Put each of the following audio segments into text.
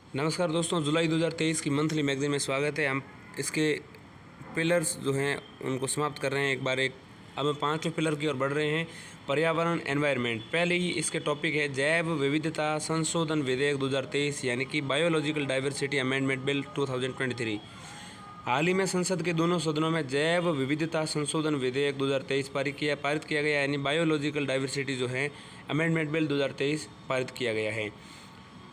नमस्कार दोस्तों, जुलाई 2023 की मंथली मैगजीन में स्वागत है। हम इसके पिलर्स जो हैं उनको समाप्त कर रहे हैं एक। अब हम 5वें पिलर की ओर बढ़ रहे हैं, पर्यावरण एनवायरनमेंट। पहले ही इसके टॉपिक है जैव विविधता संशोधन विधेयक 2023 यानी कि बायोलॉजिकल डाइवर्सिटी अमेंडमेंट बिल 2023। हाल ही में संसद के दोनों सदनों में जैव विविधता संशोधन विधेयक 2023 पारित किया गया, यानी बायोलॉजिकल डाइवर्सिटी जो है अमेंडमेंट बिल 2023 पारित किया गया है।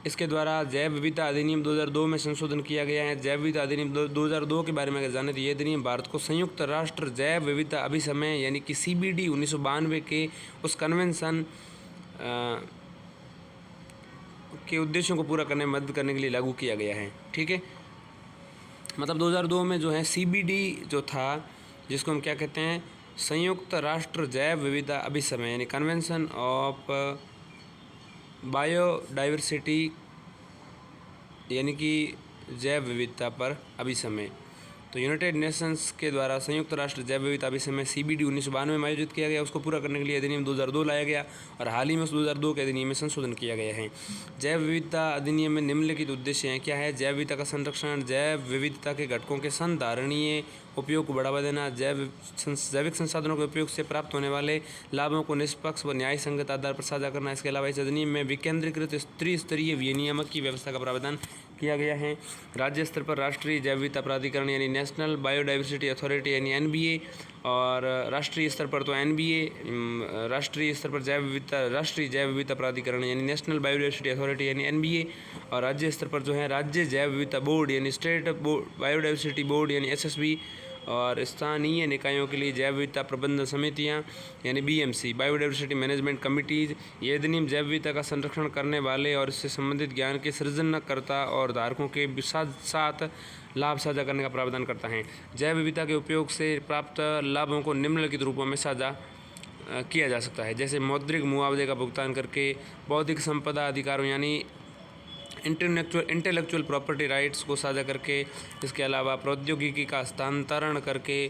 इसके द्वारा जैव विविधता अधिनियम 2002 में संशोधन किया गया है। जैव विविधता अधिनियम 2002 के बारे में अगर जाने तो ये अधिनियम भारत को संयुक्त राष्ट्र जैव विविधता अभिसमय यानी कि CBD 1992 के उस कन्वेंशन के उद्देश्यों को पूरा करने में मदद करने के लिए लागू किया गया है। ठीक है, मतलब 2002 में जो है CBD जो था, जिसको हम क्या कहते हैं, संयुक्त राष्ट्र जैव विविधता अभिसमय यानी कन्वेंशन ऑफ बायोडाइवर्सिटी यानी कि जैव विविधता पर अभिसमय, तो यूनाइटेड नेशंस के द्वारा संयुक्त राष्ट्र जैव विविधता अभिसमय CBD 1992 में आयोजित किया गया। उसको पूरा करने के लिए अधिनियम 2002 लाया गया और हाल ही में उस 2002 के अधिनियम में संशोधन किया गया है। जैव विविधता अधिनियम में निम्नलिखित उद्देश्य हैं। क्या है? जैव विविधता का संरक्षण, जैव विविधता के घटकों के संधारणीय उपयोग को बढ़ावा देना, जैविक संसाधनों के उपयोग से प्राप्त होने वाले लाभों को निष्पक्ष व न्याय संगत आधार पर साझा करना। इसके अलावा इस अधिनियम में विकेंद्रीकृत त्रिस्तरीय विनियामक की व्यवस्था का प्रावधान किया गया है। राज्य स्तर पर राष्ट्रीय जैव विविधता प्राधिकरण यानी नेशनल बायोडाइवर्सिटी अथॉरिटी यानी NBA, और राष्ट्रीय स्तर पर तो NBA, राष्ट्रीय स्तर पर राष्ट्रीय जैव विविधता प्राधिकरण यानी नेशनल बायोडाइवर्सिटी अथॉरिटी यानी NBA, और राज्य स्तर पर जो है राज्य जैव विविधता बोर्ड यानी स्टेट बायोडाइवर्सिटी बोर्ड यानी SSB, और स्थानीय निकायों के लिए जैव विविधता प्रबंधन समितियां यानी BMC, बायोडाइवर्सिटी मैनेजमेंट कमिटीज़। ये अधिनियम जैव विविधता का संरक्षण करने वाले और इससे संबंधित ज्ञान के सृजनकर्ता और धारकों के साथ साथ लाभ साझा करने का प्रावधान करता है। जैव विविधता के उपयोग से प्राप्त लाभों को निम्नलिखित रूपों में साझा किया जा सकता है, जैसे मौद्रिक मुआवजे का भुगतान करके, बौद्धिक संपदा अधिकारों यानी इंटेलेक्चुअल प्रॉपर्टी राइट्स को साझा करके, इसके अलावा प्रौद्योगिकी का हस्तांतरण करके।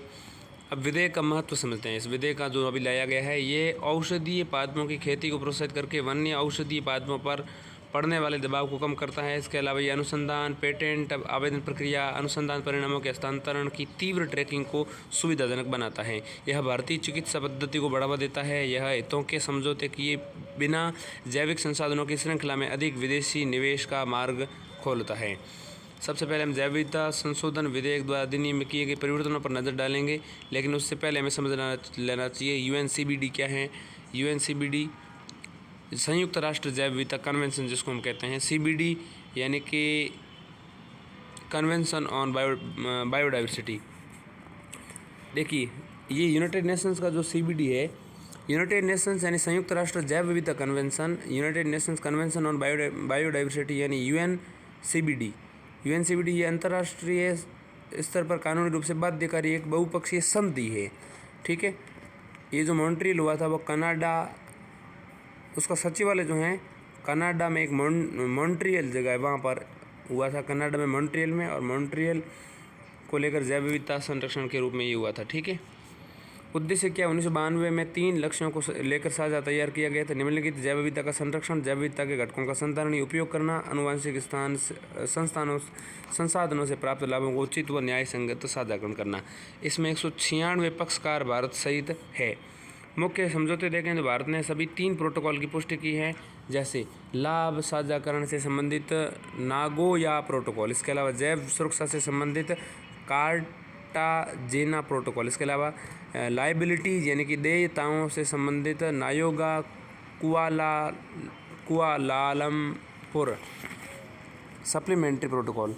अब विधेयक का महत्व समझते हैं। इस विधेयक का जो अभी लाया गया है, ये औषधीय पादपों की खेती को प्रोत्साहित करके वन्य औषधीय पादपों पर पड़ने वाले दबाव को कम करता है। इसके अलावा ये अनुसंधान, पेटेंट आवेदन प्रक्रिया, अनुसंधान परिणामों के हस्तांतरण की तीव्र ट्रैकिंग को सुविधाजनक बनाता है। यह भारतीय चिकित्सा पद्धति को बढ़ावा देता है। यह हितों के समझौते किए बिना जैविक संसाधनों की श्रृंखला में अधिक विदेशी निवेश का मार्ग खोलता है। सबसे पहले हम जैव विविधता संशोधन विधेयक द्वारा अधिनियम में किए गए परिवर्तनों पर नज़र डालेंगे, लेकिन उससे पहले हमें समझ लेना चाहिए UNCBD क्या है। UNCBD संयुक्त राष्ट्र जैव विविधता कन्वेंशन जिसको हम कहते हैं, CBD यानी कि कन्वेंशन ऑन बायोडाइवर्सिटी। देखिए, ये यूनाइटेड नेशंस का जो CBD है, यूनाइटेड नेशंस यानी संयुक्त राष्ट्र जैव विविधता convention, United Nations convention on biodiversity यानी UNCBD ये अंतर्राष्ट्रीय स्तर पर कानूनी रूप से बाध्यकारी एक बहुपक्षीय संधि है। ठीक है, ये जो मॉन्ट्रियल हुआ था वो कनाडा, उसका सचिवालय जो है कनाडा में एक मॉन्ट्रियल जगह है, वहाँ पर हुआ था, कनाडा में मॉन्ट्रियल में, और मॉन्ट्रियल को लेकर जैव विविधता संरक्षण के रूप में ये हुआ था। ठीक है, उद्देश्य क्या? 1992 में 3 लक्ष्यों को लेकर साझा तैयार किया गया था। निम्नलिखित जैव विविधता का संरक्षण, जैव विविधता के घटकों का संधारणीय उपयोग करना, आनुवंशिक संसाधनों से प्राप्त लाभों को उचित व न्याय संगत साझाकरण करना। इसमें 196 पक्षकार भारत सहित है। मुख्य समझौते देखें तो भारत ने सभी 3 प्रोटोकॉल की पुष्टि की है, जैसे लाभ साझाकरण से संबंधित नागोया प्रोटोकॉल, इसके अलावा जैव सुरक्षा से संबंधित कार्टाजेना प्रोटोकॉल, इसके अलावा लायबिलिटीज़ यानी कि देयताओं से संबंधित Nagoya Kuala Lumpur supplementary protocol,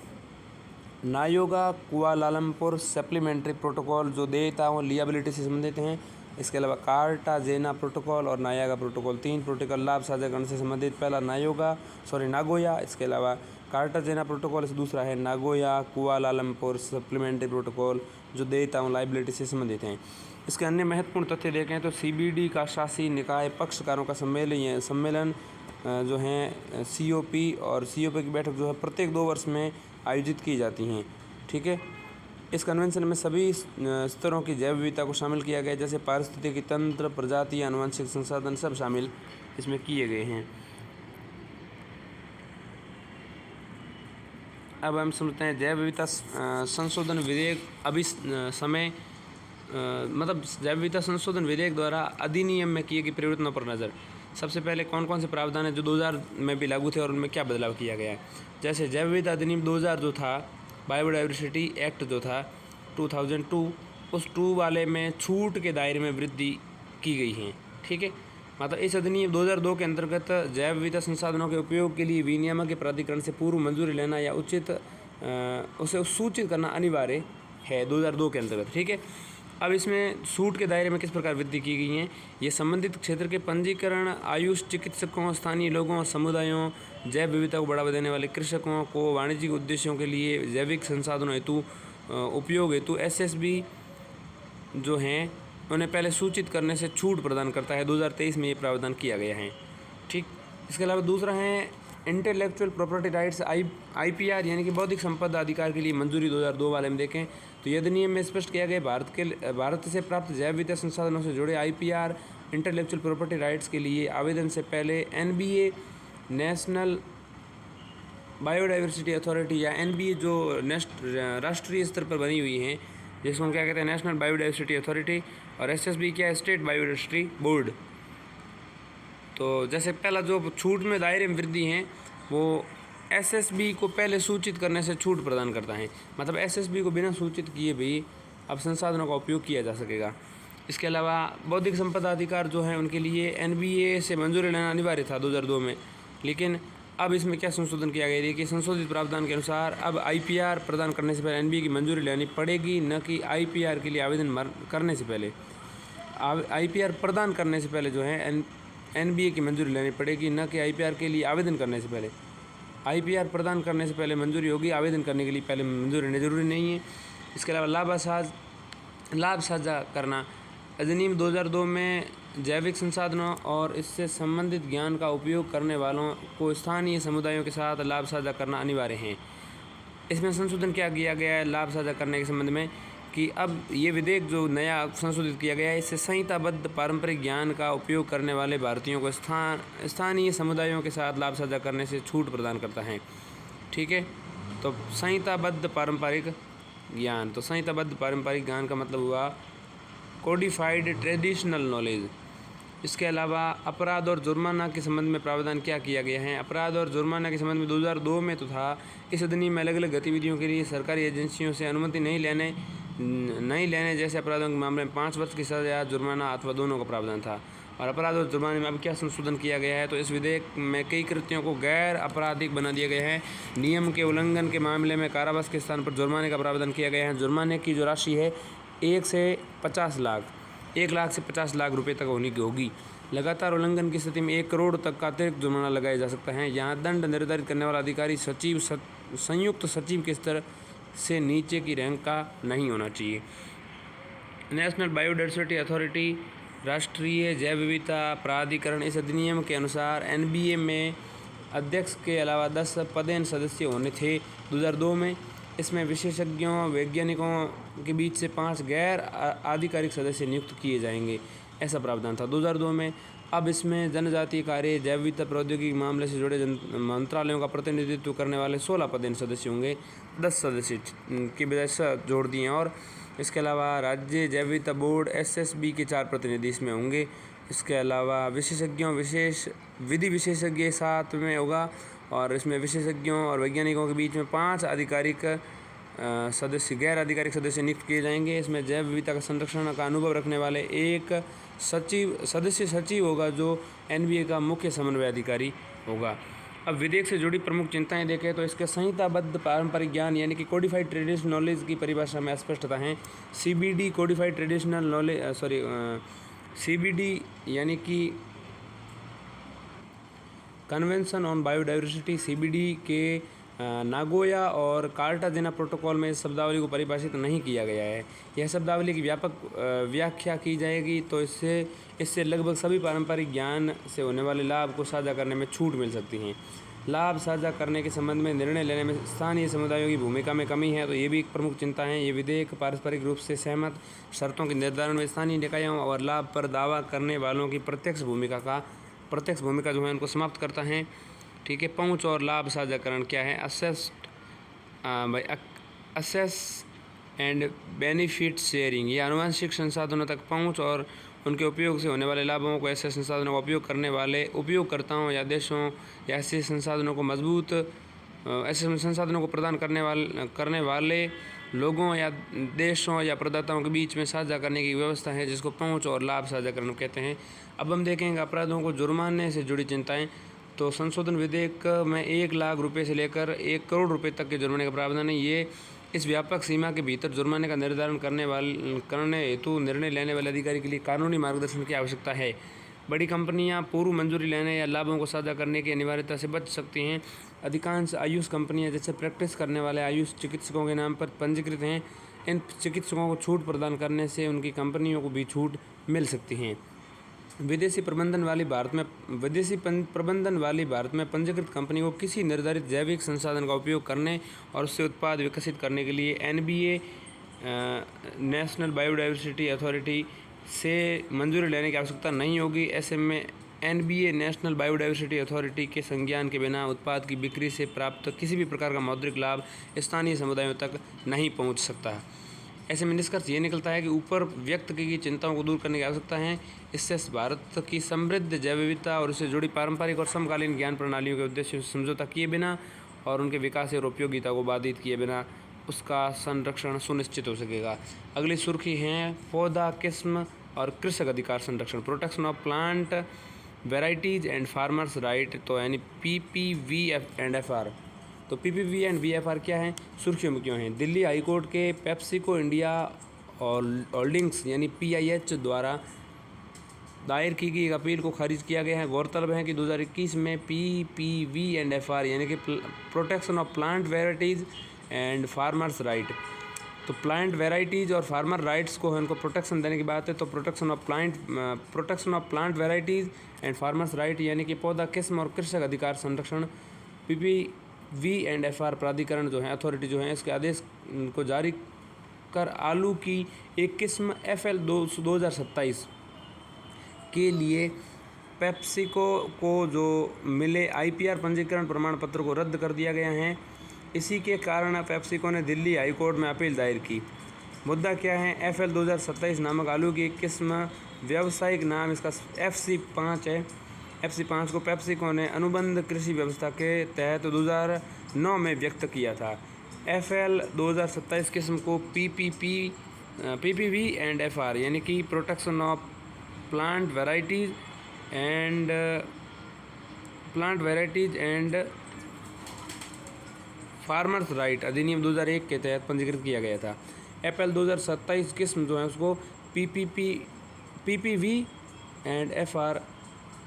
Nagoya Kuala Lumpur supplementary protocol जो देयताओं लियाबिलिटी से संबंधित हैं। इसके अलावा कार्टाजेना प्रोटोकॉल और नायागा प्रोटोकॉल, 3 प्रोटोकॉल लाभ साझाकरण से संबंधित। पहला नागोया, इसके अलावा कार्टाजेना प्रोटोकॉल, इस दूसरा है नागोया कुआलालंपुर सप्लीमेंट्री प्रोटोकॉल जो देयताओं लायबिलिटी से संबंधित हैं। इसके अन्य महत्वपूर्ण तथ्य देखें तो CBD का शासी निकाय पक्षकारों का सम्मेलन जो हैं COP, और COP की बैठक जो है प्रत्येक 2 वर्ष में आयोजित की जाती हैं। ठीक है, इस कन्वेंशन में सभी स्तरों की जैव विविधता को शामिल किया गया है, जैसे पारिस्थितिकी तंत्र, प्रजाति, आनुवंशिक संसाधन सब शामिल इसमें किए गए हैं। अब हम समझते हैं जैव विविधता संशोधन विधेयक अभी समय मतलब जैव विविधता संशोधन विधेयक द्वारा अधिनियम में किए गए परिवर्तनों पर नज़र। सबसे पहले कौन कौन से प्रावधान है जो 2000 में भी लागू थे और उनमें क्या बदलाव किया गया है। जैसे जैव विविधता अधिनियम 2000 जो था, बायोडाइवर्सिटी एक्ट जो था 2002, उस 2 वाले में छूट के दायरे में वृद्धि की गई है। ठीक है, मतलब इस अधिनियम 2002 के अंतर्गत जैव विविधता संसाधनों के उपयोग के लिए विनियामक के प्राधिकरण से पूर्व मंजूरी लेना या उसे सूचित करना अनिवार्य है 2002 के अंतर्गत। ठीक है, अब इसमें छूट के दायरे में किस प्रकार वृद्धि की गई है। ये संबंधित क्षेत्र के पंजीकरण, आयुष चिकित्सकों, स्थानीय लोगों और समुदायों, जैव विविधता को बढ़ावा देने वाले कृषकों को वाणिज्यिक उद्देश्यों के लिए जैविक संसाधनों हेतु उपयोग हेतु SSB जो हैं उन्हें पहले सूचित करने से छूट प्रदान करता है। 2023 में ये प्रावधान किया गया है। ठीक, इसके अलावा दूसरा है इंटेलेक्चुअल प्रॉपर्टी राइट्स IPR यानी कि बौद्धिक संपदा अधिकार के लिए मंजूरी 2002 वाले में देखें तो यह अधिनियम में स्पष्ट किया गया भारत से प्राप्त जैव विविधता संसाधनों से जुड़े IPR इंटेलेक्चुअल प्रॉपर्टी राइट्स के लिए आवेदन से पहले NBA नेशनल बायोडाइवर्सिटी अथॉरिटी या NBA जो राष्ट्रीय स्तर पर बनी हुई हैं, जिसको हम क्या कहते हैं नेशनल बायोडाइवर्सिटी अथॉरिटी, और SSB क्या है स्टेट बायोडाइवर्सिटी बोर्ड। तो जैसे पहला जो छूट में दायरे में वृद्धि हैं वो SSB को पहले सूचित करने से छूट प्रदान करता है, मतलब SSB को बिना सूचित किए भी अब संसाधनों का उपयोग किया जा सकेगा। इसके अलावा बौद्धिक संपदा अधिकार जो है उनके लिए NBA से मंजूरी लेना अनिवार्य था 2002 में, लेकिन अब इसमें क्या संशोधन किया गया है कि संशोधित प्रावधान के अनुसार अब IPR प्रदान करने से पहले NBA की मंजूरी लेनी पड़ेगी, न कि IPR के लिए आवेदन करने से पहले। IPR प्रदान करने से पहले जो है NBA की मंजूरी लेनी पड़ेगी, न कि IPR के लिए आवेदन करने से पहले। IPR प्रदान करने से पहले मंजूरी होगी, आवेदन करने के लिए पहले मंजूरी लेनी जरूरी नहीं है। इसके अलावा लाभ साझा करना अधिनियम 2002 में जैविक संसाधनों और इससे संबंधित ज्ञान का उपयोग करने वालों को स्थानीय समुदायों के साथ लाभ साझा करना अनिवार्य है। इसमें संशोधन क्या किया गया है लाभ साझा करने के संबंध में कि अब ये विधेयक जो नया संशोधित किया गया है इससे संहिताबद्ध पारंपरिक ज्ञान का उपयोग करने वाले भारतीयों को स्थानीय समुदायों के साथ लाभ साझा करने से छूट प्रदान करता है। ठीक है, तो संहिताबद्ध पारंपरिक ज्ञान, तो संहिताबद्ध पारंपरिक ज्ञान का मतलब हुआ कोडिफाइड ट्रेडिशनल नॉलेज। इसके अलावा अपराध और जुर्माना के संबंध में प्रावधान क्या किया गया है। अपराध और जुर्माना के संबंध में 2002 में तो था, इस अधिनियम में अलग अलग गतिविधियों के लिए सरकारी एजेंसियों से अनुमति नहीं लेने जैसे अपराधों के मामले में 5 वर्ष की सजा, जुर्माना अथवा दोनों का प्रावधान था। और अपराध और जुर्माने में अब क्या संशोधन किया गया है, तो इस विधेयक में कई कृत्यों को गैर आपराधिक बना दिया गया है। नियम के उल्लंघन के मामले में कारावास के स्थान पर जुर्माने का प्रावधान किया गया है। जुर्माने की जो राशि है 1 से 50 लाख, 1 लाख से 50 लाख रुपए तक होने की होगी। लगातार उल्लंघन की स्थिति में 1 करोड़ तक का अतिरिक्त जुर्माना लगाया जा सकता है। यहाँ दंड निर्धारित करने वाला अधिकारी सचिव, संयुक्त सचिव के स्तर से नीचे की रैंक का नहीं होना चाहिए। नेशनल बायोडाइवर्सिटी अथॉरिटी, राष्ट्रीय जैव विविधता प्राधिकरण, इस अधिनियम के अनुसार NBA में अध्यक्ष के अलावा 10 पदेन सदस्य होने थे 2002 में। इसमें विशेषज्ञों, वैज्ञानिकों के बीच से 5 गैर आधिकारिक सदस्य नियुक्त किए जाएंगे, ऐसा प्रावधान था 2002 में। अब इसमें जनजातीय कार्य, जैव विविधता प्रौद्योगिकी मामले से जुड़े मंत्रालयों का प्रतिनिधित्व करने वाले 16 पदेन सदस्य होंगे, 10 सदस्य की बजाय जोड़ दिए। और इसके अलावा राज्य जैव विविधता बोर्ड SSB के 4 प्रतिनिधि इसमें होंगे। इसके अलावा विशेषज्ञों, विशेष विधि विशेषज्ञ साथ में होगा, और इसमें विशेषज्ञों और वैज्ञानिकों के बीच में 5 आधिकारिक सदस्य, गैर आधिकारिक सदस्य नियुक्त किए जाएंगे। इसमें जैव विविधता का संरक्षण का अनुभव रखने वाले एक सचिव होगा जो NBA का मुख्य समन्वय अधिकारी होगा। अब विधेयक से जुड़ी प्रमुख चिंताएं देखें तो इसके संहिताबद्ध पारंपरिक ज्ञान यानी कि कोडिफाइड ट्रेडिशनल नॉलेज की परिभाषा में अस्पष्टता है। CBD codified traditional knowledge CBD यानी कि कन्वेंशन ऑन बायोडाइवर्सिटी, CBD के नागोया और कार्टाजेना प्रोटोकॉल में इस शब्दावली को परिभाषित नहीं किया गया है। यह शब्दावली की व्यापक व्याख्या की जाएगी तो इससे लगभग सभी पारंपरिक ज्ञान से होने वाले लाभ को साझा करने में छूट मिल सकती है। लाभ साझा करने के संबंध में निर्णय लेने में स्थानीय समुदायों की भूमिका में कमी है, तो ये भी एक प्रमुख चिंता है। ये विधेयक पारस्परिक रूप से सहमत शर्तों के निर्धारण में स्थानीय निकायों और लाभ पर दावा करने वालों की प्रत्यक्ष भूमिका जो है उनको समाप्त करता है। ठीक है, पहुंच और लाभ साझाकरण क्या है। असेस्ड भाई असेस एंड बेनिफिट शेयरिंग, ये आनुवंशिक संसाधनों तक पहुंच और उनके उपयोग से होने वाले लाभों को ऐसे संसाधनों का उपयोग करने वाले उपयोगकर्ताओं या देशों या ऐसे संसाधनों को मजबूत ऐसे संसाधनों को प्रदान करने वाले लोगों या देशों या प्रदाताओं के बीच में साझा करने की व्यवस्था है, जिसको पहुंच और लाभ साझाकरण कहते हैं। अब हम देखेंगे अपराधों को जुर्माने से जुड़ी चिंताएं। तो संशोधन विधेयक में 1 लाख रुपये से लेकर 1 करोड़ रुपये तक के जुर्माने का प्रावधान है। ये इस व्यापक सीमा के भीतर जुर्माने का निर्धारण करने हेतु निर्णय लेने वाले अधिकारी के लिए कानूनी मार्गदर्शन की आवश्यकता है। बड़ी कंपनियां पूर्व मंजूरी लेने या लाभों को साझा करने की अनिवार्यता से बच सकती हैं। अधिकांश आयुष कंपनियां जैसे प्रैक्टिस करने वाले आयुष चिकित्सकों के नाम पर पंजीकृत हैं। इन चिकित्सकों को छूट प्रदान करने से उनकी कंपनियों को भी छूट मिल सकती हैं। विदेशी प्रबंधन वाली भारत में पंजीकृत कंपनी को किसी निर्धारित जैविक संसाधन का उपयोग करने और उससे उत्पाद विकसित करने के लिए NBA नेशनल बायोडाइवर्सिटी अथॉरिटी से मंजूरी लेने की आवश्यकता नहीं होगी। ऐसे में NBA नेशनल बायोडाइवर्सिटी अथॉरिटी के संज्ञान के बिना उत्पाद की बिक्री से प्राप्त किसी भी प्रकार का मौद्रिक लाभ स्थानीय समुदायों तक नहीं पहुंच सकता। ऐसे में निष्कर्ष ये निकलता है कि ऊपर व्यक्त की गई चिंताओं को दूर करने की आवश्यकता है। इससे भारत की समृद्ध जैव विविधता और उससे जुड़ी पारंपरिक और समकालीन ज्ञान प्रणालियों के उद्देश्यों से समझौता किए बिना और उनके विकास और उपयोगिता को बाधित किए बिना उसका संरक्षण सुनिश्चित हो सकेगा। अगली सुर्खी है पौधा किस्म और कृषक अधिकार संरक्षण, protection of plant varieties and farmers right, तो यानी PPV एंड FR। तो PPV एंड VFR क्या है, सुर्खियों में क्यों है? दिल्ली हाईकोर्ट के पेप्सिको इंडिया होल्डिंग्स यानी PIH द्वारा दायर की गई एक अपील को खारिज किया गया है। गौरतलब है कि 2021 में PPV एंड FR यानी कि protection of plant varieties and farmers right, तो प्लांट वेराइटीज़ और फार्मर राइट्स को इनको प्रोटेक्शन देने की बात है। तो protection of plant varieties and farmers right यानी कि पौधा किस्म और कृषक अधिकार संरक्षण PPV एंड FR प्राधिकरण जो है, अथॉरिटी जो है, इसके आदेश को जारी कर आलू की एक किस्म FL 2027 के लिए पेप्सिको को जो मिले IPR पंजीकरण प्रमाण पत्र को रद्द कर दिया गया है। इसी के कारण पेप्सिको ने दिल्ली हाई कोर्ट में अपील दायर की। मुद्दा क्या है? FL 2027 नामक आलू की एक किस्म, व्यावसायिक नाम इसका FC5 है। FC5 को पेप्सिको ने अनुबंध कृषि व्यवस्था के तहत 2009 में व्यक्त किया था। FL 2027 किस्म को PPV एंड FR यानी कि protection of plant varieties and farmers right अधिनियम 2001 के तहत पंजीकृत किया गया था। FL 2027 किस्म जो है उसको PPV एंड FR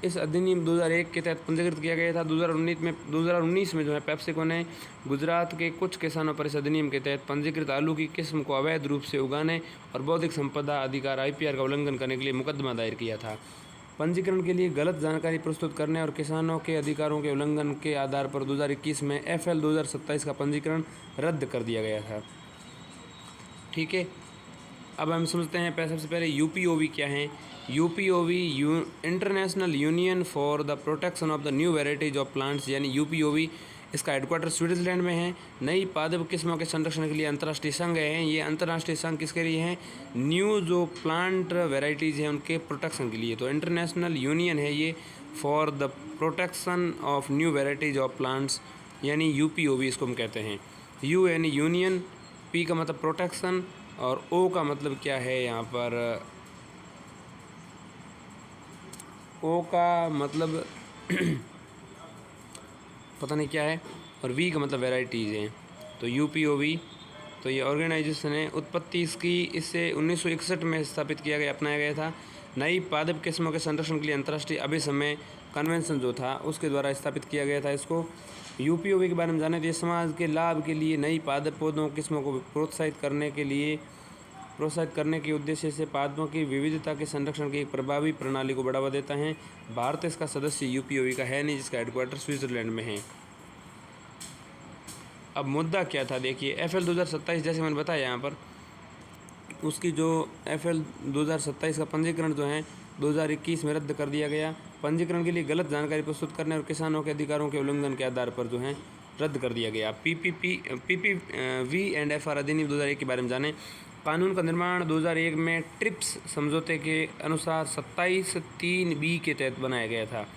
इस अधिनियम 2001 के तहत पंजीकृत किया गया था। 2019 में जो है पेप्सिको ने गुजरात के कुछ किसानों पर इस अधिनियम के तहत पंजीकृत आलू की किस्म को अवैध रूप से उगाने और बौद्धिक संपदा अधिकार IPR का उल्लंघन करने के लिए मुकदमा दायर किया था। पंजीकरण के लिए गलत जानकारी प्रस्तुत करने और किसानों के अधिकारों के उल्लंघन के आधार पर 2021 में FL 2027 का पंजीकरण रद्द कर दिया गया था। ठीक है, अब हम समझते हैं सबसे पहले UPOV क्या है। UPOV international union for the protection of the new varieties of plants यानी UPOV, इसका हेडक्वार्टर स्विट्ज़रलैंड में है। नई पादप किस्मों के संरक्षण के लिए अंतर्राष्ट्रीय संघ है। ये अंतर्राष्ट्रीय संघ किसके लिए है? न्यू जो प्लांट वेराइटीज़ हैं उनके प्रोटेक्शन के लिए। तो इंटरनेशनल यूनियन है ये for the protection of new varieties of plants यानी UPOV इसको हम कहते हैं। U यानी यूनियन, P का मतलब प्रोटेक्शन और O का मतलब क्या है यहाँ पर? O का मतलब पता नहीं क्या है, और V का मतलब वेराइटीज़ हैं। तो UPOV तो ये ऑर्गेनाइजेशन है। उत्पत्ति इसकी इससे 1961 में स्थापित किया गया, अपनाया गया था। नई पादप किस्मों के संरक्षण के लिए अंतर्राष्ट्रीय अभिसमय कन्वेंशन जो था उसके द्वारा स्थापित किया गया था इसको। UPOV के बारे में जाने दिए। समाज के लाभ के लिए नई पादप पौधों किस्मों को प्रोत्साहित करने के उद्देश्य से पादपों की विविधता के संरक्षण की एक प्रभावी प्रणाली को बढ़ावा देता है। भारत इसका सदस्य UPOV का है नहीं, जिसका हेडक्वार्टर स्विट्ज़रलैंड में है। अब मुद्दा क्या था देखिए, FL 2027 जैसे मैंने बताया यहाँ पर, उसकी जो FL 2027 का पंजीकरण जो है 2021 में रद्द कर दिया गया। पंजीकरण के लिए गलत जानकारी प्रस्तुत करने और किसानों के अधिकारों के उल्लंघन के आधार पर जो है रद्द कर दिया गया। पीपीवी एंड एफआर अधिनियम 2001 के बारे में जानें। कानून का निर्माण 2001 में ट्रिप्स समझौते के अनुसार 27(3)(b) के तहत बनाया गया था।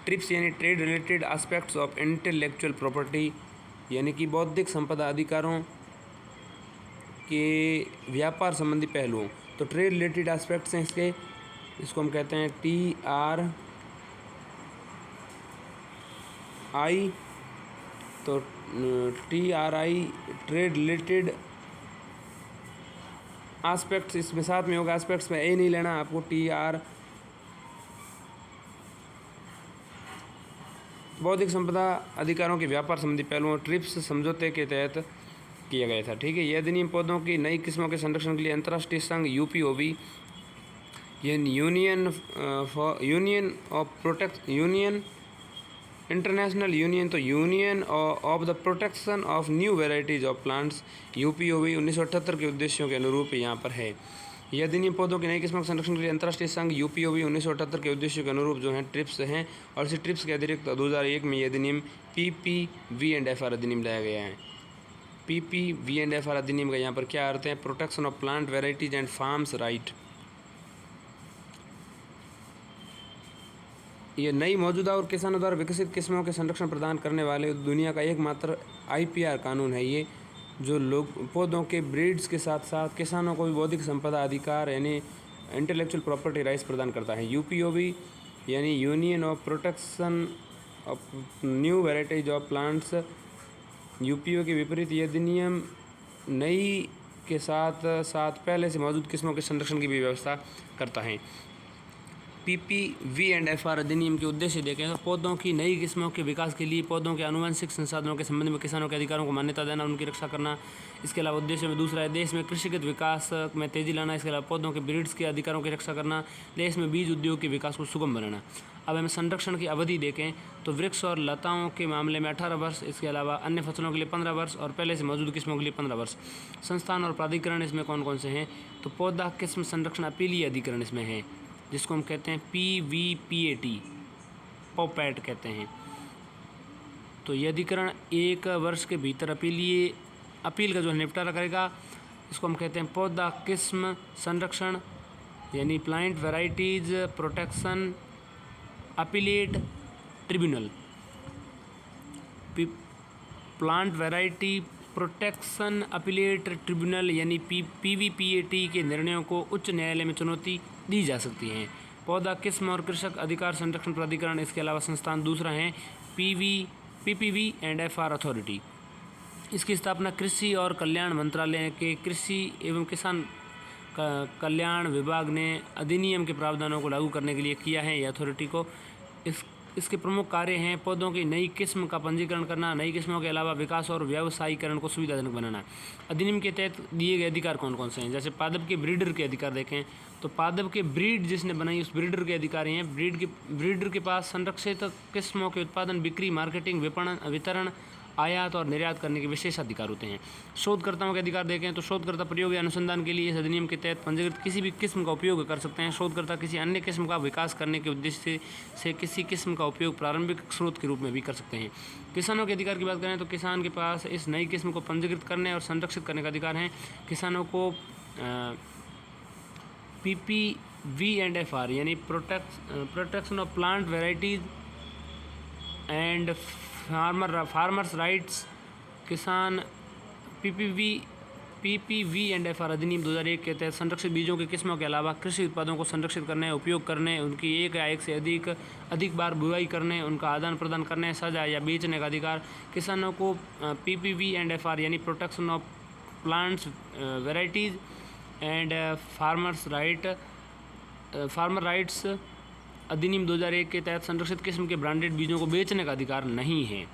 ट्रिप्स यानी trade related aspects of intellectual property, यानी कि बौद्धिक संपदा अधिकारों के व्यापार संबंधी पहलुओं। तो ट्रेड रिलेटेड एस्पेक्ट्स हैं इसको हम कहते हैं TRI। तो TRI ट्रेड रिलेटेड एस्पेक्ट्स, इसमें साथ में होगा एस्पेक्ट्स में ए नहीं लेना आपको। TR बौद्धिक संपदा अधिकारों के व्यापार संबंधी पहलुओं ट्रिप्स समझौते के तहत किया गया था। ठीक है। यह अधिनियम पौधों की नई किस्मों के संरक्षण के लिए अंतर्राष्ट्रीय संघ UPOV यूनियन इंटरनेशनल यूनियन, तो union of the protection of new varieties of plants UPOV 1978 के उद्देश्यों के अनुरूप यहाँ पर है। यह अधिनियम पौधों की नई किस्मों के संरक्षण के लिए अंतर्राष्ट्रीय संघ UPOV 1978 के उद्देश्यों के अनुरूप जो हैं ट्रिप्स हैं, और इसी ट्रिप्स के अतिरिक्त 2001 में यह अधिनियम PPV एंड FR अधिनियम लाया गया है। PPV एंड FR अधिनियम का यहाँ पर क्या अर्थ है? Protection of plant varieties and farms right. ये नई मौजूदा और किसानों द्वारा विकसित किस्मों के संरक्षण प्रदान करने वाले दुनिया का एकमात्र IPR कानून है ये, जो लोग पौधों के ब्रीड्स के साथ साथ किसानों को भी बौद्धिक संपदा अधिकार यानी इंटेलेक्चुअल प्रॉपर्टी राइट्स प्रदान करता है। UPOV यानी union of protection of new varieties of plants. UPOV के विपरीत यह अधिनियम नई के साथ साथ पहले से मौजूद किस्मों के संरक्षण की भी व्यवस्था करता है। PPV एंड FR अधिनियम के उद्देश्य देखें तो पौधों की नई किस्मों के विकास के लिए पौधों के आनुवंशिक संसाधनों के संबंध में किसानों के अधिकारों को मान्यता देना, उनकी रक्षा करना। इसके अलावा उद्देश्य में दूसरा है देश में कृषिगत विकास में तेजी लाना। इसके अलावा पौधों के ब्रीड्स के अधिकारों की रक्षा करना, देश में बीज उद्योग के विकास को सुगम बनाना। अब हमें संरक्षण की अवधि देखें तो वृक्ष और लताओं के मामले में 18 वर्ष, इसके अलावा अन्य फसलों के लिए 15 वर्ष और पहले से मौजूद किस्मों के लिए 15 वर्ष। संस्थान और प्राधिकरण इसमें कौन कौन से हैं? तो पौधा किस्म संरक्षण अपीलीय अधिकरण इसमें है, जिसको हम कहते हैं PVPAT, पॉपैट कहते हैं। तो यह अधिकरण 1 वर्ष के भीतर अपील का जो निपटारा करेगा, इसको हम कहते हैं पौधा किस्म संरक्षण यानी plant varieties protection appellate tribunal. Plant variety protection appellate tribunal यानी PVPAT के निर्णयों को उच्च न्यायालय में चुनौती दी जा सकती है। पौधा किस्म और कृषक अधिकार संरक्षण प्राधिकरण, इसके अलावा संस्थान दूसरा है PPV एंड FR अथॉरिटी। इसकी स्थापना कृषि और कल्याण मंत्रालय के कृषि एवं किसान कल्याण विभाग ने अधिनियम के प्रावधानों को लागू करने के लिए किया है। यह अथॉरिटी को इसके प्रमुख कार्य हैं पौधों की नई किस्म का पंजीकरण करना, नई किस्मों के अलावा विकास और व्यावसायीकरण को सुविधाजनक बनाना। अधिनियम के तहत दिए गए अधिकार कौन कौन से हैं? जैसे पादप के ब्रीडर के अधिकार देखें तो पादप के ब्रीड जिसने बनाई उस ब्रीडर के अधिकार हैं। ब्रीडर के पास संरक्षित किस्मों के उत्पादन, बिक्री, मार्केटिंग, वितरण, आयात और निर्यात करने के विशेष अधिकार होते हैं। शोधकर्ताओं के अधिकार देखें तो शोधकर्ता प्रयोग या अनुसंधान के लिए इस अधिनियम के तहत पंजीकृत किसी भी किस्म का उपयोग कर सकते हैं। शोधकर्ता किसी अन्य किस्म का विकास करने के उद्देश्य से किसी किस्म का उपयोग प्रारंभिक स्रोत के रूप में भी कर सकते हैं। किसानों के अधिकार की बात करें तो किसान के पास इस नई किस्म को पंजीकृत करने और संरक्षित करने का अधिकार है। किसानों को PPV एंड FR यानी protection of plant varieties and farmers rights किसान PPV एंड FR अधिनियम 2001 के तहत संरक्षित बीजों की किस्मों के अलावा कृषि उत्पादों को संरक्षित करने, उपयोग करने, उनकी एक या एक से अधिक बार बुआई करने, उनका आदान प्रदान करने, सजा या बेचने का अधिकार। किसानों को PPV एंड FR यानी protection of plants varieties and farmer rights अधिनियम 2001 के तहत संरक्षित किस्म के ब्रांडेड बीजों को बेचने का अधिकार नहीं है।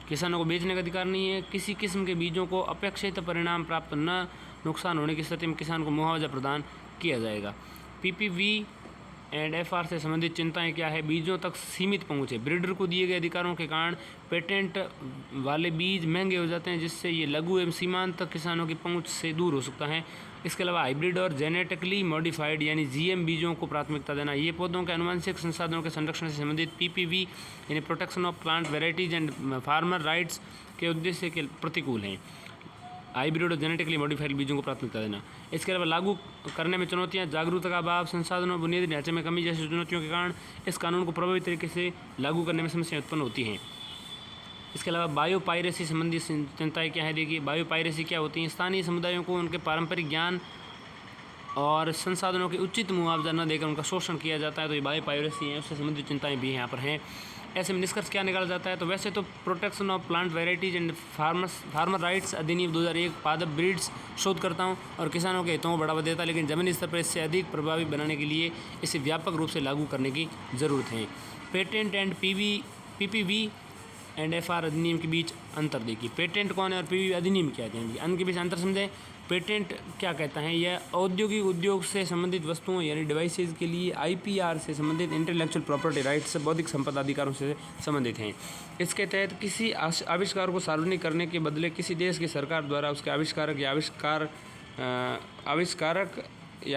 किसानों को बेचने का अधिकार नहीं है। किसी किस्म के बीजों को अपेक्षित परिणाम प्राप्त न नुकसान होने की स्थिति में किसान को मुआवजा प्रदान किया जाएगा। PPV एंड FR से संबंधित चिंताएं क्या है? बीजों तक सीमित पहुंच है। ब्रीडर को दिए गए अधिकारों के कारण पेटेंट वाले बीज महंगे हो जाते हैं, जिससे ये लघु एवं सीमांत तक किसानों की पहुंच से दूर हो सकता है। इसके अलावा हाइब्रिड और जेनेटिकली मॉडिफाइड यानी GM बीजों को प्राथमिकता देना, ये पौधों के आनुवंशिक संसाधनों के संरक्षण से संबंधित PPV यानी protection of plant varieties and farmer rights के उद्देश्य के प्रतिकूल हैं। हाइब्रिड और जेनेटिकली मॉडिफाइड बीजों को प्राथमिकता देना। इसके अलावा लागू करने में चुनौतियां, जागरूकता का अभाव, संसाधनों, बुनियादी ढांचे में कमी जैसी चुनौतियों के कारण इस कानून को प्रभावी तरीके से लागू करने में समस्याएं उत्पन्न होती हैं। इसके अलावा बायोपायरेसी संबंधी चिंताएं क्या है, देखिए बायोपायरेसी क्या होती है। स्थानीय समुदायों को उनके पारंपरिक ज्ञान और संसाधनों के उचित मुआवजा न देकर उनका शोषण किया जाता है, तो ये बायोपायरेसी है, उससे संबंधित चिंताएं भी यहाँ पर हैं। ऐसे में निष्कर्ष क्या निकाला जाता है, तो वैसे तो protection of plant varieties and farmer rights अधिनियम 2001 पादप ब्रीड्स शोधकर्ताओं और किसानों के हितों को बढ़ावा देता है, लेकिन जमीनी स्तर पर इससे अधिक प्रभावी बनाने के लिए इसे व्यापक रूप से लागू करने की ज़रूरत है। Patent and PPV and FR अधिनियम के बीच अंतर देखिए। पेटेंट कौन है और PPV अधिनियम क्या है, उनके बीच अंतर समझें। पेटेंट क्या कहता है, यह औद्योगिक उद्योग से संबंधित वस्तुओं यानी डिवाइसेज के लिए IPR से संबंधित इंटेलेक्चुअल प्रॉपर्टी राइट्स बौद्धिक संपदा अधिकारों से संबंधित हैं। इसके तहत किसी आविष्कार को सार्वजनिक करने के बदले किसी देश की सरकार द्वारा उसके आविष्कारक या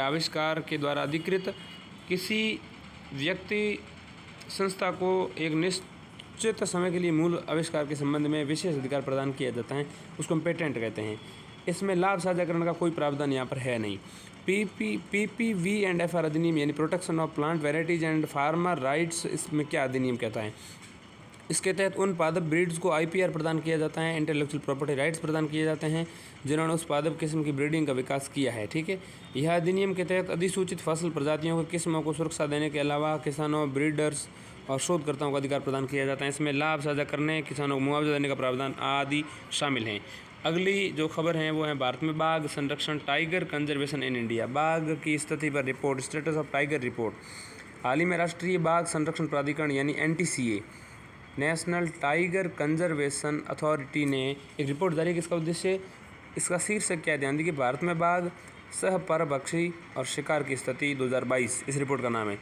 आविष्कार के द्वारा अधिकृत किसी व्यक्ति संस्था को एक निश्चित समय के लिए मूल आविष्कार के संबंध में विशेष अधिकार प्रदान किया जाता है, उसको हम पेटेंट कहते हैं। इसमें लाभ साझाकरण का कोई प्रावधान यहाँ पर है नहीं। PPV एंड FR अधिनियम यानी protection of plant varieties and farmer rights, इसमें क्या अधिनियम कहता है, इसके तहत उन पादप ब्रीड्स को IPR प्रदान किया जाता है, इंटेलेक्चुअल प्रॉपर्टी राइट्स प्रदान किए जाते हैं जिन्होंने उस पादप किस्म की ब्रीडिंग का विकास किया है, ठीक है। यह अधिनियम के तहत अधिसूचित फसल प्रजातियों की किस्मों को सुरक्षा देने के अलावा किसानों, ब्रीडर्स और शोधकर्ताओं को अधिकार प्रदान किया जाता है। इसमें लाभ साझा करने, किसानों को मुआवजा देने का प्रावधान आदि शामिल हैं। अगली जो खबर है वो है भारत में बाघ संरक्षण, टाइगर कंजर्वेशन इन इंडिया। बाघ की स्थिति पर report, status of tiger report. हाल ही में राष्ट्रीय बाघ संरक्षण प्राधिकरण यानी NTCA, national tiger conservation authority ने एक रिपोर्ट जारी की। इसका उद्देश्य, इसका शीर्षक क्या है, ध्यान दीजिए, भारत में बाघ, सहपरभक्षी और शिकार की स्थिति 2022, इस रिपोर्ट का नाम है।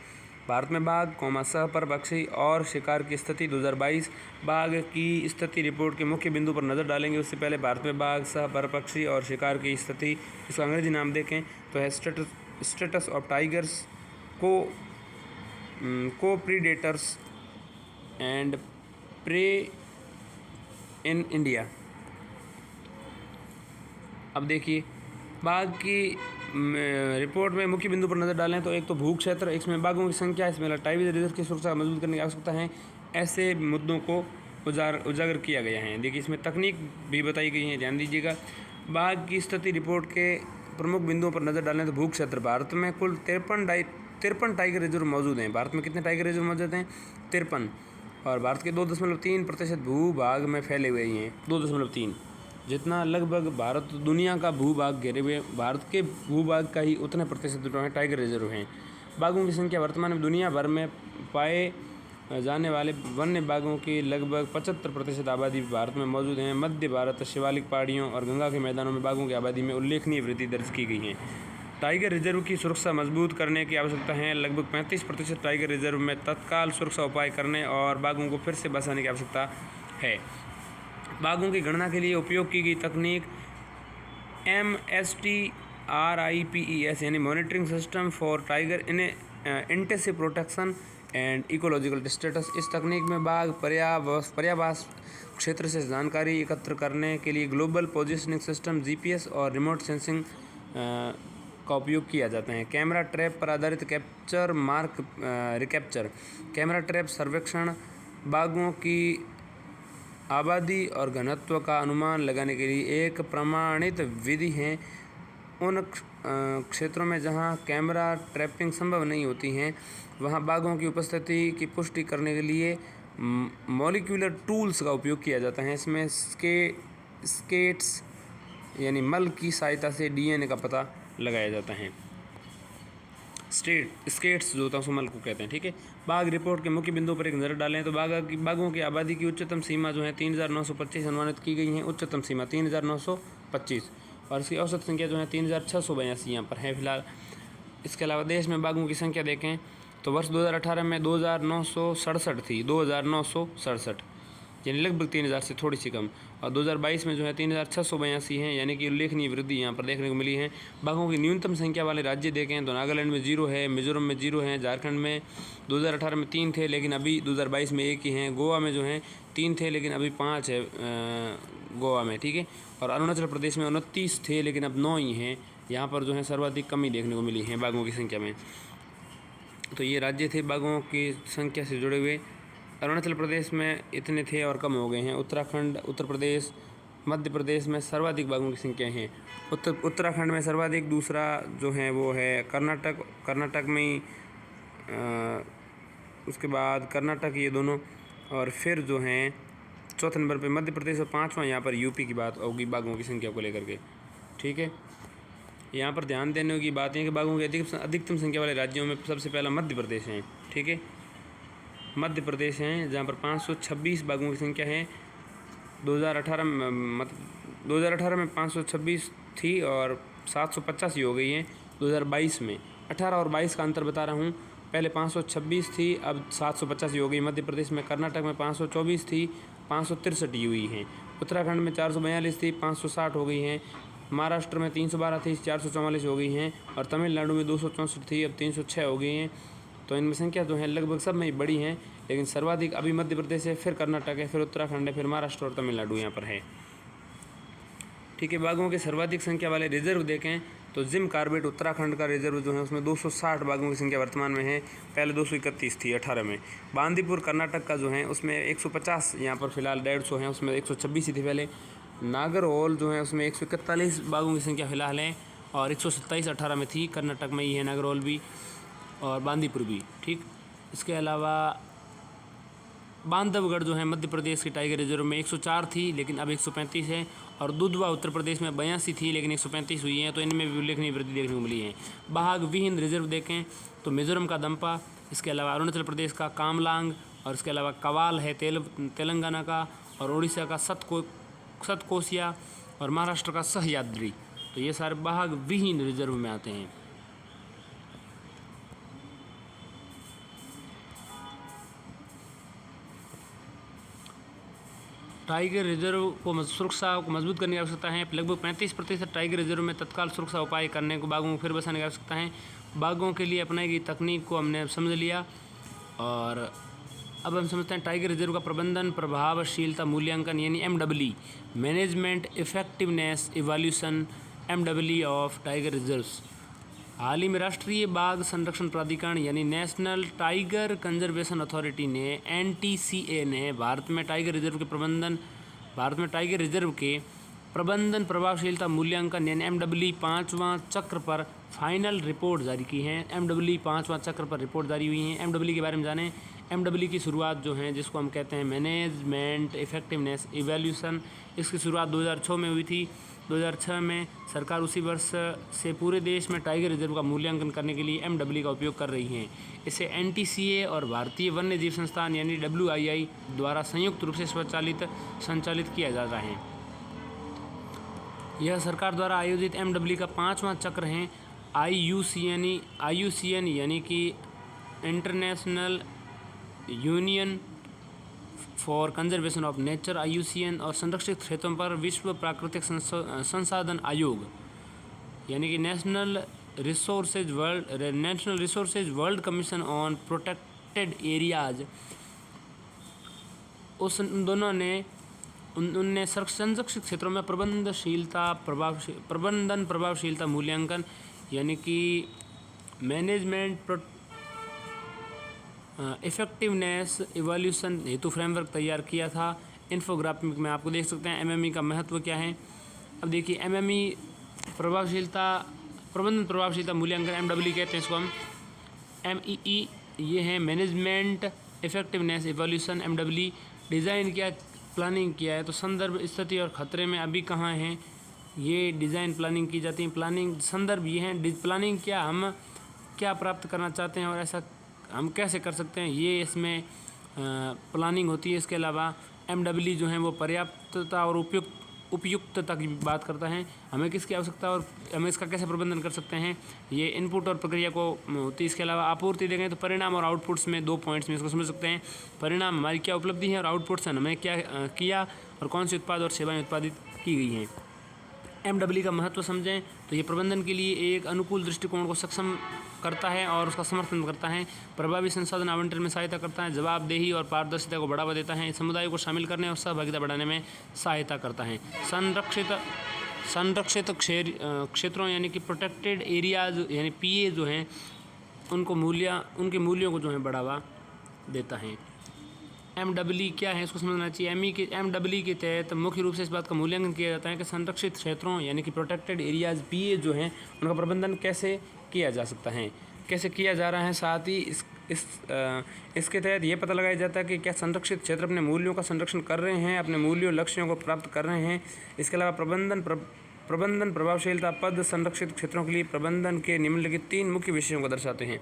भारत में बाघ, सहपरभक्षी और शिकार की स्थिति 2022। बाघ की स्थिति रिपोर्ट के मुख्य बिंदु पर नज़र डालेंगे। उससे पहले भारत में बाघ, सहपरभक्षी और शिकार की स्थिति, इसका अंग्रेजी नाम देखें तो है स्टेटस ऑफ टाइगर्स को predators and prey in India. अब देखिए बाघ की रिपोर्ट में मुख्य बिंदु पर नज़र डालें तो एक तो भू क्षेत्र, इसमें बाघों की संख्या, इसमें टाइगर रिजर्व की सुरक्षा मजबूत करने की आवश्यकता है, ऐसे मुद्दों को उजागर किया गया है। देखिए इसमें तकनीक भी बताई गई है, ध्यान दीजिएगा। बाघ की स्थिति रिपोर्ट के प्रमुख बिंदुओं पर नज़र डालें तो भू क्षेत्र, भारत में कुल 53 टाइगर रिजर्व मौजूद हैं। भारत में कितने टाइगर रिजर्व मौजूद हैं, 53, और भारत के 2.3% भूभाग में फैले हुए हैं। 2.3 जितना लगभग भारत दुनिया का भूभाग घेरे हुए, भारत के भूभाग का ही उतने प्रतिशत जो है टाइगर रिजर्व हैं। बाघों की संख्या वर्तमान में दुनिया भर में पाए जाने वाले वन्य बाघों की लगभग 75% आबादी भारत में मौजूद हैं। मध्य भारत, शिवालिक पहाड़ियों और गंगा के मैदानों में बाघों की आबादी में उल्लेखनीय वृद्धि दर्ज की गई है। टाइगर रिजर्व की सुरक्षा मजबूत करने की आवश्यकता है। लगभग 35% टाइगर रिजर्व में तत्काल सुरक्षा उपाय करने और बाघों को फिर से बसाने की आवश्यकता है। बाघों की गणना के लिए उपयोग की गई तकनीक MSTRIPES यानी monitoring system for tiger intensive protection and ecological status. इस तकनीक में बाघ पर्यावास क्षेत्र से जानकारी एकत्र करने के लिए ग्लोबल पोजिशनिंग सिस्टम GPS और रिमोट सेंसिंग का उपयोग किया जाता है। कैमरा ट्रैप पर आधारित कैप्चर रिकैप्चर। कैमरा ट्रैप सर्वेक्षण बाघों की आबादी और घनत्व का अनुमान लगाने के लिए एक प्रमाणित विधि है। उन क्षेत्रों में जहां कैमरा ट्रैपिंग संभव नहीं होती हैं वहां बाघों की उपस्थिति की पुष्टि करने के लिए मॉलिक्यूलर टूल्स का उपयोग किया जाता है। इसमें स्केट्स यानी मल की सहायता से DNA का पता लगाया जाता है। स्केट्स जो होता है मल को कहते हैं, ठीक है। बाघ रिपोर्ट के मुख्य बिंदुओं पर एक नज़र डालें तो बाघों की आबादी की उच्चतम सीमा जो है 3925 अनुमानित की गई है। उच्चतम सीमा 3925 और इसकी औसत संख्या जो है 3682 यहाँ पर है फिलहाल। इसके अलावा देश में बाघों की संख्या देखें तो वर्ष 2018 में 2967 थी, 2967 यानी लगभग 3000 से थोड़ी सी कम, और 2022 में जो है 3682 हैं, यानी कि उल्लेखनीय वृद्धि यहाँ पर देखने को मिली है। बाघों की न्यूनतम संख्या वाले राज्य देखें तो नागालैंड में 0 है, मिजोरम में 0 है, झारखंड में 2018 में 3 थे लेकिन अभी 2022 में 1 ही हैं, गोवा में जो है 3 थे लेकिन अभी 5 है गोवा में, ठीक है। और अरुणाचल प्रदेश में 29 थे लेकिन अब 9 ही हैं। यहाँ पर जो है सर्वाधिक कमी देखने को मिली है बाघों की संख्या में। तो ये राज्य थे बाघों की संख्या से जुड़े हुए। अरुणाचल प्रदेश में इतने थे और कम हो गए हैं। उत्तराखंड, उत्तर प्रदेश, मध्य प्रदेश में सर्वाधिक बाघों की संख्या है। उत्तराखंड में सर्वाधिक, दूसरा जो है वो है कर्नाटक में ही, उसके बाद कर्नाटक, ये दोनों, और फिर जो हैं चौथे नंबर पे मध्य प्रदेश और 5वां यहाँ पर यूपी की बात होगी बाघों की संख्या को लेकर के, ठीक है। यहाँ पर ध्यान देने की बात है कि बाघों की अधिकतम संख्या वाले राज्यों में सबसे पहला मध्य प्रदेश है, ठीक है। मध्य प्रदेश हैं जहाँ पर 526 बाघों की संख्या है। 2018 में 526 थी और 785 हो गई हैं 2022 में। 18 और 22 का अंतर बता रहा हूँ। पहले 526 थी, अब 785 हो गई मध्य प्रदेश में। कर्नाटक में 524 थी, 563 हुई हैं। उत्तराखंड में 442 थी, 560 हो गई हैं। महाराष्ट्र में 312 थी, 444 हो गई हैं। और तमिलनाडु में 264 थी, अब 306 हो गई हैं। तो इनमें संख्या जो है लगभग सब में बड़ी हैं, लेकिन सर्वाधिक अभी मध्य प्रदेश है, फिर कर्नाटक है, फिर उत्तराखंड है, फिर महाराष्ट्र और तमिलनाडु यहाँ पर है, ठीक है। बाघों के सर्वाधिक संख्या वाले रिजर्व देखें तो जिम कॉर्बेट उत्तराखंड का रिजर्व जो है उसमें 260 बाघों की संख्या वर्तमान में है। पहले 231 थी 18 में। बांदीपुर कर्नाटक का जो है उसमें 150 यहाँ पर फिलहाल 150 हैं, उसमें 126 ही थी पहले। नागरहोल जो है उसमें 141 बाघों की संख्या फिलहाल है और 127 18 में थी। कर्नाटक में ही है नागरहोल भी और बांदीपुर भी, ठीक। इसके अलावा बांधवगढ़ जो है मध्य प्रदेश के टाइगर रिजर्व में 104 थी लेकिन अब 135 है। और दुधवा उत्तर प्रदेश में 82 थी लेकिन 135 हुई हैं। तो इनमें भी उल्लेखनीय वृद्धि देखने को मिली है। बाघ विहीन रिजर्व देखें तो मिजोरम का दंपा, इसके अलावा अरुणाचल प्रदेश का कामलांग, और इसके अलावा कवाल है तेलंगाना का, और उड़ीसा का सतकोसिया, और महाराष्ट्र का सह्याद्री। तो ये सारे बाघ विहीन रिजर्व में आते हैं। टाइगर रिजर्व को सुरक्षा को मजबूत करने की आवश्यकता है। लगभग 35% टाइगर रिजर्व में तत्काल सुरक्षा उपाय करने को, बाघों को फिर बसाने की आवश्यकता है। बाघों के लिए अपनाई गई तकनीक को हमने समझ लिया और अब हम समझते हैं टाइगर रिजर्व का प्रबंधन प्रभावशीलता मूल्यांकन यानी MWE, management effectiveness evaluation MWE of tiger reserves. हाल ही में राष्ट्रीय बाघ संरक्षण प्राधिकरण यानी नेशनल टाइगर कंजर्वेशन अथॉरिटी ने NTCA ने भारत में टाइगर रिजर्व के प्रबंधन प्रभावशीलता मूल्यांकन यानी MWE 5वां चक्र पर फाइनल रिपोर्ट जारी की है। MWE 5वां चक्र पर रिपोर्ट जारी हुई है। MWE के बारे में जानें। MWE की शुरुआत जो है, जिसको हम कहते हैं मैनेजमेंट इफेक्टिवनेस इवैल्यूएशन, इसकी शुरुआत 2006 में हुई थी। 2006 में सरकार उसी वर्ष से पूरे देश में टाइगर रिजर्व का मूल्यांकन करने के लिए MWE का उपयोग कर रही है। इसे NTCA और भारतीय वन्य जीव संस्थान यानी WII द्वारा संयुक्त रूप से संचालित किया जाता है। यह सरकार द्वारा आयोजित MWE का 5वां चक्र है। IUCN यानी कि international union for conservation of nature IUCN और संरक्षित क्षेत्रों पर विश्व प्राकृतिक संसाधन आयोग यानी कि national resources world commission on protected areas, उनने संरक्षित क्षेत्रों में प्रबंधन प्रभावशीलता मूल्यांकन यानी कि मैनेजमेंट इफेक्टिवनेस इवैल्यूएशन हेतु फ्रेमवर्क तैयार किया था। इन्फोग्राफिक में आपको देख सकते हैं MME का महत्व क्या है। अब देखिए MME प्रबंधन प्रभावशीलता मूल्यांकन MWE कहते हैं इसको हम। MEE ये है management effectiveness evaluation MWE। Design किया, प्लानिंग किया है। तो संदर्भ, स्थिति और खतरे में अभी कहाँ हैं, ये डिज़ाइन प्लानिंग की जाती है। प्लानिंग संदर्भ ये हैं, प्लानिंग क्या, हम क्या प्राप्त करना चाहते हैं और ऐसा हम कैसे कर सकते हैं, ये इसमें प्लानिंग होती है। इसके अलावा MWE जो है वो पर्याप्तता और उपयुक्तता की बात करता है। हमें किसकी आवश्यकता और हमें इसका कैसे प्रबंधन कर सकते हैं, ये इनपुट और प्रक्रिया को होती है। इसके अलावा आपूर्ति देखें तो परिणाम और आउटपुट्स में 2 पॉइंट्स में इसको समझ सकते हैं। परिणाम हमारी क्या उपलब्धि है और आउटपुट्स हमने क्या किया और कौन से उत्पाद और सेवाएँ उत्पादित की गई हैं। MWD का महत्व समझें तो ये प्रबंधन के लिए एक अनुकूल दृष्टिकोण को सक्षम करता है और उसका समर्थन करता है, प्रभावी संसाधन आवंटन में सहायता करता है, जवाबदेही और पारदर्शिता को बढ़ावा देता है, समुदाय को शामिल करने और सहभागिता बढ़ाने में सहायता करता है। संरक्षित क्षेत्रों यानी कि प्रोटेक्टेड एरियाज यानी PA जो हैं उनके मूल्यों को जो है बढ़ावा देता है। MWD क्या है इसको समझना चाहिए। MWD के तहत मुख्य रूप से इस बात का मूल्यांकन किया जाता है कि संरक्षित क्षेत्रों यानी कि प्रोटेक्टेड एरियाज PA जो हैं उनका प्रबंधन कैसे किया जा सकता है, कैसे किया जा रहा है। साथ ही इसके तहत ये पता लगाया जाता है कि क्या संरक्षित क्षेत्र अपने मूल्यों का संरक्षण कर रहे हैं, अपने मूल्यों लक्ष्यों को प्राप्त कर रहे हैं। इसके अलावा प्रबंधन प्रभावशीलता पद संरक्षित क्षेत्रों के लिए प्रबंधन के निम्नलिखित 3 मुख्य विषयों को दर्शाते हैं।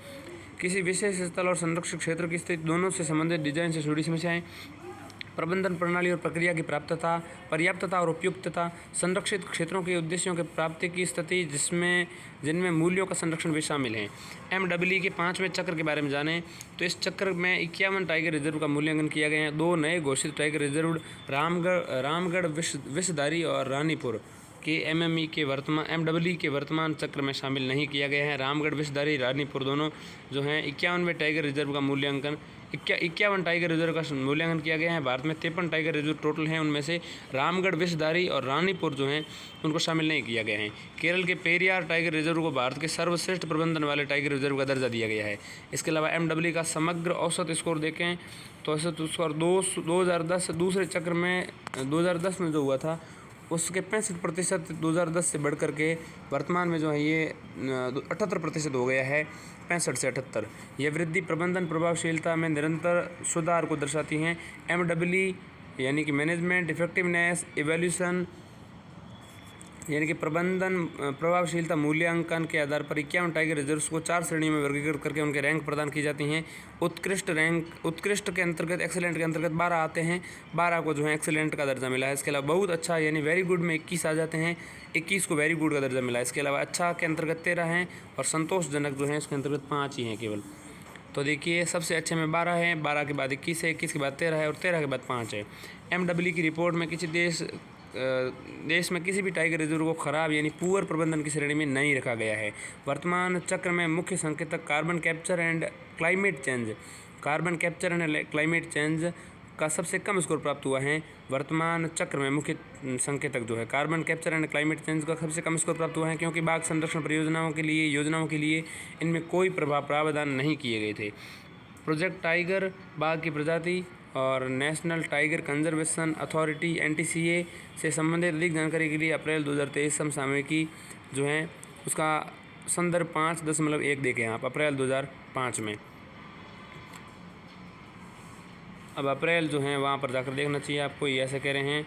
किसी विशेष स्थल और संरक्षित क्षेत्र की स्थिति दोनों से संबंधित डिजाइन से जुड़ी समस्याएं, प्रबंधन प्रणाली और प्रक्रिया की पर्याप्तता और उपयुक्तता, संरक्षित क्षेत्रों के उद्देश्यों के प्राप्ति की स्थिति जिनमें मूल्यों का संरक्षण भी शामिल है। MWD के 5वें चक्र के बारे में जानें तो इस चक्र में 51 टाइगर रिजर्व का मूल्यांकन किया गया है। 2 नए घोषित टाइगर रिजर्व रामगढ़, विषधारी और रानीपुर के MWD के वर्तमान चक्र में शामिल नहीं किया गया है। रामगढ़, विषधारी, रानीपुर दोनों जो हैं 51वें टाइगर रिजर्व का मूल्यांकन 51 टाइगर रिजर्व का मूल्यांकन किया गया है। भारत में 53 टाइगर रिजर्व टोटल हैं, उनमें से रामगढ़, विषधारी और रानीपुर जो हैं उनको शामिल नहीं किया गया है। केरल के पेरियार टाइगर रिजर्व को भारत के सर्वश्रेष्ठ प्रबंधन वाले टाइगर रिजर्व का दर्जा दिया गया है। इसके अलावा MWD का समग्र औसत स्कोर देखें तो औसत स्कोर 2010 दूसरे चक्र में 2010 में जो हुआ था उसके 65% 2010 से बढ़ कर के वर्तमान में जो है ये 78% हो गया है, 65 से 78। यह वृद्धि प्रबंधन प्रभावशीलता में निरंतर सुधार को दर्शाती हैं। MWD यानी कि मैनेजमेंट इफेक्टिवनेस इवैल्यूएशन यानी कि प्रबंधन प्रभावशीलता मूल्यांकन के आधार पर 51 टाइगर रिजर्व्स को 4 श्रेणियों में वर्गीकृत करके उनके रैंक प्रदान की जाती हैं। उत्कृष्ट के अंतर्गत एक्सेलेंट के अंतर्गत 12 आते हैं, 12 को जो है एक्सेलेंट का दर्जा मिला है। इसके अलावा बहुत अच्छा यानी वेरी गुड में 21 आ जाते हैं, 21 को वेरी गुड का दर्जा मिला है। इसके अलावा अच्छा के अंतर्गत 13 हैं और संतोषजनक जो है इसके अंतर्गत 5 ही हैं केवल। तो देखिए सबसे अच्छे में 12 है, 12 के बाद 21 है, 21 के बाद 13 है और 13 के बाद 5 है। MWD की रिपोर्ट में किसी देश में किसी भी टाइगर रिजर्व को खराब यानी पुअर प्रबंधन की श्रेणी में नहीं रखा गया है। वर्तमान चक्र में मुख्य संकेतक carbon capture and climate change का सबसे कम स्कोर प्राप्त हुआ है। वर्तमान चक्र में मुख्य संकेतक जो है carbon capture and climate change का सबसे कम स्कोर प्राप्त हुआ है, क्योंकि बाघ संरक्षण योजनाओं के लिए इनमें कोई प्रावधान नहीं किए गए थे। प्रोजेक्ट टाइगर बाघ की प्रजाति और national tiger conservation authority NTCA से संबंधित अधिक जानकारी के लिए अप्रैल 2023 समसामयिकी जो है उसका संदर्भ 5.1 देखें आप अप्रैल 2005 में। अब अप्रैल जो है वहाँ पर जाकर देखना चाहिए आपको, ये ऐसे कह रहे हैं।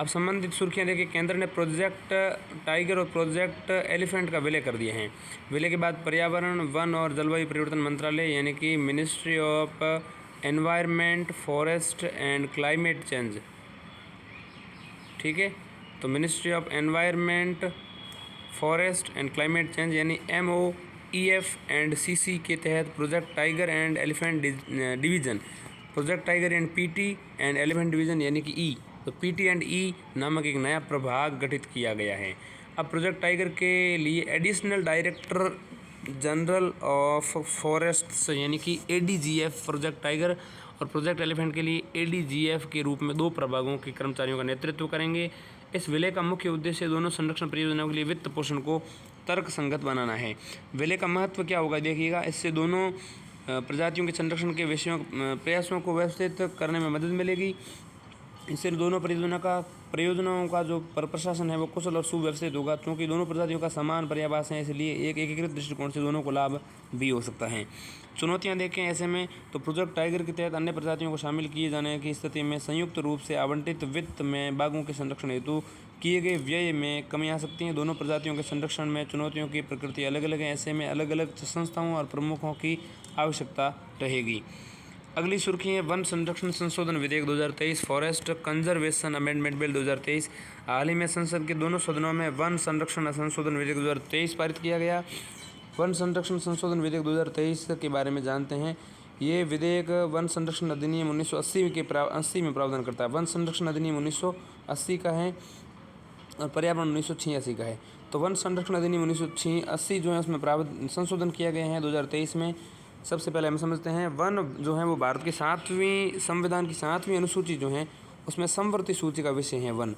अब संबंधित सुर्खियाँ देखिए, केंद्र ने प्रोजेक्ट टाइगर और प्रोजेक्ट एलिफेंट का विलय कर दिए हैं। विलय के बाद पर्यावरण, वन और जलवायु परिवर्तन मंत्रालय यानी कि ministry of environment, forest and climate change, ठीक है, तो ministry of environment, forest and climate change यानी MOEF एंड CC के तहत project tiger and elephant division, project tiger and PT and elephant division यानी कि E, तो PT एंड E नामक एक नया प्रभाग गठित किया गया है। अब प्रोजेक्ट टाइगर के लिए additional director general of forests यानी कि ADGF प्रोजेक्ट टाइगर और प्रोजेक्ट एलिफेंट के लिए ADGF के रूप में 2 प्रभागों के कर्मचारियों का नेतृत्व करेंगे। इस विलय का मुख्य उद्देश्य दोनों संरक्षण परियोजनाओं के लिए वित्त पोषण को तर्कसंगत बनाना है। विलय का महत्व क्या होगा देखिएगा, इससे दोनों प्रजातियों के संरक्षण के प्रयासों को व्यवस्थित करने में मदद मिलेगी। इससे दोनों परियोजनाओं का जो प्रशासन है वो कुशल और सुव्यवस्थित होगा, क्योंकि दोनों प्रजातियों का समान पर्यावास है, इसलिए एक एकीकृत दृष्टिकोण से दोनों को लाभ भी हो सकता है। चुनौतियां देखें ऐसे में, तो प्रोजेक्ट टाइगर के तहत अन्य प्रजातियों को शामिल किए जाने की स्थिति में संयुक्त रूप से आवंटित वित्त में बाघों के संरक्षण हेतु किए गए व्यय में कमी आ सकती है। दोनों प्रजातियों के संरक्षण में चुनौतियों की प्रकृति अलग अलग है, ऐसे में अलग अलग संस्थाओं और प्रमुखों की आवश्यकता रहेगी। अगली सुर्खी है वन संरक्षण संशोधन विधेयक 2023, फॉरेस्ट कंजर्वेशन अमेंडमेंट बिल 2023। हाल ही में संसद के दोनों सदनों में वन संरक्षण संशोधन विधेयक 2023 पारित किया गया। वन संरक्षण संशोधन विधेयक 2023 के बारे में जानते हैं। ये विधेयक वन संरक्षण अधिनियम 1980 में प्रावधान करता है। वन संरक्षण अधिनियम 1980 का है और पर्यावरण 1986 का है। तो वन संरक्षण अधिनियम 1980 जो है उसमें संशोधन किया गया है 2023 में। सबसे पहले हम समझते हैं वन जो है वो भारत की संविधान की 7वीं अनुसूची जो है उसमें समवर्ती सूची का विषय है वन।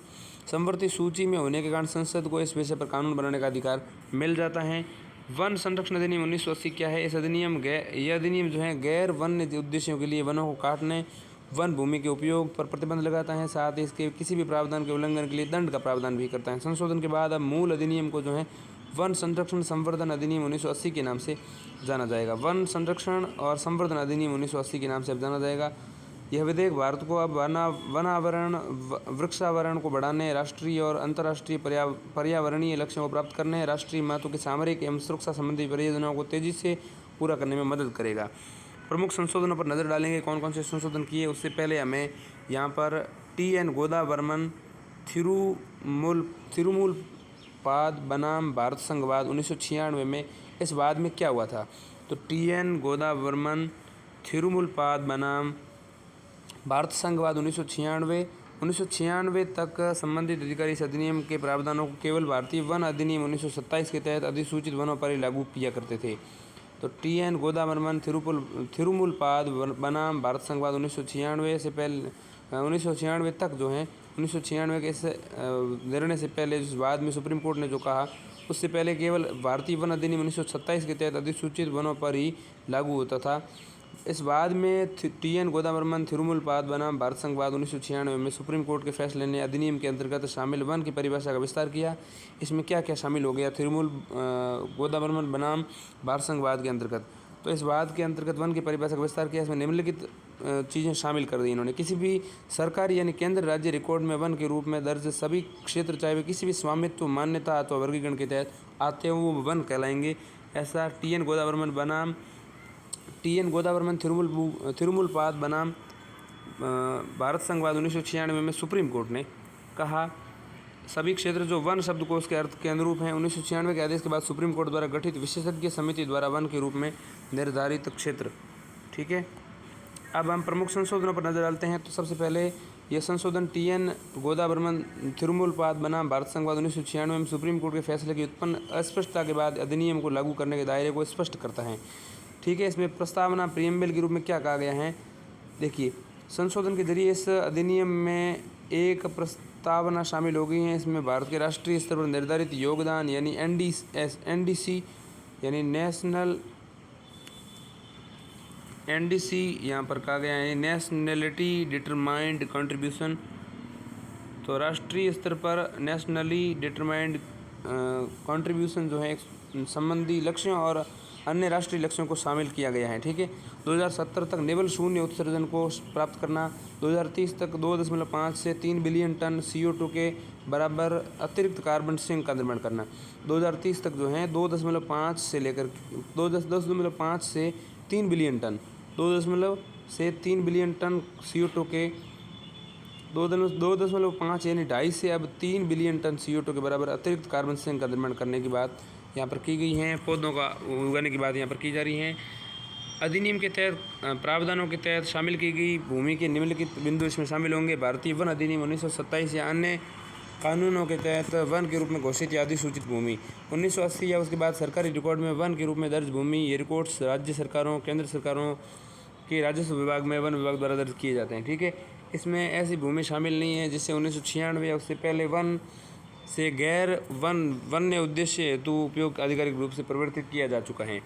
समवर्ती सूची में होने के कारण संसद को इस विषय पर कानून बनाने का अधिकार मिल जाता है। वन संरक्षण अधिनियम 1980 क्या है? इस यह अधिनियम जो है गैर वन्य उद्देश्यों के लिए वनों को काटने, वन भूमि के उपयोग पर प्रतिबंध लगाता है। साथ ही इसके किसी भी प्रावधान के उल्लंघन के लिए दंड का प्रावधान भी करता है। संशोधन के बाद अब मूल अधिनियम को जो है वन संरक्षण संवर्धन अधिनियम 1980 के नाम से जाना जाएगा। वन संरक्षण और संवर्धन अधिनियम 1980 के नाम से अब जाना जाएगा। यह विधेयक भारत को अब वनावरण वृक्षावरण को बढ़ाने, राष्ट्रीय और अंतर्राष्ट्रीय पर्यावरणीय लक्ष्यों को प्राप्त करने, राष्ट्रीय महत्व के सामरिक एवं सुरक्षा संबंधी परियोजनाओं को तेजी से पूरा करने में मदद करेगा। प्रमुख संशोधनों पर नज़र डालेंगे कौन कौन से संशोधन किए। उससे पहले हमें यहाँ पर TN गोदावर्मन थिरुमुलपाद बनाम भारत संघवाद 1996 में इस वाद में क्या हुआ था? तो TN गोदावर्मन थिरुमुलपाद बनाम भारत संघवाद 1996 तक संबंधित अधिकारी इस अधिनियम के प्रावधानों को केवल भारतीय वन अधिनियम 1927 के तहत अधिसूचित वनों पर ही लागू किया करते थे। तो TN गोदावर्मन थिरुमुलपाद बनाम भारत संघवाद 1996 से पहले 1996 तक जो है 1996 के इस निर्णय से पहले इस वाद में सुप्रीम कोर्ट ने जो कहा उससे पहले केवल भारतीय वन अधिनियम 1927 के तहत अधिसूचित वनों पर ही लागू होता था। इस वाद में TN गोदावर्मन थिरुमुलपाद बनाम भारत संघवाद 1996 में सुप्रीम कोर्ट के फैसले ने अधिनियम के अंतर्गत शामिल वन की परिभाषा का विस्तार किया। इसमें क्या क्या शामिल हो गया गोदावर्मन बनाम भारत संघवाद के अंतर्गत? तो इस वाद के अंतर्गत वन की परिभाषा का विस्तार किया। इसमें निम्नलिखित चीज़ें शामिल कर दी इन्होंने। किसी भी सरकारी यानी केंद्र राज्य रिकॉर्ड में वन के रूप में दर्ज सभी क्षेत्र चाहे वे किसी भी स्वामित्व, मान्यता अथवा वर्गीकरण के तहत आते हैं वो वन कहलाएंगे। ऐसा TN गोदावर्मन थिरुमुलपाद बनाम भारत संघवाद 1996 में सुप्रीम कोर्ट ने कहा। सभी क्षेत्र जो वन शब्दकोश के अर्थ के अनुरूप हैं 1996 के आदेश के बाद सुप्रीम कोर्ट द्वारा गठित विशेषज्ञ समिति द्वारा वन के रूप में निर्धारित क्षेत्र। ठीक है, अब हम प्रमुख संशोधनों पर नजर डालते हैं। तो सबसे पहले यह संशोधन TN गोदावर्मन थिरुमुलपाद बनाम भारत संघवाद 1996 में सुप्रीम कोर्ट के फैसले की उत्पन्न अस्पष्टता के बाद अधिनियम को लागू करने के दायरे को स्पष्ट करता है। ठीक है, इसमें प्रस्तावना प्रीएम्बल के रूप में क्या कहा गया है? देखिए, संशोधन के जरिए इस अधिनियम में एक प्रस्तावना शामिल हो गई है। इसमें भारत के राष्ट्रीय स्तर पर निर्धारित योगदान यानी NDC यानी NDC यहाँ पर कहा गया है नेशनलिटी डिटरमाइंड कंट्रीब्यूशन। तो राष्ट्रीय स्तर पर नेशनली डिटरमाइंड कंट्रीब्यूशन जो है संबंधी लक्ष्यों और अन्य राष्ट्रीय लक्ष्यों को शामिल किया गया है। ठीक है, 2070 तक निवल शून्य उत्सर्जन को प्राप्त करना, 2030 तक 2.5 से 3 बिलियन टन CO2 के बराबर अतिरिक्त कार्बन सिंक का निर्माण करना, 2030 तक जो है 2.5 से लेकर 2.5 से 3 billion ton 2.5 billion ton CO2 के 2.5 यानी 2.5 से अब 3 बिलियन टन CO2 के बराबर अतिरिक्त कार्बन सिंक का निर्माण करने की बात यहाँ पर की गई है। पौधों का उगाने की बात यहाँ पर की जा रही है। अधिनियम के तहत प्रावधानों के तहत शामिल की गई भूमि के निम्नलिखित बिंदु इसमें शामिल होंगे। भारतीय वन अधिनियम 1927 या अन्य कानूनों के तहत वन के रूप में घोषित या अधिसूचित भूमि 1980 या उसके बाद सरकारी रिकॉर्ड में वन के रूप में दर्ज भूमि। ये रिकॉर्ड्स राज्य सरकारों, केंद्र सरकारों के राजस्व विभाग में वन विभाग द्वारा दर्ज किए जाते हैं। ठीक है, इसमें ऐसी भूमि शामिल नहीं है जिससे 1996 या उससे पहले वन से गैर वन्य उद्देश्य हेतु उपयोग आधिकारिक रूप से परिवर्तित किया जा चुका है।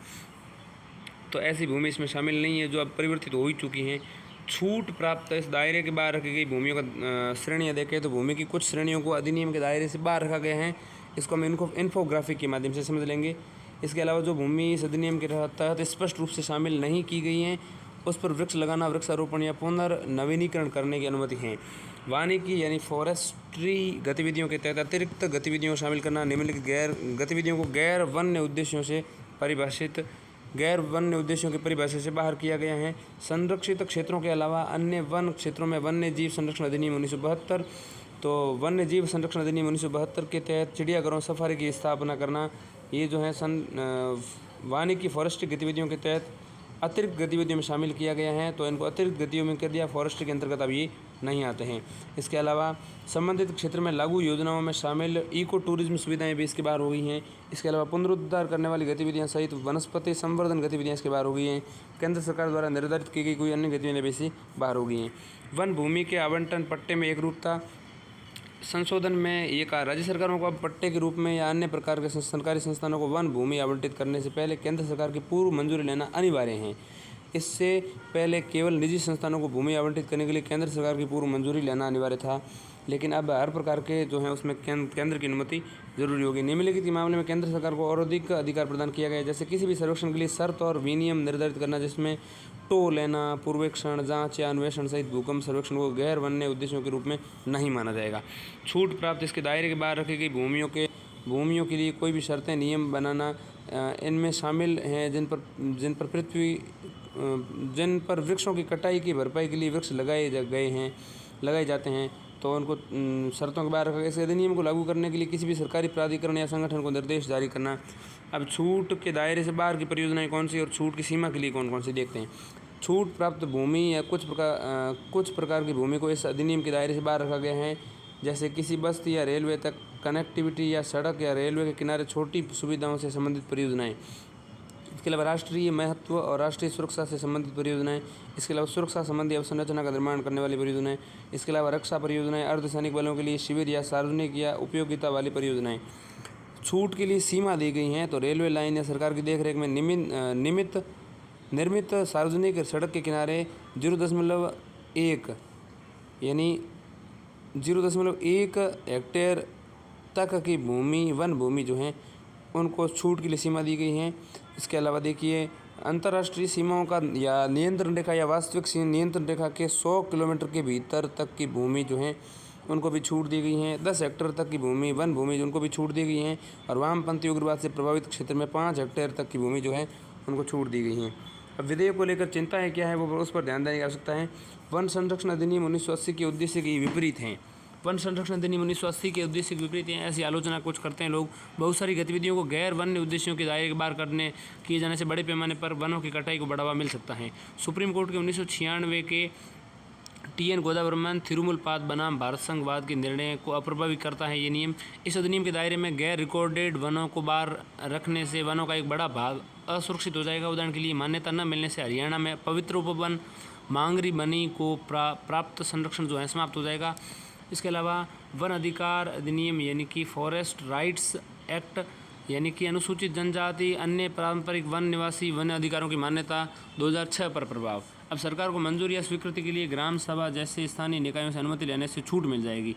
तो ऐसी भूमि इसमें शामिल नहीं है जो अब परिवर्तित हो ही चुकी हैं। छूट प्राप्त इस दायरे के बाहर रखी गई भूमियों का श्रेणियाँ देखें तो भूमि की कुछ श्रेणियों को अधिनियम के दायरे से बाहर रखा गया है। इसको हम इन्फोग्राफिक के माध्यम से समझ लेंगे। इसके अलावा जो भूमि इस अधिनियम के तहत स्पष्ट रूप से शामिल नहीं की गई हैं उस पर वृक्ष लगाना, वृक्षारोपण या पुनर्नवीनीकरण करने की अनुमति है। वानिकी यानी फॉरेस्ट्री गतिविधियों के तहत अतिरिक्त गतिविधियों को शामिल करना, निम्नलिखित गतिविधियों को गैर वन्य उद्देश्यों की परिभाषा से बाहर किया गया है। संरक्षित क्षेत्रों के अलावा अन्य वन क्षेत्रों में वन्य जीव संरक्षण अधिनियम 1972। तो वन्य जीव संरक्षण अधिनियम 1972 के तहत चिड़ियाघरों, सफारी की स्थापना करना, ये जो है वानिकी फॉरेस्ट्री गतिविधियों के तहत अतिरिक्त गतिविधियों में शामिल किया गया है, तो इनको अतिरिक्त गतिविधियों में कर दिया, फॉरेस्ट्री के अंतर्गत अब ये नहीं आते हैं। इसके अलावा संबंधित क्षेत्र में लागू योजनाओं में शामिल इको टूरिज्म सुविधाएं भी इसके बाहर हो गई हैं। इसके अलावा पुनरुद्धार करने वाली गतिविधियां सहित वनस्पति संवर्धन गतिविधियां इसके बाहर हो गई हैं। केंद्र सरकार द्वारा निर्धारित की गई कोई अन्य गतिविधियां भी इससे बाहर हो गई हैं। वन भूमि के आवंटन पट्टे में एकरूपता संशोधन में ये कहा, राज्य सरकारों को अब पट्टे के रूप में या अन्य प्रकार के सरकारी संस्थानों को वन भूमि आवंटित करने से पहले केंद्र सरकार की पूर्व मंजूरी लेना अनिवार्य है। इससे पहले केवल निजी संस्थानों को भूमि आवंटित करने के लिए केंद्र सरकार की पूर्व मंजूरी लेना अनिवार्य था, लेकिन अब हर प्रकार के जो हैं उसमें केंद्र की अनुमति जरूरी होगी। निम्नलिखित के मामले में केंद्र सरकार को और अधिक अधिकार प्रदान किया गया है, जैसे किसी भी सर्वेक्षण के लिए शर्त और विनियम निर्धारित करना, जिसमें टो लेना, पूर्वेक्षण, जांच या अन्वेषण सहित भूकंप सर्वेक्षण को गैर वन्य उद्देश्यों के रूप में नहीं माना जाएगा। छूट प्राप्त इसके दायरे के बाहर रखी गई भूमियों के लिए कोई भी शर्तें नियम बनाना इनमें शामिल हैं जिन पर वृक्षों की कटाई की भरपाई के लिए वृक्ष लगाए जाते हैं, तो उनको शर्तों के बाहर रखा गया। इस अधिनियम को लागू करने के लिए किसी भी सरकारी प्राधिकरण या संगठन को निर्देश जारी करना। अब छूट के दायरे से बाहर की परियोजनाएं कौन सी और छूट की सीमा के लिए कौन कौन सी देखते हैं। छूट प्राप्त भूमि या कुछ प्रकार की भूमि को इस अधिनियम के दायरे से बाहर रखा गया है, जैसे किसी बस्ती या रेलवे तक कनेक्टिविटी या सड़क या रेलवे के किनारे छोटी सुविधाओं से संबंधित परियोजनाएं। इसके अलावा राष्ट्रीय महत्व और राष्ट्रीय सुरक्षा से संबंधित परियोजनाएं। इसके अलावा सुरक्षा संबंधी अवसंरचना का निर्माण करने वाली परियोजनाएं। इसके अलावा रक्षा परियोजनाएं, अर्धसैनिक बलों के लिए शिविर या सार्वजनिक या उपयोगिता वाली परियोजनाएं। छूट के लिए सीमा दी गई हैं, तो रेलवे लाइन या सरकार की देखरेख में निर्मित सार्वजनिक सड़क के किनारे 0.1 यानी 0.1 हेक्टेयर तक की वन भूमि जो है उनको छूट के लिए सीमा दी गई है। इसके अलावा देखिए, अंतर्राष्ट्रीय सीमाओं का या नियंत्रण रेखा या वास्तविक नियंत्रण रेखा के 100 किलोमीटर के भीतर तक की भूमि जो है उनको भी छूट दी गई है। 10 हेक्टेयर तक की वन भूमि उनको भी छूट दी गई है, और वामपंथी उग्रवाद से प्रभावित क्षेत्र में 5 हेक्टेयर तक की भूमि जो है उनको छूट दी गई है। अब विधेयक को लेकर चिंताएं क्या है वो उस पर ध्यान देने की आवश्यकता है। वन संरक्षण अधिनियम 1980 के उद्देश्य के विपरीत हैं। वन संरक्षण अधिनियम 1980 के उद्देश्य के विपरीत हैं, ऐसी आलोचना कुछ करते हैं लोग। बहुत सारी गतिविधियों को गैर वन्य उद्देश्यों के दायरे के बाहर किए जाने से बड़े पैमाने पर वनों की कटाई को बढ़ावा मिल सकता है। सुप्रीम कोर्ट के 1996 के TN गोदावर्मन थिरुमुलपाद बनाम भारत संघवाद के निर्णय को अप्रभावित करता है ये नियम। इस अधिनियम के दायरे में गैर रिकॉर्डेड वनों को बाहर रखने से वनों का एक बड़ा भाग असुरक्षित हो जाएगा। उदाहरण के लिए, मान्यता न मिलने से हरियाणा में पवित्र उपवन मांगरी बनी को प्राप्त संरक्षण जो है समाप्त हो जाएगा। इसके अलावा वन अधिकार अधिनियम यानी कि फॉरेस्ट राइट्स एक्ट यानी कि अनुसूचित जनजाति अन्य पारंपरिक वन निवासी वन अधिकारों की मान्यता 2006 पर प्रभाव। अब सरकार को मंजूरी या स्वीकृति के लिए ग्राम सभा जैसे स्थानीय निकायों से अनुमति लेने से छूट मिल जाएगी।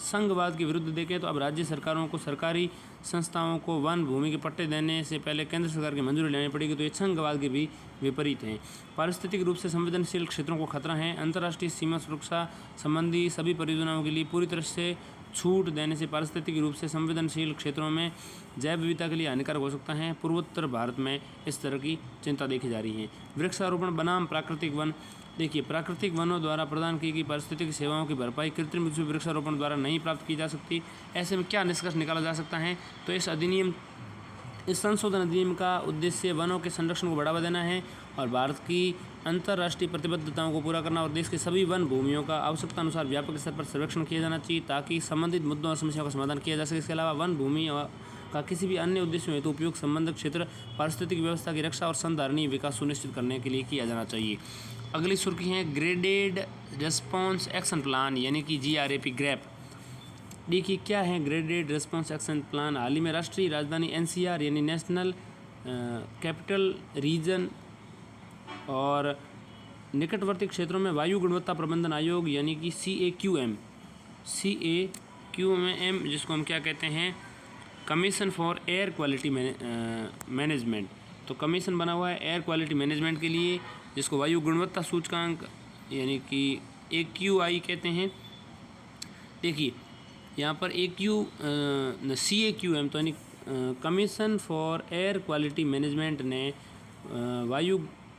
संघवाद के विरुद्ध देखें तो अब राज्य सरकारों को सरकारी संस्थाओं को वन भूमि के पट्टे देने से पहले केंद्र सरकार की मंजूरी लेनी पड़ेगी, तो ये संघवाद के भी विपरीत हैं। पारिस्थितिक रूप से संवेदनशील क्षेत्रों को खतरा है। अंतर्राष्ट्रीय सीमा सुरक्षा संबंधी सभी परियोजनाओं के लिए पूरी तरह से छूट देने से पारिस्थितिक रूप से संवेदनशील क्षेत्रों में जैव विविधता के लिए हानिकारक हो सकता है। पूर्वोत्तर भारत में इस तरह की चिंता देखी जा रही है। वृक्षारोपण बनाम प्राकृतिक वन। देखिए, प्राकृतिक वनों द्वारा प्रदान की गई पारिस्थितिक सेवाओं की भरपाई कृत्रिम रूप से वृक्षारोपण द्वारा नहीं प्राप्त की जा सकती। ऐसे में क्या निष्कर्ष निकाला जा सकता है, तो इस संशोधन अधिनियम का उद्देश्य वनों के संरक्षण को बढ़ावा देना है और भारत की अंतर्राष्ट्रीय प्रतिबद्धताओं को पूरा करना, और देश के सभी वन भूमियों का आवश्यकता अनुसार व्यापक स्तर पर सर्वेक्षण किया जाना चाहिए ताकि संबंधित मुद्दों और समस्याओं का समाधान किया जा सके। इसके अलावा वन भूमि का किसी भी अन्य उद्देश्यों हेतु उपयोग संबंधित क्षेत्र पारिस्थितिक व्यवस्था की रक्षा और संधारणीय विकास सुनिश्चित करने के लिए किया जाना चाहिए। अगली सुर्खी है ग्रेडेड रेस्पॉन्स एक्शन प्लान यानी कि GRAP ग्रैप। देखिए, क्या है ग्रेडेड रेस्पॉन्स एक्शन प्लान। हाल ही में राष्ट्रीय राजधानी NCR यानी नेशनल कैपिटल रीजन और निकटवर्ती क्षेत्रों में वायु गुणवत्ता प्रबंधन आयोग यानी कि CAQM जिसको हम क्या कहते हैं, commission for air quality management. तो कमीशन बना हुआ है एयर क्वालिटी मैनेजमेंट के लिए, जिसको वायु गुणवत्ता सूचकांक यानी कि AQI कहते हैं। देखिए, यहाँ पर CAQM तो यानी commission for air quality management ने वायु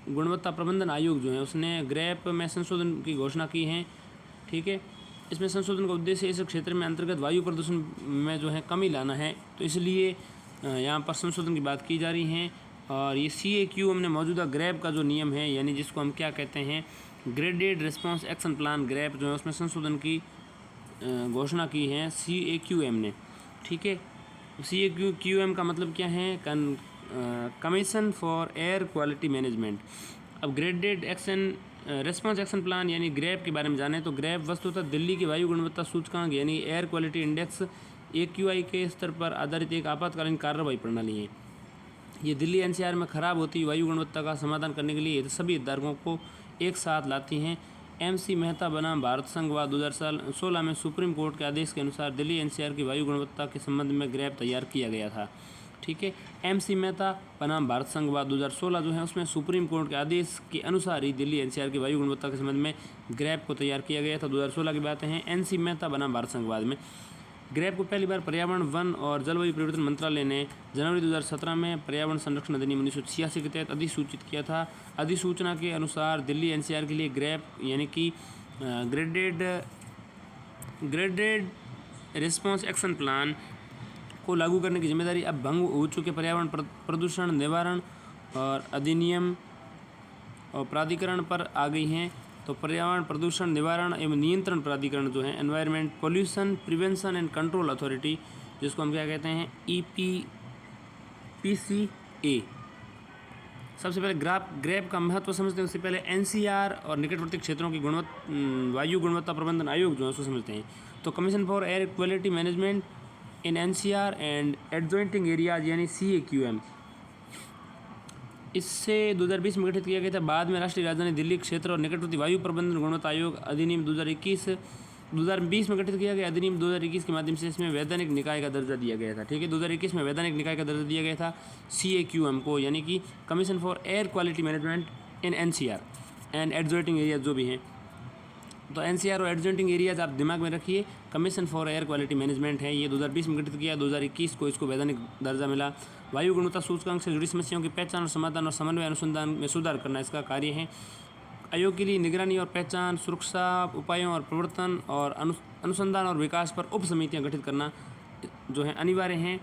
गुणवत्ता प्रबंधन आयोग जो है उसने ग्रैप में संशोधन की घोषणा की है। ठीक है, इसमें संशोधन का उद्देश्य इस क्षेत्र में अंतर्गत वायु प्रदूषण में जो है कमी लाना है, तो इसलिए यहाँ पर संशोधन की बात की जा रही है। और ये CAQ हमने मौजूदा ग्रैप का जो नियम है, यानी जिसको हम क्या कहते हैं, graded response action plan grab जो है उसमें संशोधन की घोषणा की है CAQM ने। ठीक है, CAQM का मतलब क्या है, commission for air quality management. अब graded action response action plan यानी ग्रैप के बारे में जानें तो ग्रैप वस्तुतः दिल्ली के वायु गुणवत्ता सूचकांक यानी एयर क्वालिटी इंडेक्स AQI के स्तर पर आधारित एक आपातकालीन कार्रवाई प्रणाली है। ये दिल्ली NCR में खराब होती वायु गुणवत्ता का समाधान करने के लिए सभी हितधारकों को एक साथ लाती हैं। MC मेहता बनाम भारत संघ व 2016 में सुप्रीम कोर्ट के आदेश के अनुसार दिल्ली NCR की वायु गुणवत्ता के संबंध में ग्रैप तैयार किया गया था। ठीक है, MC मेहता बनाम भारत संघ व 2016 जो है उसमें सुप्रीम कोर्ट के आदेश के अनुसार ही दिल्ली NCR की वायु गुणवत्ता के संबंध में ग्रैप को तैयार किया गया था। 2016 की बातें हैं। NC मेहता बनाम भारत संघवाद में ग्रैप को पहली बार पर्यावरण, वन और जलवायु परिवर्तन मंत्रालय ने जनवरी 2017 में पर्यावरण संरक्षण अधिनियम 1986 के तहत अधिसूचित किया था। अधिसूचना के अनुसार दिल्ली NCR के लिए ग्रैप यानी कि ग्रेडेड रिस्पांस एक्शन प्लान को लागू करने की जिम्मेदारी अब भंग हो चुके पर्यावरण प्रदूषण निवारण और अधिनियम और प्राधिकरण पर आ गई हैं। तो पर्यावरण प्रदूषण निवारण एवं नियंत्रण प्राधिकरण जो है environment pollution prevention and control authority, जिसको हम क्या कहते हैं EPPCA। सबसे पहले ग्रैप का महत्व समझते हैं, उससे पहले NCR और निकटवर्ती क्षेत्रों की वायु गुणवत्ता प्रबंधन आयोग जो है उसको समझते हैं। तो commission for air quality management in NCR and adjoining areas यानी CAQM, इससे 2020 में गठित किया गया था। बाद में राष्ट्रीय राजधानी दिल्ली क्षेत्र और निकटवर्ती वायु प्रबंधन गुणवत्ता आयोग अधिनियम 2020 में गठित किया गया। अधिनियम 2021 के माध्यम से इसमें वैधानिक निकाय का दर्जा दिया गया था। ठीक है, 2021 में वैधानिक निकाय का दर्जा दिया गया था CAQM को, यानी कि commission for air quality management in NCR and adjoining areas जो भी हैं। तो NCR और एडजॉइंटिंग एरियाज आप दिमाग में रखिए। Commission for air quality management है, ये 2020 में गठित किया। 2021 को इसको वैधानिक दर्जा मिला। वायु गुणवत्ता सूचकांक से जुड़ी समस्याओं की पहचान और समाधान और समन्वय अनुसंधान में सुधार करना इसका कार्य है। आयोग के लिए निगरानी और पहचान, सुरक्षा उपायों और प्रवर्तन और अनुसंधान और विकास पर उप समितियाँ गठित करना जो है अनिवार्य हैं।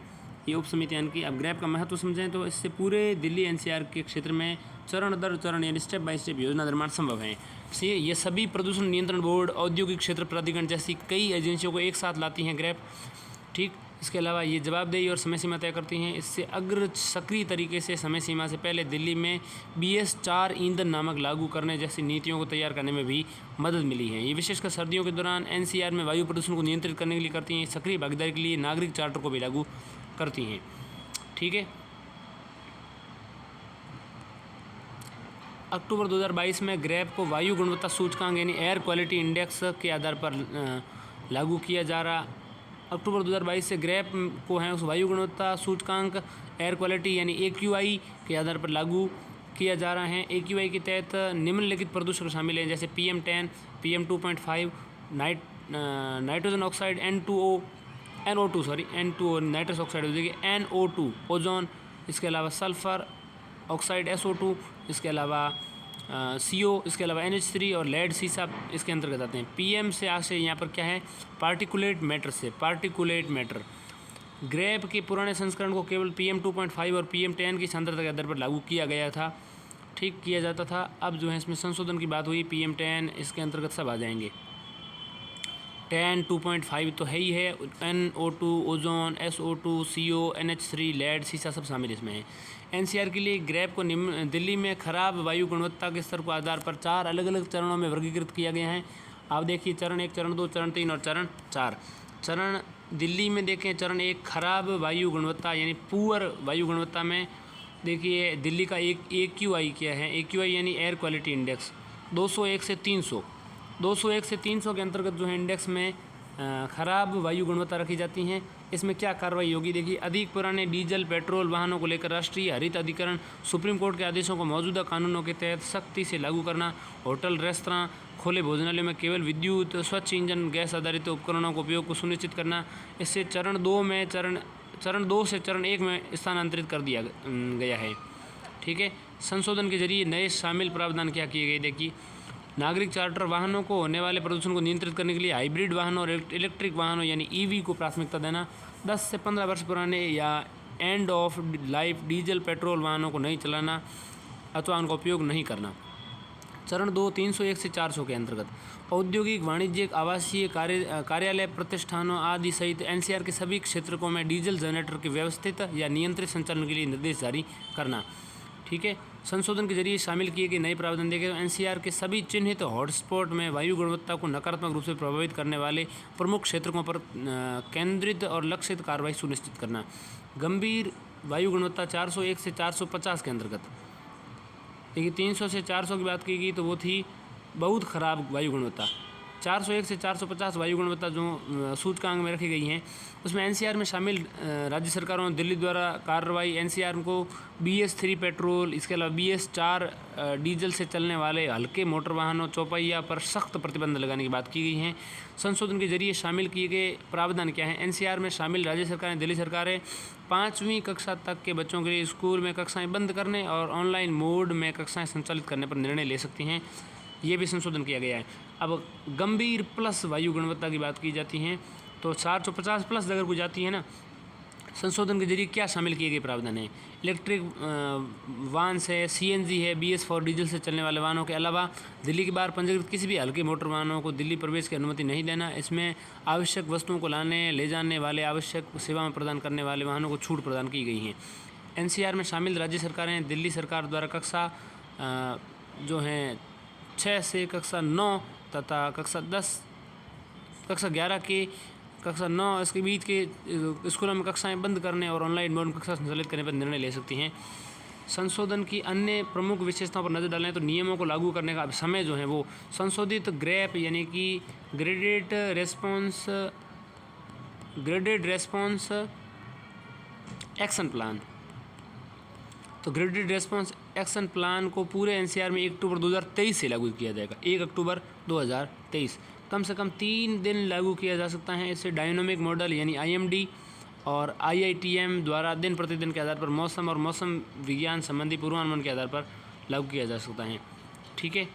ये उप समितियाँ की अब ग्रैप का महत्व समझें तो इससे पूरे दिल्ली NCR के क्षेत्र में चरण दर चरण यानी स्टेप बाय स्टेप योजना निर्माण संभव है। ये सभी प्रदूषण नियंत्रण बोर्ड, औद्योगिक क्षेत्र प्राधिकरण जैसी कई एजेंसियों को एक साथ लाती हैं ग्रैप। ठीक, इसके अलावा ये जवाबदेही और समय सीमा तय करती हैं। इससे अग्र सक्रिय तरीके से समय सीमा से पहले दिल्ली में BS4 ईंधन नामक लागू करने जैसी नीतियों को तैयार करने में भी मदद मिली है। ये विशेषकर सर्दियों के दौरान NCR में वायु प्रदूषण को नियंत्रित करने के लिए करती हैं। सक्रिय भागीदारी के लिए नागरिक चार्टर को भी लागू करती हैं। ठीक है, अक्टूबर 2022 में ग्रैप को वायु गुणवत्ता सूचकांक यानी एयर क्वालिटी इंडेक्स के आधार पर लागू किया जा रहा। अक्टूबर 2022 से ग्रैप को है उस वायु गुणवत्ता सूचकांक एयर क्वालिटी यानी AQI के आधार पर लागू किया जा रहा है। AQI के तहत निम्नलिखित प्रदूषक शामिल हैं, जैसे PM10, PM2.5, nitrogen oxide NO2 nitrous oxide हो जाएगी, NO2 ओजोन, इसके अलावा सल्फर ऑक्साइड SO2, इसके अलावा CO, इसके अलावा NH3 और लेड सीसा इसके अंतर्गत आते हैं। PM से आशय यहाँ पर क्या है, पार्टिकुलेट मैटर। ग्रैप के पुराने संस्करण को केवल PM2.5 और PM10 की सांद्रता के आधार पर लागू किया गया था, ठीक किया जाता था। अब जो है इसमें संशोधन की बात हुई, PM10 इसके अंतर्गत सब आ जाएंगे। 10 2.5 तो है ही है, NO2 ozone, SO2 CO NH3 lead सीसा सब शामिल इसमें है। NCR के लिए ग्रैप को दिल्ली में खराब वायु गुणवत्ता के स्तर को आधार पर 4 अलग अलग चरणों में वर्गीकृत किया गया है। आप देखिए चरण 1, चरण 2, चरण 3 और चरण 4। चरण दिल्ली में देखें, चरण 1 खराब वायु गुणवत्ता यानी पुअर वायु गुणवत्ता में देखिए दिल्ली का AQI क्या है, AQI यानी एयर क्वालिटी इंडेक्स 201 से 300 के अंतर्गत जो है इंडेक्स में खराब वायु गुणवत्ता रखी जाती हैं। इसमें क्या कार्रवाई होगी, देखिए अधिक पुराने डीजल पेट्रोल वाहनों को लेकर राष्ट्रीय हरित अधिकरण सुप्रीम कोर्ट के आदेशों को मौजूदा कानूनों के तहत सख्ती से लागू करना। होटल, रेस्तरां, खुले भोजनालयों में केवल विद्युत स्वच्छ ईंधन गैस आधारित उपकरणों के उपयोग को सुनिश्चित करना। इससे चरण 2 से चरण 1 में स्थानांतरित कर दिया गया है। ठीक है, संशोधन के जरिए नए शामिल प्रावधान क्या किए गए, देखिए नागरिक चार्टर वाहनों को होने वाले प्रदूषण को नियंत्रित करने के लिए हाइब्रिड वाहनों और इलेक्ट्रिक वाहनों यानी EV को प्राथमिकता देना। 10 से 15 वर्ष पुराने या end of life diesel petrol वाहनों को नहीं चलाना अथवा उनका उपयोग नहीं करना। चरण 2 301 से 400 के अंतर्गत औद्योगिक, वाणिज्यिक, आवासीय, कार्यालय, प्रतिष्ठानों आदि सहित एनसीआर के सभी क्षेत्रों में डीजल जनरेटर के व्यवस्थित या नियंत्रित संचालन के लिए निर्देश जारी करना। ठीक है। संशोधन के जरिए शामिल किए गए नए प्रावधान देखे तो एनसीआर के सभी चिन्हित हॉटस्पॉट में वायु गुणवत्ता को नकारात्मक रूप से प्रभावित करने वाले प्रमुख क्षेत्रों पर केंद्रित और लक्षित कार्रवाई सुनिश्चित करना। गंभीर वायु गुणवत्ता 401 से 450 के अंतर्गत देखिए 300 से 400 की बात की गई तो वो थी बहुत ख़राब वायु गुणवत्ता। 401 से 450 वायु गुणवत्ता जो सूचकांक में रखी गई हैं उसमें एनसीआर में शामिल राज्य सरकारों दिल्ली द्वारा कार्रवाई एनसीआर को BS3 पेट्रोल, इसके अलावा BS4 डीजल से चलने वाले हल्के मोटर वाहनों चौपहिया पर सख्त प्रतिबंध लगाने की बात की गई है। संशोधन के जरिए शामिल किए गए प्रावधान क्या हैं? एनसीआर में शामिल राज्य सरकारें, दिल्ली सरकारें 5वीं कक्षा तक के बच्चों के लिए स्कूल में कक्षाएँ बंद करने और ऑनलाइन मोड में कक्षाएँ संचालित करने पर निर्णय ले सकती हैं। ये भी संशोधन किया गया है। अब गंभीर प्लस वायु गुणवत्ता की बात की जाती है तो 450 प्लस अगर कोई जाती है ना, संशोधन के जरिए क्या शामिल किए गए प्रावधान है? इलेक्ट्रिक वाहन से CNG है, BS4 डीजल से चलने वाले वाहनों के अलावा दिल्ली के बाहर पंजीकृत किसी भी हल्के मोटर वाहनों को दिल्ली प्रवेश की अनुमति नहीं देना। इसमें आवश्यक वस्तुओं को लाने ले जाने वाले, आवश्यक सेवाएं प्रदान करने वाले वाहनों को छूट प्रदान की गई हैं। एनसीआर में शामिल राज्य सरकारें, दिल्ली सरकार द्वारा कक्षा जो हैं 6 से कक्षा 9 तथा कक्षा 10, कक्षा 11 के कक्षा 9 इसके बीच के स्कूलों में कक्षाएं बंद करने और ऑनलाइन मोड में कक्षा संचालित करने पर निर्णय ले सकती हैं। संशोधन की अन्य प्रमुख विशेषताओं पर नज़र डालें तो नियमों को लागू करने का समय जो है वो संशोधित ग्रेप यानी कि ग्रेडेड रेस्पॉन्स एक्शन प्लान, तो ग्रेडेड रेस्पॉन्स एक्शन प्लान को पूरे एनसीआर में 1 अक्टूबर 2023 से लागू किया जाएगा। 1 अक्टूबर 2023 कम से कम 3 दिन लागू किया जा सकता है। इससे डायनामिक मॉडल यानी IMD और IITM द्वारा दिन प्रतिदिन के आधार पर मौसम और मौसम विज्ञान संबंधी पूर्वानुमान के आधार पर लागू किया जा सकता है। ठीक है।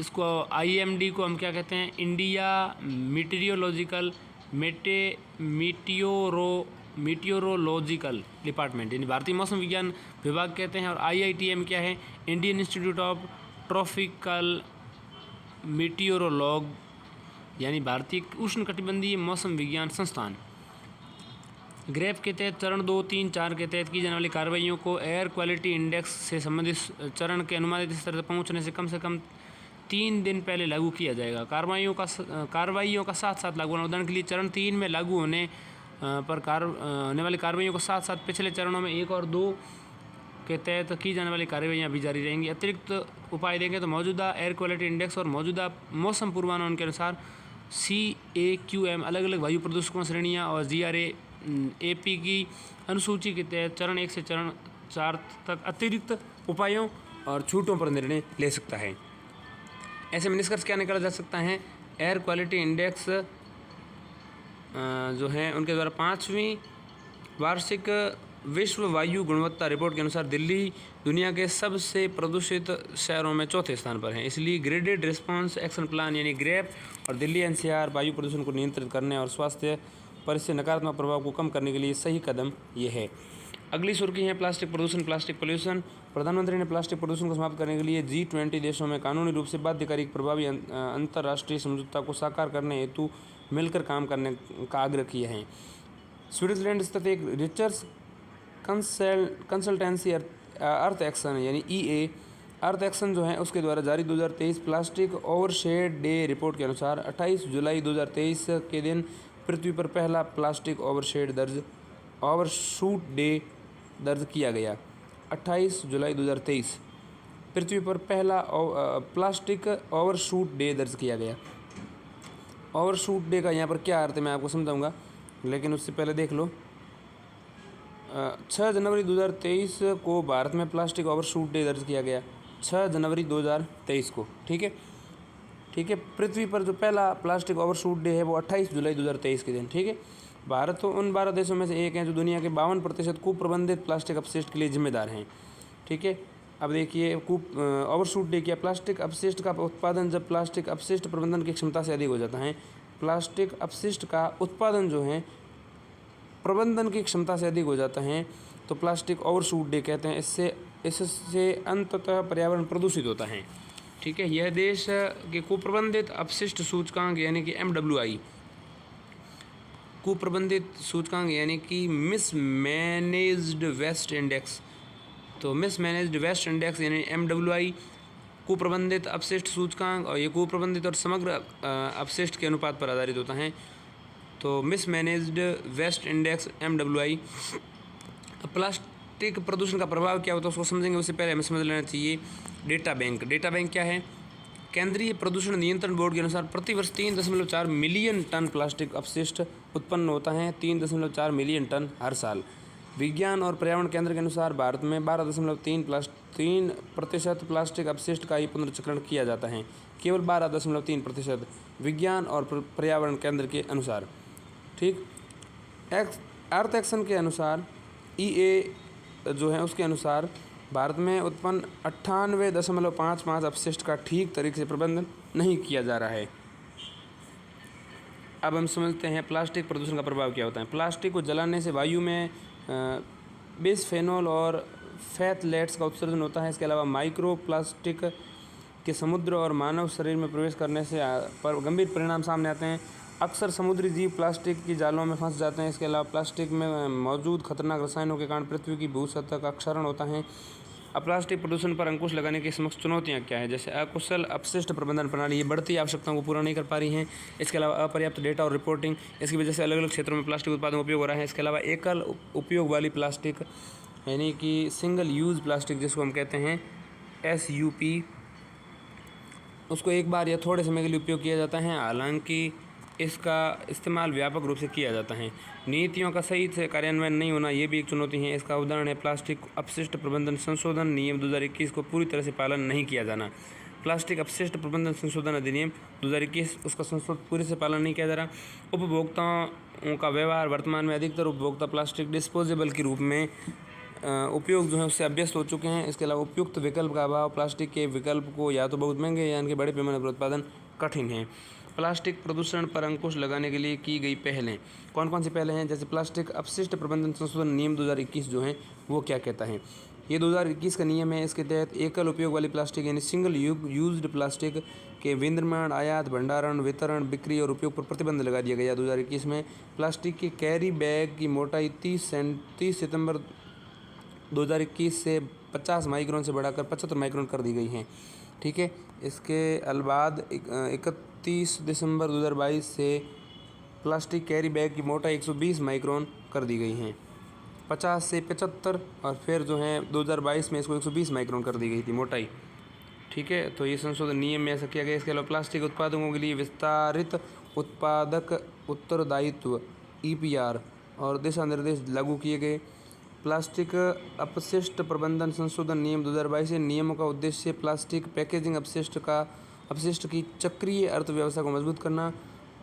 इसको IMD को हम क्या कहते हैं? इंडिया मीटियोरोलॉजिकल डिपार्टमेंट यानी भारतीय मौसम विज्ञान विभाग कहते हैं। और IITM क्या है? इंडियन इंस्टीट्यूट ऑफ ट्रॉपिकल मीटियोरोलॉग यानी भारतीय उष्णकटिबंधीय मौसम विज्ञान संस्थान। ग्रेप के तहत चरण 2, 3, 4 के तहत की जाने वाली कार्रवाइयों को एयर क्वालिटी इंडेक्स से संबंधित चरण के अनुमानित स्तर तक पहुँचने से कम 3 दिन पहले लागू किया जाएगा। कार्रवाइयों का साथ साथ लागू होना, उदाहरण के लिए चरण 3 में लागू होने होने वाली कार्रवाइयों को साथ साथ पिछले चरणों में 1 और 2 के तहत की जाने वाली कार्रवाइयाँ भी जारी रहेंगी। अतिरिक्त उपाय देखें तो मौजूदा एयर क्वालिटी इंडेक्स और मौजूदा मौसम पूर्वानुमान के अनुसार CAQM अलग अलग वायु प्रदूषकों श्रेणियाँ और GRAAP की अनुसूची के तहत चरण 1 से चरण 4 तक अतिरिक्त उपायों और छूटों पर निर्णय ले सकता है। ऐसे में निष्कर्ष क्या निकाला जा सकता है? एयर क्वालिटी इंडेक्स जो है उनके द्वारा 5वीं वार्षिक विश्व वायु गुणवत्ता रिपोर्ट के अनुसार दिल्ली दुनिया के सबसे प्रदूषित शहरों में 4थे स्थान पर है। इसलिए ग्रेडेड रिस्पांस एक्शन प्लान यानी ग्रेप और दिल्ली एनसीआर वायु प्रदूषण को नियंत्रित करने और स्वास्थ्य पर इससे नकारात्मक प्रभाव को कम करने के लिए सही कदम ये है। अगली सुर्खी है प्लास्टिक प्रदूषण, प्लास्टिक पोल्यूशन। प्रधानमंत्री ने प्लास्टिक प्रदूषण को समाप्त करने के लिए G20 देशों में कानूनी रूप से बाध्यकारी प्रभावी अंतर्राष्ट्रीय समझौता को साकार करने हेतु मिलकर काम करने का आग्रह किया है। स्विट्जरलैंड स्थित एक रिसर्च कंसल्टेंसी अर्थ एक्शन यानी EA अर्थ एक्शन जो है उसके द्वारा जारी 2023 प्लास्टिक ओवरशेड डे रिपोर्ट के अनुसार 28 जुलाई 2023 के दिन पृथ्वी पर पहला प्लास्टिक ओवरशूट डे दर्ज किया गया। 28 जुलाई 2023 पृथ्वी पर पहला प्लास्टिक ओवरशूट डे दर्ज किया गया। ओवरशूट डे का यहाँ पर क्या अर्थ है मैं आपको समझाऊंगा, लेकिन उससे पहले देख लो 6 जनवरी 2023 को भारत में प्लास्टिक ओवरशूट डे दर्ज किया गया। 6 जनवरी 2023 को। ठीक है। पृथ्वी पर जो पहला प्लास्टिक ओवरशूट डे है वो 28 जुलाई 2023 के दिन। ठीक है। भारत तो उन 12 देशों में से एक है जो दुनिया के 52% कुप्रबंधित प्लास्टिक अपशिष्ट के लिए जिम्मेदार हैं। ठीक है। अब देखिए ओवरशूट डे क्या? प्लास्टिक अपशिष्ट का उत्पादन जब प्लास्टिक अपशिष्ट प्रबंधन की क्षमता से अधिक हो जाता है। प्लास्टिक अपशिष्ट का उत्पादन जो है प्रबंधन की क्षमता से अधिक हो जाता है तो प्लास्टिक ओवरशूट डे कहते हैं। इससे अंततः पर्यावरण प्रदूषित होता है। ठीक है, यह देश के कुप्रबंधित अपशिष्ट सूचकांक यानी कि MWI, कुप्रबंधित सूचकांक यानी कि मिसमैनेज्ड वेस्ट इंडेक्स, तो मिसमैनेज्ड वेस्ट इंडेक्स यानी MWI कुप्रबंधित अपशिष्ट सूचकांक, और ये कुप्रबंधित और समग्र अपशिष्ट के अनुपात पर आधारित होता है। तो mismanaged waste index MWI। Plastic प्रदूषण का प्रभाव क्या होता है उसको समझेंगे, उससे पहले हमें समझ लेना चाहिए डेटा बैंक। डेटा बैंक क्या है? केंद्रीय प्रदूषण नियंत्रण बोर्ड के अनुसार प्रतिवर्ष 3.4 मिलियन टन प्लास्टिक अपशिष्ट उत्पन्न होता है, 3.4 मिलियन टन हर साल। विज्ञान और पर्यावरण केंद्र के अनुसार भारत में 12.3% प्लास्टिक अपशिष्ट का ही पुनर्चक्रण किया जाता है, केवल 12.3%, विज्ञान और पर्यावरण केंद्र के अनुसार। ठीक, अर्थ एक्शन के अनुसार EA जो है उसके अनुसार भारत में उत्पन्न 98.55 अपशिष्ट का ठीक तरीके से प्रबंधन नहीं किया जा रहा है। अब हम समझते हैं प्लास्टिक प्रदूषण का प्रभाव क्या होता है। प्लास्टिक को जलाने से वायु में बिसफेनॉल और फैथलेट्स का उत्सर्जन होता है। इसके अलावा माइक्रो प्लास्टिक के समुद्र और मानव शरीर में प्रवेश करने से पर गंभीर परिणाम सामने आते हैं। अक्सर समुद्री जीव प्लास्टिक की जालों में फंस जाते हैं। इसके अलावा प्लास्टिक में मौजूद खतरनाक रसायनों के कारण पृथ्वी की भू सतह का क्षरण होता है। अब प्लास्टिक प्रदूषण पर अंकुश लगाने की समक्ष चुनौतियाँ क्या है? जैसे अकुशल अपशिष्ट प्रबंधन प्रणाली, ये बढ़ती आवश्यकताओं को पूरा नहीं कर पा रही हैं। इसके अलावा अपर्याप्त डेटा और रिपोर्टिंग, इसकी वजह से अलग अलग क्षेत्रों में प्लास्टिक उत्पादों का उपयोग हो रहा है। इसके अलावा एकल उपयोग वाली प्लास्टिक यानी कि सिंगल यूज़ प्लास्टिक जिसको हम कहते हैं SUP, उसको एक बार या थोड़े समय के लिए उपयोग किया जाता है, हालांकि इसका इस्तेमाल व्यापक रूप से किया जाता है। नीतियों का सही से कार्यान्वयन नहीं होना ये भी एक चुनौती है। इसका उदाहरण है प्लास्टिक अपशिष्ट प्रबंधन संशोधन नियम 2021 को पूरी तरह से पालन नहीं किया जाना। प्लास्टिक अपशिष्ट प्रबंधन संशोधन अधिनियम 2021, उसका संशोधन पूरे से पालन नहीं किया जा रहा। उपभोक्ताओं का व्यवहार, वर्तमान में अधिकतर उपभोक्ता प्लास्टिक डिस्पोजेबल के रूप में उपयोग जो है उससे अभ्यस्त हो चुके हैं। इसके अलावा उपयुक्त विकल्प का अभाव, प्लास्टिक के विकल्प को या तो बहुत महंगे या इनके बड़े पैमाने पर उत्पादन कठिन है। प्लास्टिक प्रदूषण पर अंकुश लगाने के लिए की गई पहलें, कौन कौन सी पहलें हैं? जैसे प्लास्टिक अपशिष्ट प्रबंधन संशोधन नियम 2021 जो है वो क्या कहता है? ये 2021 का नियम है। इसके तहत एकल उपयोग वाली प्लास्टिक यानी सिंगल यूज्ड प्लास्टिक के विनिर्माण, आयात, भंडारण, वितरण, बिक्री और उपयोग पर प्रतिबंध लगा दिया गया 2021 में। प्लास्टिक के कैरी बैग की मोटाई 30 सितंबर 2021 से 50 माइक्रोन से बढ़ाकर 75 माइक्रोन कर दी गई हैं। ठीक है, इसके बाद 31 दिसंबर 2022 से प्लास्टिक कैरी बैग की मोटाई 120 माइक्रोन कर दी गई हैं, 50 से 75, और फिर जो है 2022 में इसको 120 माइक्रोन कर दी गई थी मोटाई। ठीक है, तो ये संशोधन नियम में ऐसा किया गया। इसके अलावा प्लास्टिक उत्पादकों के लिए विस्तारित उत्पादक उत्तरदायित्व EPR और दिशा निर्देश लागू किए गए। प्लास्टिक अपशिष्ट प्रबंधन संशोधन नियम 2022 नियमों का उद्देश्य प्लास्टिक पैकेजिंग अपशिष्ट की चक्रीय अर्थव्यवस्था को मजबूत करना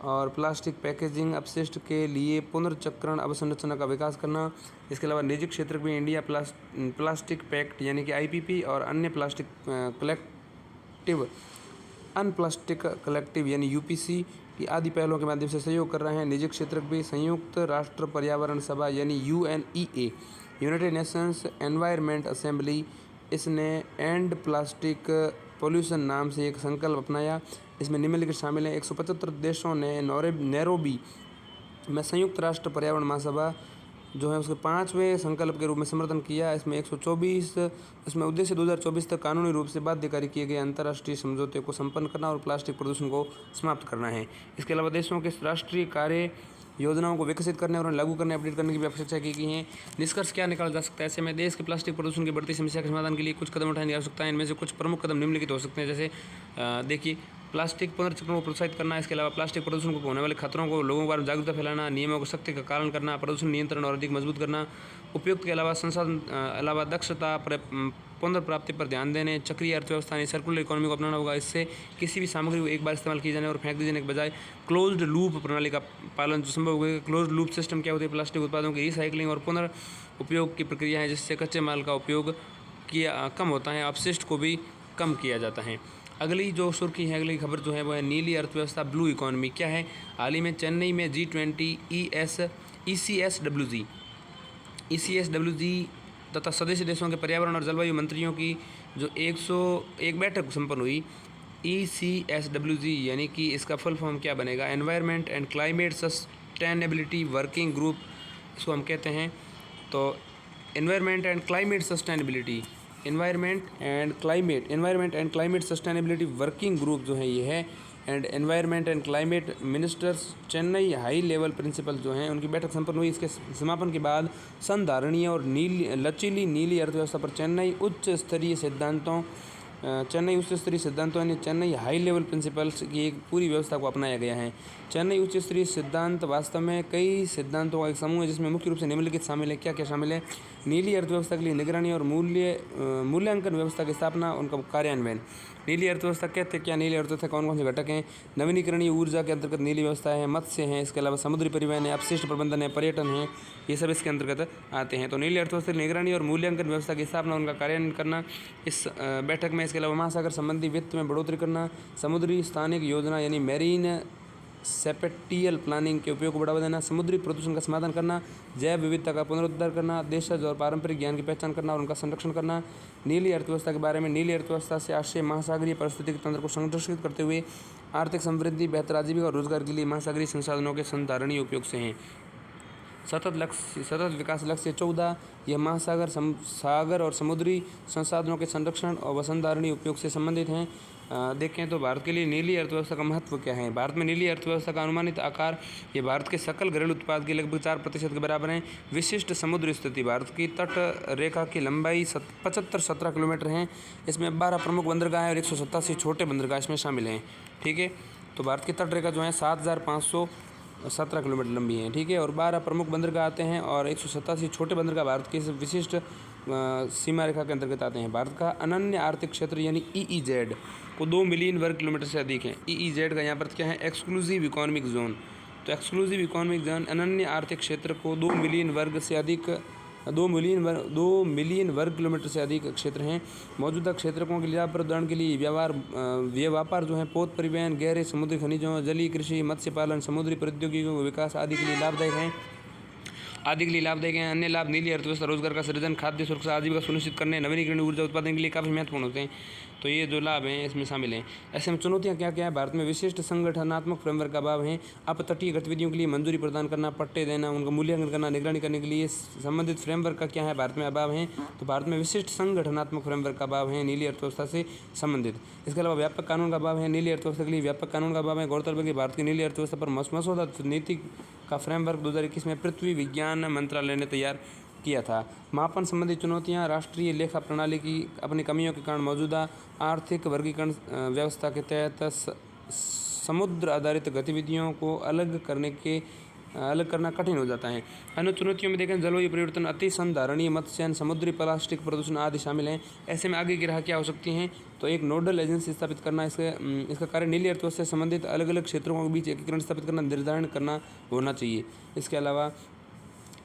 और प्लास्टिक पैकेजिंग अपशिष्ट के लिए पुनर्चक्रण अवसंरचना का विकास करना। इसके अलावा निजी क्षेत्र में इंडिया प्लास्टिक पैक्ट यानी कि IPP और अन्य प्लास्टिक कलेक्टिव यानी UPC की आदि पहलों के माध्यम से सहयोग कर रहे हैं। निजी क्षेत्र भी संयुक्त राष्ट्र पर्यावरण सभा यानी UNEA, United Nations environment assembly, इसने एंड प्लास्टिक पोल्यूशन नाम से एक संकल्प अपनाया। इसमें निम्नलिखित शामिल हैं। 175 देशों ने नैरोबी में संयुक्त राष्ट्र पर्यावरण महासभा जो है उसके 5वें संकल्प के रूप में समर्थन किया। इसमें 124 इसमें उद्देश्य 2024 तक कानूनी रूप से बाध्यकारी किए गए अंतर्राष्ट्रीय समझौते को संपन्न करना और प्लास्टिक प्रदूषण को समाप्त करना है। इसके अलावा देशों के राष्ट्रीय कार्य योजनाओं को विकसित करने और लागू करने, अपडेट करने की भी अपेक्षा की गई है। निष्कर्ष क्या निकाला जा सकता है? ऐसे में देश के प्लास्टिक प्रदूषण की बढ़ती समस्या के समाधान के लिए कुछ कदम उठाने की आवश्यकता है। इनमें से कुछ प्रमुख कदम निम्नलिखित हो सकते हैं। जैसे देखिए, प्लास्टिक पुनर्चक्रण को प्रोत्साहित करना। इसके अलावा प्लास्टिक प्रदूषण को होने वाले खतरों को लोगों के बारे में जागरूकता फैलाना, नियमों को सख्ती का पालन करना, प्रदूषण नियंत्रण और अधिक मजबूत करना, उपयुक्त के अलावा संसाधन अलावा दक्षता पुनर्प्राप्ति पर ध्यान देने, चक्रीय अर्थव्यवस्था यानी सर्कुलर इकोनॉमी को अपनाना होगा। इससे किसी भी सामग्री को एक बार इस्तेमाल किए जाने और फेंक दिए जाने के बजाय क्लोज्ड लूप प्रणाली का पालन जो संभव होगा। क्लोज्ड लूप सिस्टम क्या होती है? प्लास्टिक उत्पादों की रिसाइकलिंग और पुनर्उपयोग की प्रक्रिया है जिससे कच्चे माल का उपयोग कम होता है, अपशिष्ट को भी कम किया जाता है। अगली जो सुर्खी है, अगली खबर जो है वो है नीली अर्थव्यवस्था ब्लू इकोनॉमी। क्या है, हाल ही में चेन्नई में G20 ECSWG तथा सदस्य देशों के पर्यावरण और जलवायु मंत्रियों की जो 101 बैठक संपन्न हुई। ECSWG यानी कि इसका फुल फॉर्म क्या बनेगा, environment and climate sustainability working group इसको हम कहते हैं। तो environment and climate sustainability working group जो है ये है, and environment and climate ministers Chennai high level principle जो हैं उनकी बैठक संपन्न हुई। इसके समापन के बाद संधारणीय और लचीली नीली अर्थव्यवस्था पर चेन्नई उच्च स्तरीय सिद्धांतों यानी चेन्नई हाई लेवल प्रिंसिपल्स की एक पूरी व्यवस्था को अपनाया गया है। चेन्नई उच्च स्तरीय सिद्धांत वास्तव में कई सिद्धांतों का एक समूह है जिसमें मुख्य रूप से निम्नलिखित शामिल है। क्या क्या शामिल है, नीली अर्थव्यवस्था के लिए निगरानी और मूल्यांकन व्यवस्था की स्थापना, उनका कार्यान्वयन। नीली अर्थव्यवस्था कहते हैं क्या, नीली अर्थव्यवस्था कौन कौन से घटक हैं, नवीनीकरणीय ऊर्जा के अंतर्गत नीली व्यवस्था है, मत्स्य है, इसके अलावा समुद्री परिवहन है, अपशिष्ट प्रबंधन है, पर्यटन है, ये सब इसके अंतर्गत आते हैं। तो नीली अर्थव्यवस्था की निगरानी और मूल्यांकन व्यवस्था की स्थापना, उनका कार्यान्वयन करना इस बैठक में। इसके अलावा महासागर संबंधी वित्त में बढ़ोतरी करना, समुद्री स्थानिक योजना यानी मैरीन सेपेटियल प्लानिंग के उपयोग को बढ़ावा देना, समुद्री प्रदूषण का समाधान करना, जैव विविधता का पुनरुद्धार करना, देशज और पारंपरिक ज्ञान की पहचान करना और उनका संरक्षण करना। नीली अर्थव्यवस्था के बारे में, नीली अर्थव्यवस्था से आशय महासागरीय पारिस्थितिक तंत्र को संरक्षित करते हुए आर्थिक समृद्धि, बेहतर आजीविका और रोजगार के लिए महासागरीय संसाधनों के संधारणीय उपयोग से हैं। सतत विकास लक्ष्य 14 यह महासागर सागर और समुद्री संसाधनों के संरक्षण और वसंधारणीय उपयोग से संबंधित हैं। देखें तो भारत के लिए नीली अर्थव्यवस्था का महत्व क्या है। भारत में नीली अर्थव्यवस्था का अनुमानित आकार ये भारत के सकल घरेलू उत्पाद के लगभग 4% के बराबर है। विशिष्ट समुद्र स्थिति, भारत की तट रेखा की लंबाई 17 किलोमीटर है। इसमें 12 प्रमुख बंदरगाह हैं और 187 छोटे बंदरगाह इसमें शामिल हैं। ठीक है, तो भारत की तट रेखा जो है 7,517 किलोमीटर लंबी है। ठीक है, और 12 प्रमुख बंदरगाह आते हैं और 187 छोटे बंदरगाह भारत के विशिष्ट सीमा रेखा के अंतर्गत आते हैं। भारत का अनन्य आर्थिक क्षेत्र यानी EEZ को 2 मिलियन वर्ग किलोमीटर से अधिक है। EEZ का यहाँ पर क्या है, एक्सक्लूसिव इकोनॉमिक जोन। तो एक्सक्लूसिव इकोनॉमिक जोन अनन्य आर्थिक क्षेत्र को 2 मिलियन वर्ग किलोमीटर से अधिक क्षेत्र हैं। मौजूदा क्षेत्रकों के लाभ प्रदान के लिए व्यापार जो है पोत परिवहन, गहरे समुद्री खनिजों, जलीय कृषि, मत्स्य पालन, समुद्री प्रौद्योगिकियों का विकास आदि के लिए लाभदायक हैं। अन्य लाभ नीली अर्थव्यवस्था रोजगार का सृजन, खाद्य सुरक्षा, आजीविका सुनिश्चित करने, नवीनीकरणीय ऊर्जा उत्पादन के लिए काफ़ी महत्वपूर्ण होते हैं। तो ये जो लाभ हैं इसमें शामिल हैं। ऐसे में चुनौतियाँ क्या क्या है, भारत में विशिष्ट संगठनात्मक फ्रेमवर्क का अभाव है। अपतटीय गतिविधियों के लिए मंजूरी प्रदान करना, पट्टे देना, उनका मूल्यांकन करना, निगरानी करने के लिए संबंधित फ्रेमवर्क का क्या है, भारत में अभाव है। तो भारत में विशिष्ट संगठनात्मक फ्रेमवर्क का अभाव है नीली अर्थव्यवस्था से संबंधित। इसके अलावा व्यापक कानून का अभाव है। नीली अर्थव्यवस्था के लिए व्यापक कानून का अभाव है। गौरतलब है कि भारत की नीली अर्थव्यवस्था पर मसौदा नीति का फ्रेमवर्क 2021 में पृथ्वी विज्ञान मंत्रालय ने तैयार किया था। मापन संबंधी चुनौतियां, राष्ट्रीय लेखा प्रणाली की अपनी कमियों के कारण मौजूदा आर्थिक वर्गीकरण व्यवस्था के तहत समुद्र आधारित गतिविधियों को अलग करना कठिन हो जाता है। अन्य चुनौतियों में देखें जलवायु परिवर्तन, अति संधारणीय मत्स्यन, समुद्री प्लास्टिक प्रदूषण आदि शामिल हैं। ऐसे में आगे की राह क्या हो सकती हैं, तो एक नोडल एजेंसी स्थापित करना, इसका कार्य नीली अर्थव्यवस्था से संबंधित अलग अलग क्षेत्रों के बीच एकीकरण स्थापित करना, निर्धारण करना होना चाहिए। इसके अलावा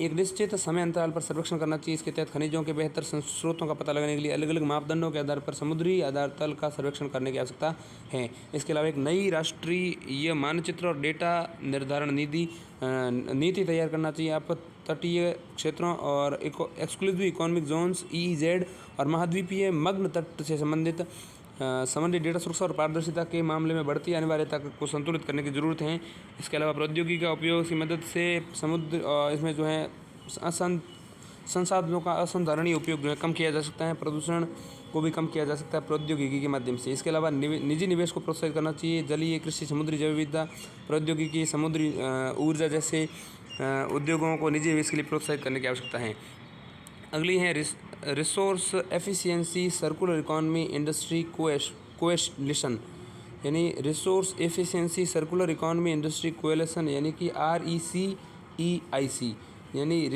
एक निश्चित समय अंतराल पर सर्वेक्षण करना चाहिए। इसके तहत खनिजों के बेहतर स्रोतों का पता लगाने के लिए अलग अलग मापदंडों के आधार पर समुद्री आधार तल का सर्वेक्षण करने की आवश्यकता है। इसके अलावा एक नई राष्ट्रीय मानचित्र और डेटा निर्धारण नीति तैयार करना चाहिए। अपतटीय क्षेत्रों और एक्सक्लूसिव इकोनॉमिक जोन्स EEZ और महाद्वीपीय मग्न तट से संबंधित डेटा सुरक्षा और पारदर्शिता के मामले में बढ़ती अनिवार्यता को संतुलित करने की ज़रूरत है। इसके अलावा प्रौद्योगिकी का उपयोग की मदद से समुद्र इसमें जो है संसाधनों का असंधारणीय उपयोग जो है कम किया जा सकता है। प्रदूषण को भी कम किया जा सकता है प्रौद्योगिकी के माध्यम से। इसके अलावा निजी निवेश को प्रोत्साहित करना चाहिए। जलीय कृषि, समुद्री जैव विविधता, प्रौद्योगिकी, समुद्री ऊर्जा जैसे उद्योगों को निजी निवेश के लिए प्रोत्साहित करने की आवश्यकता है। अगली है resource efficiency circular economy industry coalition, यानी resource efficiency circular economy industry coalition यानी कि RECEIC, यानी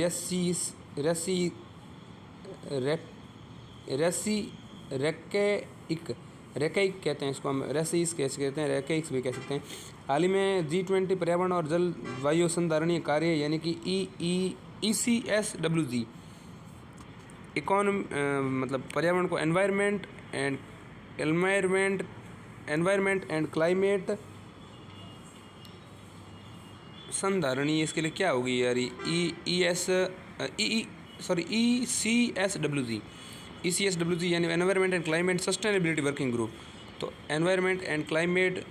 रेकैइक कहते हैं इसको, हम रेसिस कैसे कहते हैं, रेकैइक्स भी कह सकते हैं। हाल ही में G20 पर्यावरण और जलवायु संधारणीय कार्य यानी कि ECSWG पर्यावरण को एनवायरनमेंट एनवायरनमेंट एंड क्लाइमेट संधारणी, इसके लिए क्या होगी यार? ECSWG यानी environment and climate sustainability working group. तो environment and climate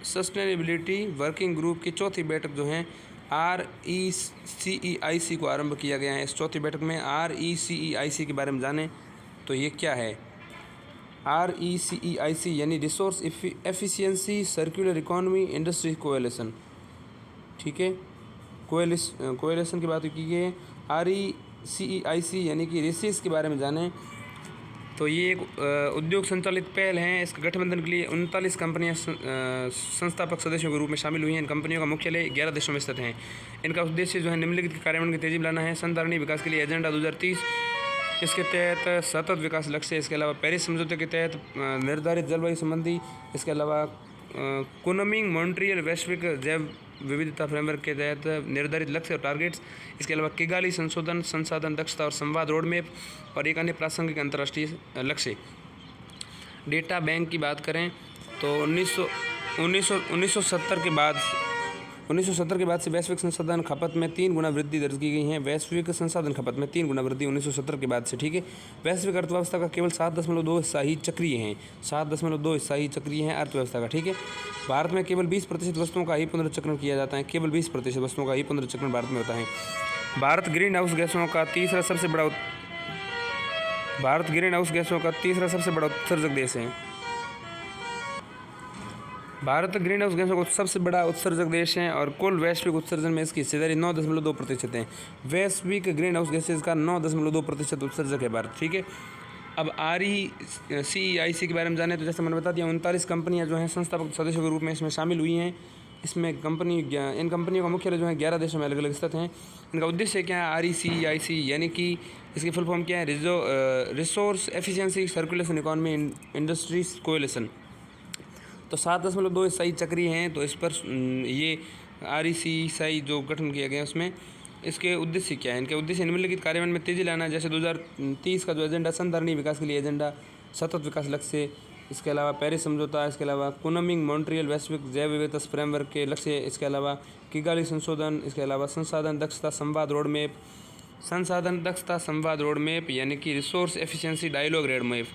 sustainability working group की चौथी बैठक जो है RECEIC को आरंभ किया गया है। इस चौथी बैठक में RECEIC के बारे में जानें तो ये क्या है? RECEIC यानी resource efficiency circular economy industry coalition, ठीक है, कोएलिशन की बात की गई है। RECEIC यानी कि रेसिस के बारे में जानें तो ये एक उद्योग संचालित पहल है। इसके गठबंधन के लिए 39 कंपनियां संस्थापक सदस्यों के रूप में शामिल हुई हैं। इन कंपनियों का मुख्यालय 11 देशों में स्थित हैं। इनका उद्देश्य जो है निम्नलिखित कार्यान्वयन की तेजी में लाना है। संधारणीय विकास के लिए एजेंडा 2030, इसके तहत सतत विकास लक्ष्य। इसके अलावा पेरिस समझौते के तहत निर्धारित जलवायु संबंधी, इसके अलावा कुनमिंग मॉन्ट्रियल वैश्विक जैव विविधता फ्रेमवर्क के तहत निर्धारित लक्ष्य और टारगेट्स। इसके अलावा किगाली संशोधन, संसाधन दक्षता और संवाद रोड मैप और एक अन्य प्रासंगिक अंतर्राष्ट्रीय लक्ष्य। डेटा बैंक की बात करें तो 1970 के बाद से वैश्विक संसाधन खपत में 3 गुना वृद्धि दर्ज की गई है। वैश्विक संसाधन खपत में 3 गुना वृद्धि 1970 के बाद से, ठीक है। वैश्विक अर्थव्यवस्था का केवल 7.2 हिस्सा ही चक्रीय हैं, 7.2 हिस्सा ही चक्रीय हैं अर्थव्यवस्था का, ठीक है। भारत में केवल 20% वस्तुओं का ही पुनर्चक्रण किया जाता है, केवल 20% वस्तुओं का ही पुनर्चक्रण भारत में होता है। भारत ग्रीन हाउस गैसों का तीसरा सबसे बड़ा उत्सर्जक देश है। भारत ग्रीन हाउस गैसों का सबसे बड़ा उत्सर्जक देश है और कुल वैश्विक उत्सर्जन में इसकी हिस्सेदारी 9.2% है। वैश्विक ग्रीन हाउस गैसेज का 9.2% उत्सर्जक है भारत, ठीक है। अब RECEIC के बारे में जाने तो जैसे मैंने बता दिया 39 कंपनियां जो हैं संस्थापक सदस्यों के रूप में इसमें शामिल हुई हैं। इसमें इन कंपनियों का मुख्यालय जो है 11 देशों में अलग अलग स्थित हैं। इनका उद्देश्य क्या है? RECEIC यानी कि इसकी फुल फॉर्म क्या है? Resource efficiency circulation economy industries coalition. तो 7.2 हिस्सा ही चक्रीय हैं। तो इस पर ये RECEIC जो गठन किया गया उसमें इसके उद्देश्य क्या है? इनके उद्देश्य निम्नलिखित कार्यान्वयन में तेजी लाना है। जैसे 2030 का जो एजेंडा संधारणीय विकास के लिए एजेंडा, सतत विकास लक्ष्य, इसके अलावा पेरिस समझौता, इसके अलावा कुनमिंग मॉन्ट्रियल वैश्विक जैव विविधता फ्रेमवर्क के लक्ष्य, इसके अलावा किगाली संशोधन, इसके अलावा संसाधन दक्षता संवाद रोड मैप यानी कि resource efficiency dialogue road map,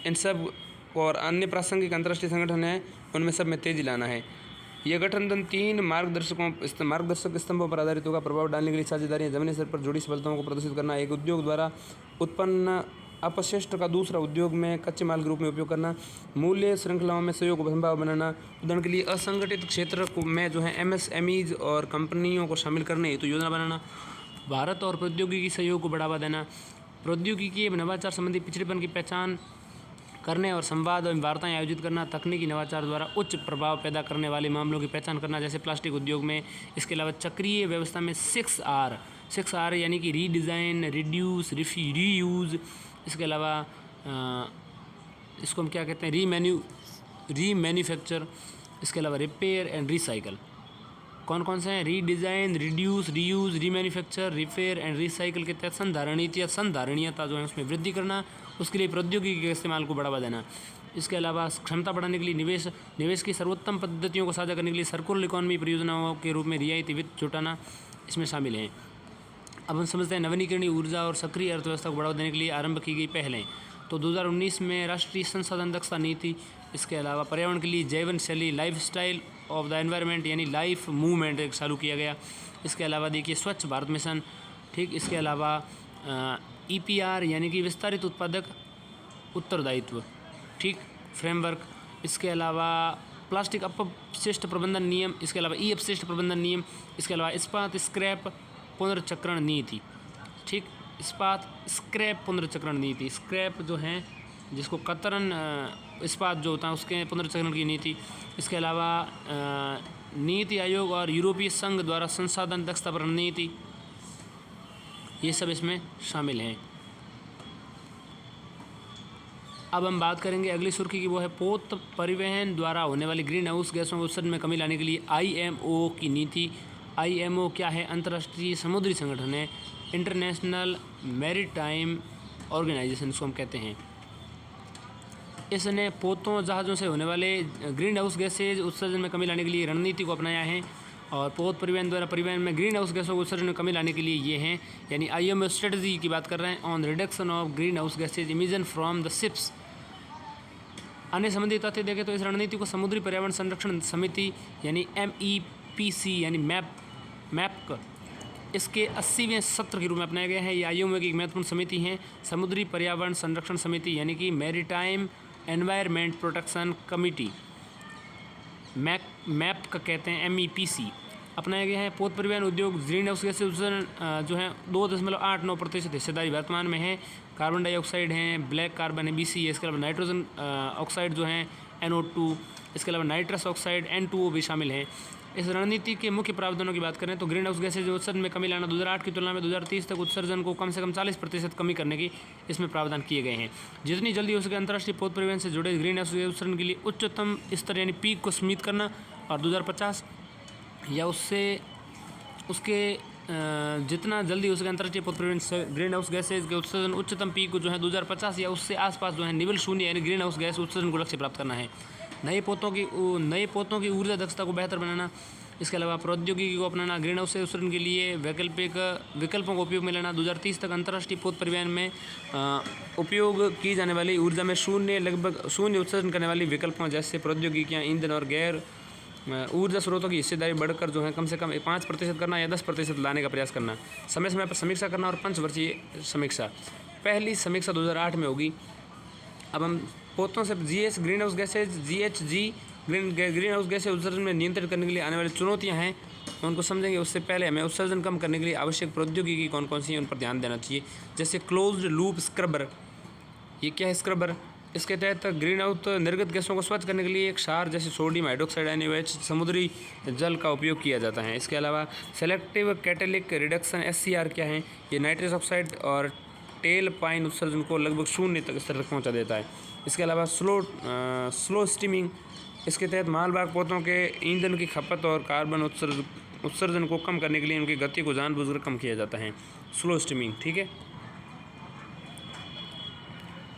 इन सब और अन्य प्रासंगिक अंतर्राष्ट्रीय संगठन हैं उनमें सब में तेजी लाना है। यह गठबंधन 3 मार्गदर्शक स्तंभों पर आधारित होगा। प्रभाव डालने के लिए साझेदारियां, जमीनी स्तर पर जुड़ी सफलताओं को प्रदर्शित करना, एक उद्योग द्वारा उत्पन्न अपशिष्ट का दूसरा उद्योग में कच्चे माल के रूप में उपयोग करना, मूल्य श्रृंखलाओं में सहयोग को संभव बनाना। उदाहरण के लिए असंगठित क्षेत्र में जो है MSMEs और कंपनियों को शामिल करने हेतु योजना बनाना, भारत और प्रौद्योगिकी सहयोग को बढ़ावा देना, प्रौद्योगिकी एवं नवाचार संबंधी पिछड़ेपन की पहचान करने और संवाद एवं वार्ताएं आयोजित करना, तकनीकी नवाचार द्वारा उच्च प्रभाव पैदा करने वाले मामलों की पहचान करना जैसे प्लास्टिक उद्योग में। इसके अलावा चक्रीय व्यवस्था में 6R यानी कि रीडिज़ाइन, रिड्यूस, रीयूज़, इसके अलावा इसको हम क्या कहते हैं, रीमैन्युफैक्चर, इसके अलावा रिपेयर एंड रिसाइकल। कौन कौन से हैं? Redesign, reduce, reuse, remanufacture, repair and recycle के तहत संधारणीयता जो है उसमें वृद्धि करना, उसके लिए प्रौद्योगिकी के इस्तेमाल को बढ़ावा देना। इसके अलावा क्षमता बढ़ाने के लिए निवेश की सर्वोत्तम पद्धतियों को साझा करने के लिए सर्कुलर इकोनॉमी परियोजनाओं के रूप में रियायती वित्त जुटाना इसमें शामिल हैं। अब हम समझते हैं नवीनीकरणीय ऊर्जा और सक्रिय अर्थव्यवस्था को बढ़ावा देने के लिए आरंभ की गई पहलें। तो 2019 में राष्ट्रीय संसाधन दक्षता नीति, इसके अलावा पर्यावरण के लिए जीवन शैली, life style of the environment यानी लाइफ मूवमेंट एक चालू किया गया। इसके अलावा देखिए स्वच्छ भारत मिशन, ठीक। इसके अलावा EPR यानी कि विस्तारित उत्पादक उत्तरदायित्व, ठीक, फ्रेमवर्क। इसके अलावा प्लास्टिक अपशिष्ट प्रबंधन नियम, इसके अलावा अपशिष्ट प्रबंधन नियम, इसके अलावा इस्पात स्क्रैप पुनर्चक्रण नीति, ठीक, इस्पात स्क्रैप पुनर्चक्रण नीति, स्क्रैप जो है जिसको कतरन इस्पात जो होता है उसके पुनर्चक्रण की नीति। इसके अलावा नीति आयोग और यूरोपीय संघ द्वारा संसाधन दक्षता पर रणनीति, ये सब इसमें शामिल हैं। अब हम बात करेंगे अगली सुर्खी की, वो है पोत परिवहन द्वारा होने वाली ग्रीन हाउस गैसों के उत्सर्जन में कमी लाने के लिए IMO की नीति। IMO क्या है? अंतर्राष्ट्रीय समुद्री संगठन है, इंटरनेशनल मैरीटाइम ऑर्गेनाइजेशन इसको हम कहते हैं। इसने पोतों जहाज़ों से होने वाले ग्रीन हाउस गैसेज उत्सर्जन में कमी लाने के लिए रणनीति को अपनाया है। और पोत परिवहन द्वारा परिवहन में ग्रीन हाउस गैसों को उत्सर्जन में कमी लाने के लिए ये हैं, यानी IMO स्ट्रेटजी की बात कर रहे हैं on reduction of green house gases emission from the ships. अन्य संबंधित तथ्य देखें तो इस रणनीति को समुद्री पर्यावरण संरक्षण समिति यानी MEPC यानी मैप इसके 80वें सत्र के रूप में अपनाया गया है। ये IMO की एक महत्वपूर्ण समिति है, समुद्री पर्यावरण संरक्षण समिति यानी कि maritime environment protection committee, map का कहते हैं MEPC अपनाया गया है। पोत परिवहन उद्योग ग्रीन हाउस गैस उत्सर्जन जो है 2.89% हिस्सेदारी वर्तमान में है। कार्बन डाइऑक्साइड हैं, ब्लैक कार्बन है BC है, इसके अलावा नाइट्रोजन ऑक्साइड जो हैं NO2, इसके अलावा नाइट्रस ऑक्साइड N2O भी शामिल हैं। इस रणनीति के मुख्य प्रावधानों की बात करें तो ग्रीन हाउस गैसेज उत्सर्जन में कमी लाना 2008 की तुलना में 2030 तक उत्सर्जन को कम से कम 40% कमी करने की इसमें प्रावधान किए गए हैं। जितनी जल्दी हो सके अंतर्राष्ट्रीय पोत परिवहन से जुड़े ग्रीन हाउस उत्सर्जन के लिए उच्चतम स्तर यानी पीक को सीमित करना और 2050 या उसके जितना जल्दी हो सके अंतर्राष्ट्रीय पोत परिवहन से ग्रीन हाउस गैसेज के उत्सर्जन उच्चतम पीक को जो है 2050 या उससे आसपास जो है निवल शून्य यानी ग्रीन हाउस गैस उत्सर्जन को लक्ष्य प्राप्त करना है। नए पोतों की ऊर्जा दक्षता को बेहतर बनाना, इसके अलावा प्रौद्योगिकी को अपनाना, ग्रीन हाउस से उत्सर्जन के लिए विकल्पों को उपयोग में लेना। 2030 तक अंतर्राष्ट्रीय पोत परिवहन में उपयोग की जाने वाली ऊर्जा में लगभग शून्य उत्सर्जन करने वाली विकल्पों जैसे प्रौद्योगिकियाँ, ईंधन और गैर ऊर्जा स्रोतों की हिस्सेदारी बढ़कर जो है कम से कम 5% करना या 10% लाने का प्रयास करना। समय समय पर समीक्षा करना और पंचवर्षीय समीक्षा। पहली समीक्षा 2008 में होगी। अब हम पोतों से green house gases GHG green house gases उत्सर्जन में नियंत्रित करने के लिए आने वाली चुनौतियां हैं उनको समझेंगे। उससे पहले हमें उत्सर्जन कम करने के लिए आवश्यक प्रौद्योगिकी कौन कौन सी है उन पर ध्यान देना चाहिए। जैसे क्लोज्ड लूप स्क्रबर। ये क्या है स्क्रबर? इसके तहत ग्रीन हाउस निर्गत गैसों को स्वच्छ करने के लिए एक क्षार जैसे सोडियम हाइड्रोक्साइड NaOH समुद्री जल का उपयोग किया जाता है। इसके अलावा सेलेक्टिव कैटेलिक रिडक्शन SCR क्या है? ये नाइट्रस ऑक्साइड और टेल पाइन उत्सर्जन को लगभग शून्य तक स्तर तक पहुँचा देता है। इसके अलावा स्लो स्टीमिंग। इसके तहत मालवाहक पोतों के ईंधन की खपत और कार्बन उत्सर्जन को कम करने के लिए उनकी गति को जानबूझकर कम किया जाता है, स्लो स्टीमिंग। ठीक है,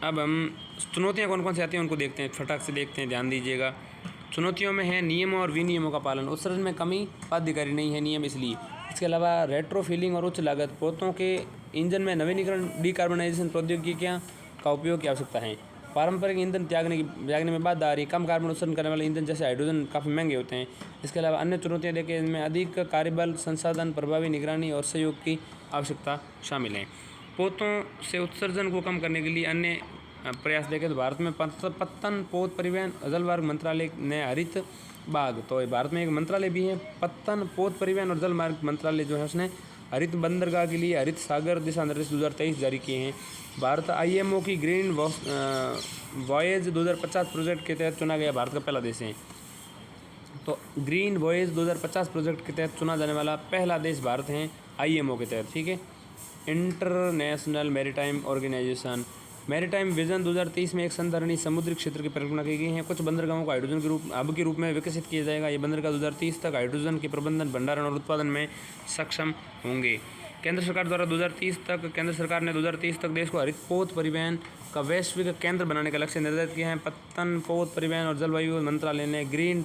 अब हम चुनौतियाँ कौन कौन सी आती हैं उनको देखते हैं, फटाक से देखते हैं, ध्यान दीजिएगा। चुनौतियों में है नियमों और विनियमों का पालन। उत्सर्जन में कमी बाध्यकारी नहीं है नियम इसलिए। इसके अलावा रेट्रोफिलिंग और उच्च लागत। पोतों के इंजन में नवीनीकरण डिकार्बनाइजेशन प्रौद्योगिकियाँ का उपयोग की आवश्यकता है। पारंपरिक ईंधन त्यागने में बाधा आ रही। कम कार्बन उत्सर्जन करने वाले ईंधन जैसे हाइड्रोजन काफ़ी महंगे होते हैं। इसके अलावा अन्य चुनौतियाँ देखें, इनमें अधिक कार्यबल, संसाधन, प्रभावी निगरानी और सहयोग की आवश्यकता शामिल है। पोतों से उत्सर्जन को कम करने के लिए अन्य प्रयास देखें तो भारत में पत्तन पोत परिवहन जलमार्ग मंत्रालय ने हरित बाग, तो भारत में एक मंत्रालय भी है, पत्तन पोत परिवहन और जलमार्ग मंत्रालय जो है उसने हरित बंदरगाह के लिए हरित सागर दिशा निर्देश 2023 जारी किए हैं। भारत IMO की ग्रीन वॉयेज 2050 प्रोजेक्ट के तहत चुना गया भारत का पहला देश है। तो ग्रीन वॉयेज 2050 प्रोजेक्ट के तहत चुना जाने वाला पहला देश भारत है IMO के तहत। ठीक है, International Maritime Organization. Maritime Vision 2030 में एक संधारणीय समुद्री क्षेत्र की परिकल्पना की गई है। कुछ बंदरगाहों को हाइड्रोजन के हब के रूप में विकसित किया जाएगा। ये बंदरगाह 2030 तक हाइड्रोजन के प्रबंधन, भंडारण और उत्पादन में सक्षम होंगे। केंद्र सरकार द्वारा 2030 तक केंद्र सरकार ने 2030 तक देश को हरित पोत परिवहन का वैश्विक केंद्र बनाने का लक्ष्य निर्धारित किया है। पत्तन पोत परिवहन और जलवायु मंत्रालय ने ग्रीन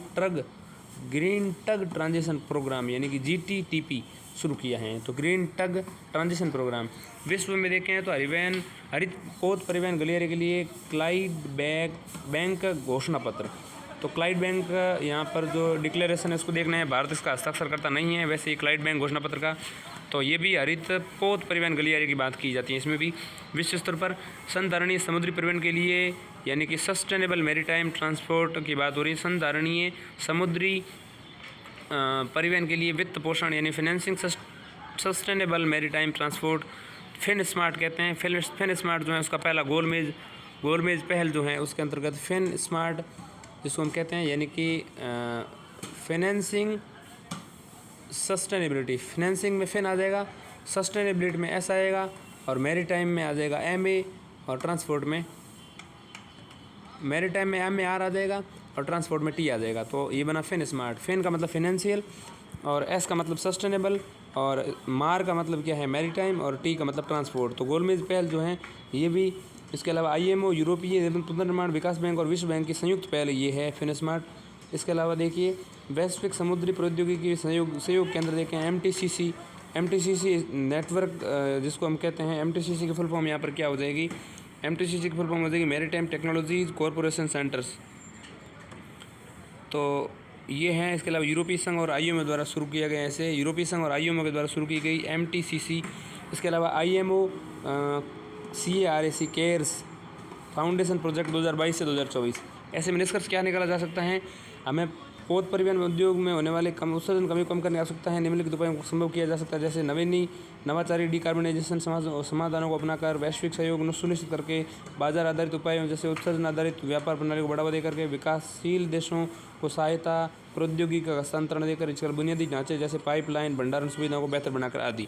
टग ट्रांजिशन प्रोग्राम यानी कि GTTP शुरू किया है। तो ग्रीन टग ट्रांजिशन प्रोग्राम विश्व में देखें तो हरित पोत परिवहन गलियारे के लिए क्लाइड बैंक घोषणा पत्र। तो क्लाइड बैंक यहाँ पर जो डिक्लेरेशन है उसको देखना है, भारत इसका हस्ताक्षर करता नहीं है। वैसे ही क्लाइड बैंक घोषणा पत्र का तो ये भी हरित पोत परिवहन गलियारे की बात की जाती है। इसमें भी विश्व स्तर पर संधारणीय समुद्री परिवहन के लिए यानी कि सस्टेनेबल मैरीटाइम ट्रांसपोर्ट की बात हो रही है। संधारणीय समुद्री परिवहन के लिए वित्त पोषण यानी financing sustainable maritime transport fin smart कहते हैं। फिन स्मार्ट जो है उसका पहला गोलमेज पहल जो है उसके अंतर्गत फिन स्मार्ट जिसको हम कहते हैं यानी कि फाइनेंसिंग सस्टेनेबिलिटी। फाइनेंसिंग में फिन आ जाएगा, सस्टेनेबिलिटी में एस आएगा और मैरीटाइम में आ जाएगा MA और ट्रांसपोर्ट में मैरीटाइम में MAR आ जाएगा और ट्रांसपोर्ट में T आ जाएगा। तो ये बना फिन स्मार्ट। फिन का मतलब फिनेंशियल और S का मतलब सस्टेनेबल और मार का मतलब क्या है मैरीटाइम और T का मतलब ट्रांसपोर्ट। तो गोलमेज पहल जो है ये भी इसके अलावा IMO, यूरोपीय पुनर्निर्माण विकास बैंक और विश्व बैंक की संयुक्त पहल ये है फिनस्मार्ट। इसके अलावा देखिए वैश्विक समुद्री प्रौद्योगिकी सहयोग केंद्र देखें MTCC नेटवर्क जिसको हम कहते हैं MTCC की फुल फॉर्म यहाँ पर क्या हो जाएगी, MTCC की फुल फॉर्म हो जाएगी मैरीटाइम टेक्नोलॉजीज कॉरपोरेशन सेंटर्स। तो ये हैं। इसके अलावा यूरोपीय संघ और IMO द्वारा शुरू किया गया, ऐसे यूरोपीय संघ और IMO के द्वारा शुरू की गई MTCC। इसके अलावा IMO CARAC cares foundation project 2022 से 2024। ऐसे में निष्कर्ष क्या निकाला जा सकता है, हमें पोत परिवहन उद्योग में होने वाले उत्सर्जन कमी को कम करने की आवश्यकता है। निम्नलिखित उपायों को संभव किया जा सकता है, जैसे नवाचारी डिकार्बनाइजेशन समाधानों को अपनाकर वैश्विक सहयोग सुनिश्चित करके बाजार आधारित उपायों जैसे उत्सर्जन आधारित व्यापार प्रणाली को बढ़ावा देकर के विकासशील देशों को सहायता प्रौद्योगिकी का हस्तांतरण देकर इसके बुनियादी ढांचे जैसे पाइपलाइन भंडारण सुविधाओं को बेहतर बनाकर आदि।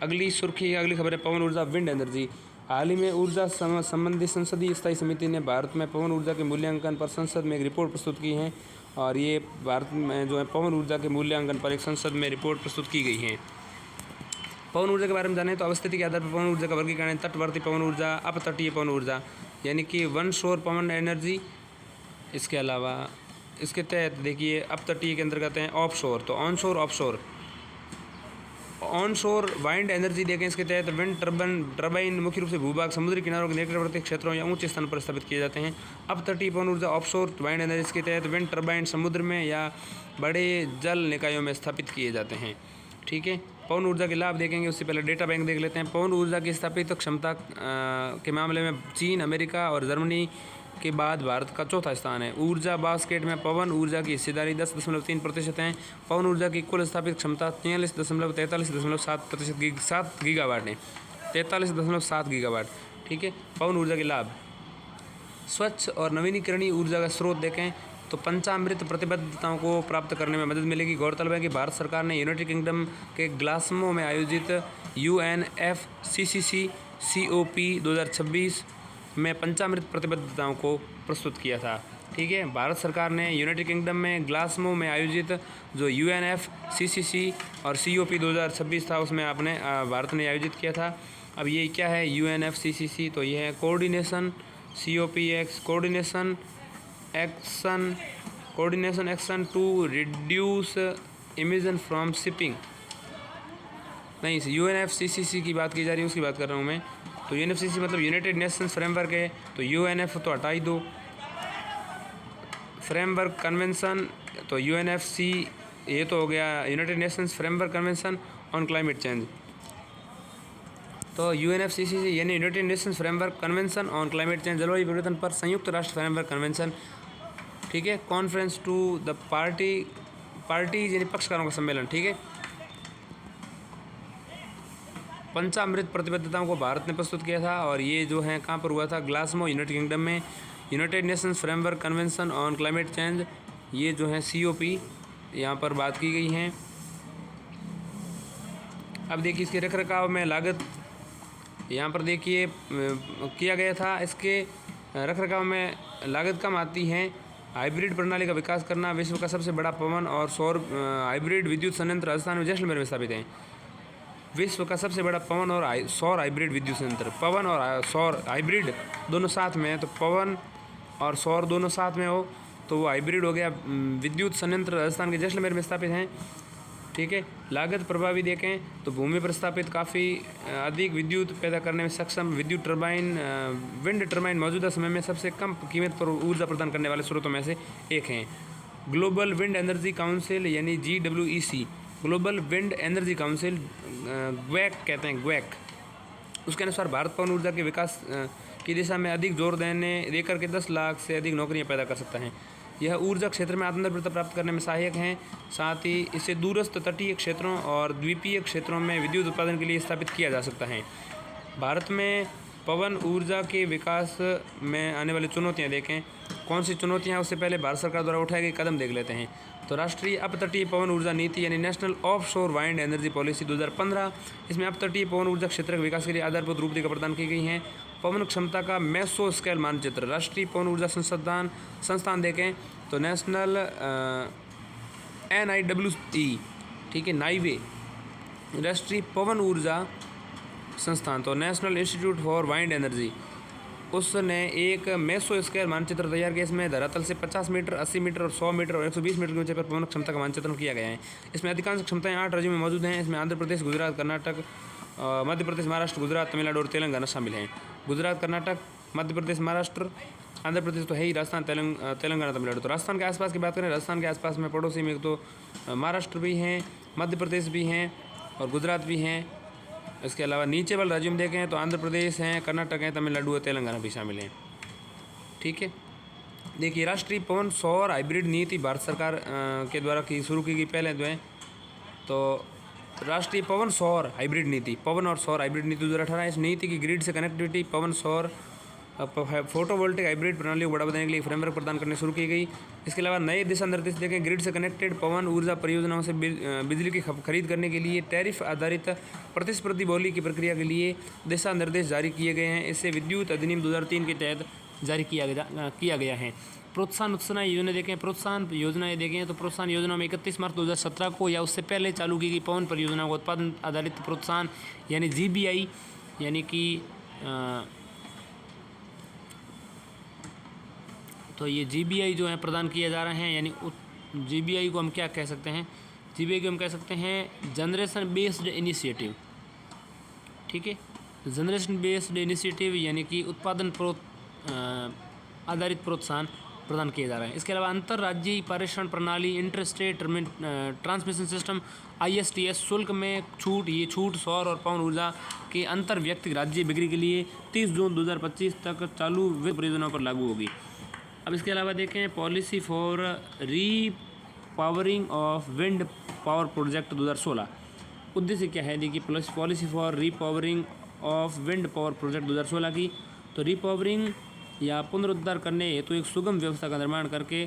अगली खबर है पवन ऊर्जा विंड एनर्जी। हाल ही में ऊर्जा संबंधी संसदीय स्थायी समिति ने भारत में पवन ऊर्जा के मूल्यांकन पर संसद में एक रिपोर्ट प्रस्तुत की है और ये भारत में जो है पवन ऊर्जा के मूल्यांकन पर एक संसद में रिपोर्ट प्रस्तुत की गई है। पवन ऊर्जा के बारे में जानें तो अवस्थिति के आधार पर पवन ऊर्जा का वर्गीकरण है तटवर्ती पवन ऊर्जा, अपतटीय पवन ऊर्जा यानी कि वन शोर पवन एनर्जी। इसके अलावा इसके तहत देखिए अपतटीय के अंतर्गत हैं ऑफ शोर, तो ऑन शोर ऑफ शोर। ऑन शोर वाइंड एनर्जी देखें, इसके तहत विंड टर्बाइन मुख्य रूप से भूभाग समुद्री किनारों के निकटवर्ती क्षेत्रों या ऊंचे स्थान पर स्थापित किए जाते हैं। अपतटीय पवन ऊर्जा ऑफशोर वाइंड एनर्जी के तहत विंड टर्बाइन समुद्र में या बड़े जल निकायों में स्थापित किए जाते हैं। ठीक है, पवन ऊर्जा के लाभ देखेंगे उससे पहले डेटा बैंक देख लेते हैं। पवन ऊर्जा की स्थापित क्षमता के मामले में चीन, अमेरिका और जर्मनी के बाद भारत का चौथा स्थान है। ऊर्जा बास्केट में पवन ऊर्जा की हिस्सेदारी 10.3% है। पवन ऊर्जा की कुल स्थापित क्षमता 43.7 गीगावाट है, 43.7 गीगावाट। ठीक है, पवन ऊर्जा के लाभ, स्वच्छ और नवीनीकरणीय ऊर्जा का स्रोत देखें तो पंचामृत प्रतिबद्धताओं को प्राप्त करने में मदद मिलेगी। गौरतलब है कि भारत सरकार ने यूनाइटेड किंगडम के ग्लासगो में आयोजित UNFCCC COP 2026 में पंचामृत प्रतिबद्धताओं को प्रस्तुत किया था। ठीक है, भारत सरकार ने यूनाइटेड किंगडम में ग्लासगो में आयोजित जो UNFCCC और COP 2026 था उसमें भारत ने आयोजित किया था। अब ये क्या है UNFCCC, तो ये है coordination COPX coordination action to reduce emission from shipping. नहीं, UNFCCC की बात की जा रही है, उसकी बात कर रहा हूँ मैं। तो UNFCCC मतलब यूनाइटेड नेशंस फ्रेमवर्क है, तो UNF तो हटा ही दो, फ्रेमवर्क कन्वेंशन तो UNFC ये तो हो गया United Nations framework convention on climate change. तो UNFCCC यानी United Nations framework convention on climate change, जलवायु परिवर्तन पर संयुक्त राष्ट्र फ्रेमवर्क कन्वेंशन। ठीक है, कॉन्फ्रेंस टू द पार्टीज यानी पक्षकारों का सम्मेलन। ठीक है, पंचामृत प्रतिबद्धताओं को भारत ने प्रस्तुत किया था और ये जो है कहाँ पर हुआ था, ग्लासगो यूनाइटेड किंगडम में। United Nations framework convention on climate change, ये जो है COP यहाँ पर बात की गई है। अब देखिए इसके रखरखाव में लागत यहाँ पर देखिए किया गया था, इसके रखरखाव में लागत कम आती है। हाइब्रिड प्रणाली का विकास करना, विश्व का सबसे बड़ा पवन और सौर हाइब्रिड विद्युत संयंत्र राजस्थान में जैसलमेर में स्थापित है। विश्व का सबसे बड़ा पवन और सौर हाइब्रिड विद्युत संयंत्र, पवन और सौर हाइब्रिड दोनों साथ में है, तो पवन और सौर दोनों साथ में हो तो वो हाइब्रिड हो गया। विद्युत संयंत्र राजस्थान के जैसलमेर में स्थापित हैं। ठीक है, लागत प्रभावी देखें तो भूमि पर स्थापित काफ़ी अधिक विद्युत पैदा करने में सक्षम विद्युत विंड टर्बाइन मौजूदा समय में सबसे कम कीमत पर ऊर्जा प्रदान करने वाले स्रोतों में से एक हैं। ग्लोबल विंड एनर्जी काउंसिल यानी GWEC, global wind energy council ग्वेक कहते हैं, ग्वेक, उसके अनुसार भारत पवन ऊर्जा के विकास की दिशा में अधिक जोर देकर के 10 लाख से अधिक नौकरियां पैदा कर सकता है। यह ऊर्जा क्षेत्र में आत्मनिर्भरता प्राप्त करने में सहायक हैं। साथ ही इसे दूरस्थ तटीय क्षेत्रों और द्वीपीय क्षेत्रों में विद्युत उत्पादन के लिए स्थापित किया जा सकता है। भारत में पवन ऊर्जा के विकास में आने वाली चुनौतियां देखें, कौन सी चुनौतियां, उससे पहले भारत सरकार द्वारा उठाए गए कदम देख लेते हैं। तो राष्ट्रीय अपतटीय पवन ऊर्जा नीति यानी national offshore wind energy policy 2015, इसमें अपतटीय पवन ऊर्जा क्षेत्र के विकास के लिए आधारभूत रूपरेखा प्रदान की गई हैं। पवन क्षमता का मेसो स्केल मानचित्र, राष्ट्रीय पवन ऊर्जा संस्थान देखें तो नेशनल NIWE, ठीक है, नाईवे, राष्ट्रीय पवन ऊर्जा संस्थान तो national institute for wind energy, उसने एक मेसो स्क्वायर मानचित्र तैयार किया। इसमें धरातल से 50 मीटर, 80 मीटर और 100 मीटर और 120 मीटर की ऊंचाई पर पवन क्षमता का मानचित्रण किया गया है। इसमें अधिकांश क्षमताएं 8 राज्यों में मौजूद हैं। इसमें आंध्र प्रदेश, गुजरात, कर्नाटक, मध्य प्रदेश, महाराष्ट्र, गुजरात, तमिलनाडु और तेलंगाना शामिल हैं। गुजरात, कर्नाटक, मध्य प्रदेश, महाराष्ट्र, आंध्र प्रदेश तो है ही, राजस्थान, तेलंगाना, तमिलनाडु। तो राजस्थान के आसपास की बात करें, राजस्थान के आसपास में पड़ोसी में तो महाराष्ट्र भी हैं, मध्य प्रदेश भी हैं और गुजरात भी हैं। इसके अलावा नीचे वाले राज्यों में देखें तो आंध्र प्रदेश हैं, कर्नाटक हैं, तमिलनाडु और तेलंगाना भी शामिल हैं। ठीक है, देखिए राष्ट्रीय पवन सौर हाइब्रिड नीति भारत सरकार के द्वारा शुरू की गई पहले जो है तो राष्ट्रीय पवन सौर हाइब्रिड नीति, पवन और सौर हाइब्रिड नीति 2018। इस नीति की ग्रिड से कनेक्टिविटी, पवन सौर फोटोवोल्टिक हाइब्रिड प्रणालियों को बढ़ावा देने के लिए फ्रेमवर्क प्रदान करने शुरू की गई। इसके अलावा नए दिशा निर्देश देखें, ग्रिड से कनेक्टेड पवन ऊर्जा परियोजनाओं से बिजली की खरीद करने के लिए टैरिफ आधारित प्रतिस्पर्धी बोली की प्रक्रिया के लिए दिशा निर्देश जारी किए गए हैं। इससे विद्युत अधिनियम 2003 के तहत जारी किया गया है। प्रोत्साहन उत्सव योजना देखें, प्रोत्साहन योजनाएं देखें तो प्रोत्साहन योजना में 31 मार्च 2017 को या उससे पहले चालू की गई पवन परियोजनाओं को उत्पादन आधारित प्रोत्साहन यानी GBI यानी कि तो ये GBI जो है प्रदान किया जा रहे हैं। यानी GBI को हम क्या कह सकते हैं, GBI को हम कह सकते हैं जनरेशन बेस्ड इनिशिएटिव। ठीक है, जनरेशन बेस्ड इनिशिएटिव यानी कि उत्पादन आधारित प्रोत्साहन प्रदान किए जा रहे हैं। इसके अलावा अंतर्राज्यीय पारेषण प्रणाली, inter state transmission system ISTS शुल्क में छूट, ये छूट सौर और पवन ऊर्जा के अंतर व्यक्तिगत राज्य बिक्री के लिए 30 जून 2025 तक चालू वित्त परियोजनाओं पर लागू होगी। अब इसके अलावा देखें policy for repowering of wind power project 2016। उद्देश्य क्या है, देखिए policy for repowering of wind power project 2016 की, तो रीपावरिंग या पुनरुद्धार करने हेतु एक सुगम व्यवस्था का निर्माण करके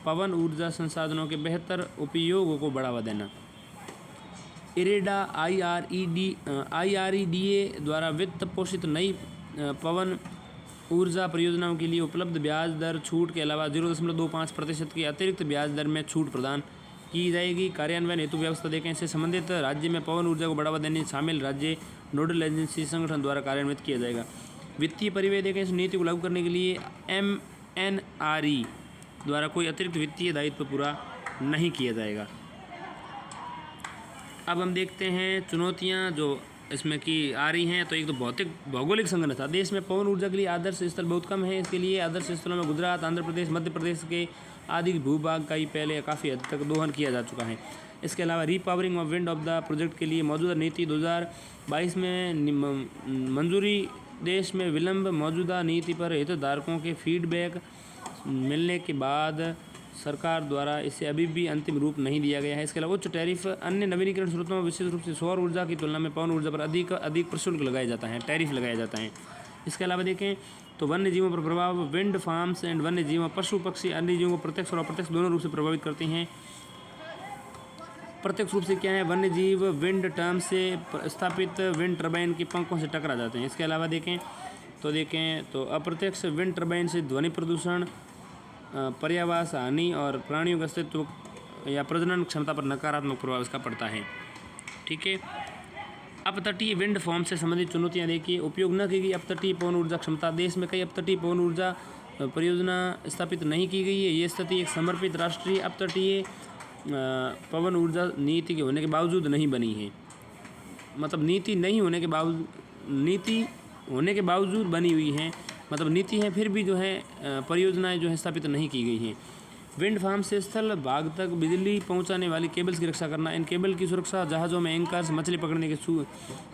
पवन ऊर्जा संसाधनों के बेहतर उपयोग को बढ़ावा देना। इरेडा IREDA द्वारा वित्त पोषित नई पवन ऊर्जा परियोजनाओं के लिए उपलब्ध ब्याज दर छूट के अलावा 0.25% की अतिरिक्त ब्याज दर में छूट प्रदान की जाएगी। कार्यान्वयन हेतु व्यवस्था देखें, इससे संबंधित राज्य में पवन ऊर्जा को बढ़ावा देने शामिल राज्य नोडल एजेंसी संगठन द्वारा कार्यान्वित किया जाएगा। वित्तीय परिव्यय देखें, इस नीति को लागू करने के लिए MNRE द्वारा कोई अतिरिक्त वित्तीय दायित्व पूरा नहीं किया जाएगा। अब हम देखते हैं चुनौतियां जो इसमें की आ रही हैं। तो एक तो भौगोलिक संघनता, देश में पवन ऊर्जा के लिए आदर्श स्थल बहुत कम है। इसके लिए आदर्श स्थलों में गुजरात, आंध्र प्रदेश, मध्य प्रदेश के आदि भूभाग का ही पहले काफ़ी हद तक दोहन किया जा चुका है। इसके अलावा repowering of wind of the project के लिए मौजूदा नीति 2022 में मंजूरी, देश में विलंब, मौजूदा नीति पर हितधारकों के फीडबैक मिलने के बाद सरकार द्वारा इसे अभी भी अंतिम रूप नहीं दिया गया है। इसके अलावा उच्च टैरिफ, अन्य नवीनीकरण स्रोतों में विशेष रूप से सौर ऊर्जा की तुलना में पवन ऊर्जा पर अधिक प्रशुल्क लगाया जाता है, टैरिफ लगाया जाता है। इसके अलावा देखें तो वन्य जीवों पर प्रभाव, विंड फार्म्स एंड वन्य जीवों, पशु पक्षी अन्य जीवों को प्रत्यक्ष और अप्रत्यक्ष दोनों रूप से प्रभावित करती हैं। प्रत्यक्ष रूप से क्या है, वन्य जीव विंड टर्म से स्थापित विंड टर्बाइन के पंखों से टकरा जाते हैं। इसके अलावा देखें तो अप्रत्यक्ष विंड टर्बाइन से ध्वनि प्रदूषण, पर्यावास हानि और प्राणियों के अस्तित्व या प्रजनन क्षमता पर नकारात्मक प्रभाव इसका पड़ता है। ठीक है, अपतटीय विंड फार्म से संबंधित चुनौतियां देखिए, उपयोग न की गई अपतटीय पवन ऊर्जा क्षमता, देश में कई अपतटीय पवन ऊर्जा परियोजना स्थापित नहीं की गई है। ये स्थिति एक समर्पित राष्ट्रीय अपतटीय पवन ऊर्जा नीति के होने के बावजूद नहीं बनी है। मतलब नीति होने के बावजूद बनी हुई है, मतलब नीति है फिर भी जो है परियोजनाएं जो है स्थापित नहीं की गई हैं। विंड फार्म से स्थल भाग तक बिजली पहुंचाने वाली केबल्स की रक्षा करना, इन केबल की सुरक्षा, जहाज़ों में एंकर्स, मछली पकड़ने के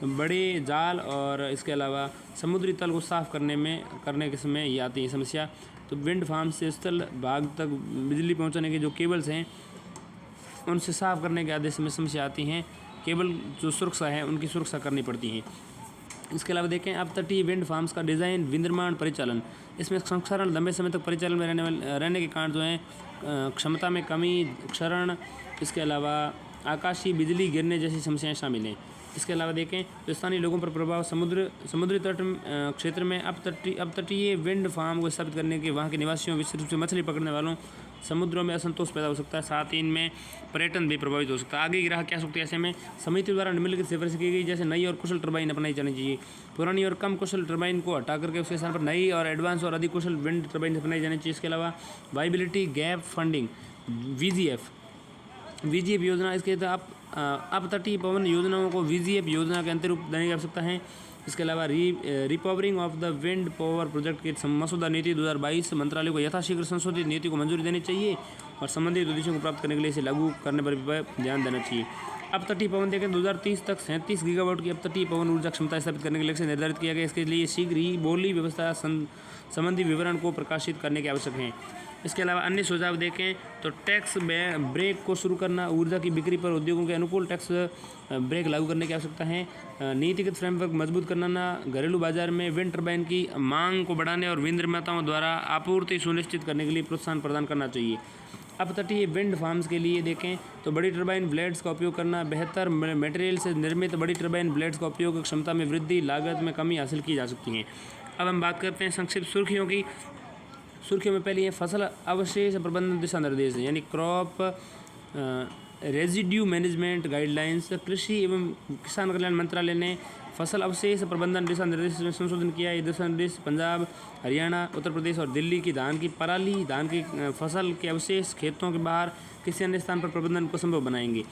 बड़े जाल और इसके अलावा समुद्री तल को साफ करने के समय ये आती है समस्या। तो विंड फार्म से स्थल भाग तक बिजली पहुँचाने के जो केबल्स हैं उनसे साफ करने के आदेश में समस्या आती हैं। केबल जो सुरक्षा है उनकी सुरक्षा करनी पड़ती है। इसके अलावा देखें अपतटीय विंड फार्म्स का डिज़ाइन, विनिर्माण, परिचालन, इसमें क्षरण, लंबे समय तक परिचालन में रहने के कारण जो है क्षमता में कमी, क्षरण, इसके अलावा आकाशीय बिजली गिरने जैसी समस्याएं शामिल हैं। इसके अलावा देखें तो स्थानीय लोगों पर प्रभाव, समुद्री तट क्षेत्र में अपतटीय विंड फार्म को स्थापित करने के वहाँ के निवासियों, विशेष रूप से मछली पकड़ने वालों समुद्रों में असंतोष पैदा हो सकता है, साथ ही इनमें पर्यटन भी प्रभावित हो सकता है। आगे की राह क्या सकती है? ऐसे में समिति द्वारा निम्नलिखित सिफारिश की गई, जैसे नई और कुशल टरबाइन अपनाई जानी चाहिए, पुरानी और कम कुशल टरबाइन को हटा करके उसके स्थान पर नई और एडवांस और अधिक कुशल विंड टरबाइन अपनाई जानी चाहिए। इसके अलावा वाइबिलिटी गैप फंडिंग वीजीएफ योजना, इसके तहत अपतटीय पवन योजनाओं को वीजीएफ योजना के अंतर्गत देने की आवश्यकता है। इसके अलावा repowering of the wind power project के मसौदा नीति 2022 मंत्रालय को यथाशीघ्र संशोधित नीति को मंजूरी देनी चाहिए और संबंधित उद्देश्यों को प्राप्त करने के लिए इसे लागू करने पर भी ध्यान देना चाहिए। अपतटीय पवन देखें 2030 तक 37 गीगावाट की अपतटीय पवन ऊर्जा क्षमता स्थापित करने के लक्ष्य निर्धारित किया गया। इसके लिए शीघ्र ही बोली व्यवस्था संबंधी विवरण को प्रकाशित करने के आवश्यक है। इसके अलावा अन्य सुझाव देखें तो टैक्स ब्रेक को शुरू करना, ऊर्जा की बिक्री पर उद्योगों के अनुकूल टैक्स ब्रेक लागू करने की आवश्यकता है। नीतिगत फ्रेमवर्क मजबूत करना, घरेलू बाजार में विंड टरबाइन की मांग को बढ़ाने और विंड निर्माताओं द्वारा आपूर्ति सुनिश्चित करने के लिए प्रोत्साहन प्रदान करना चाहिए। अपतटीय विंड फार्म्स के लिए देखें तो बड़ी टरबाइन ब्लेड्स का उपयोग करना, बेहतर मटेरियल से निर्मित बड़ी टरबाइन ब्लेड्स का उपयोग क्षमता में वृद्धि, लागत में कमी हासिल की जा सकती है। अब हम बात करते हैं संक्षिप्त सुर्खियों की। सुर्खियों में पहली है फसल अवशेष प्रबंधन दिशा निर्देश, यानी क्रॉप रेजिड्यू मैनेजमेंट गाइडलाइंस। कृषि एवं किसान कल्याण मंत्रालय ने फसल अवशेष प्रबंधन दिशा निर्देश में संशोधन किया। ये दिशा निर्देश पंजाब, हरियाणा, उत्तर प्रदेश और दिल्ली की धान की पराली, धान की फसल के अवशेष खेतों के बाहर किसी अन्य स्थान पर प्रबंधन को संभव बनाएंगे।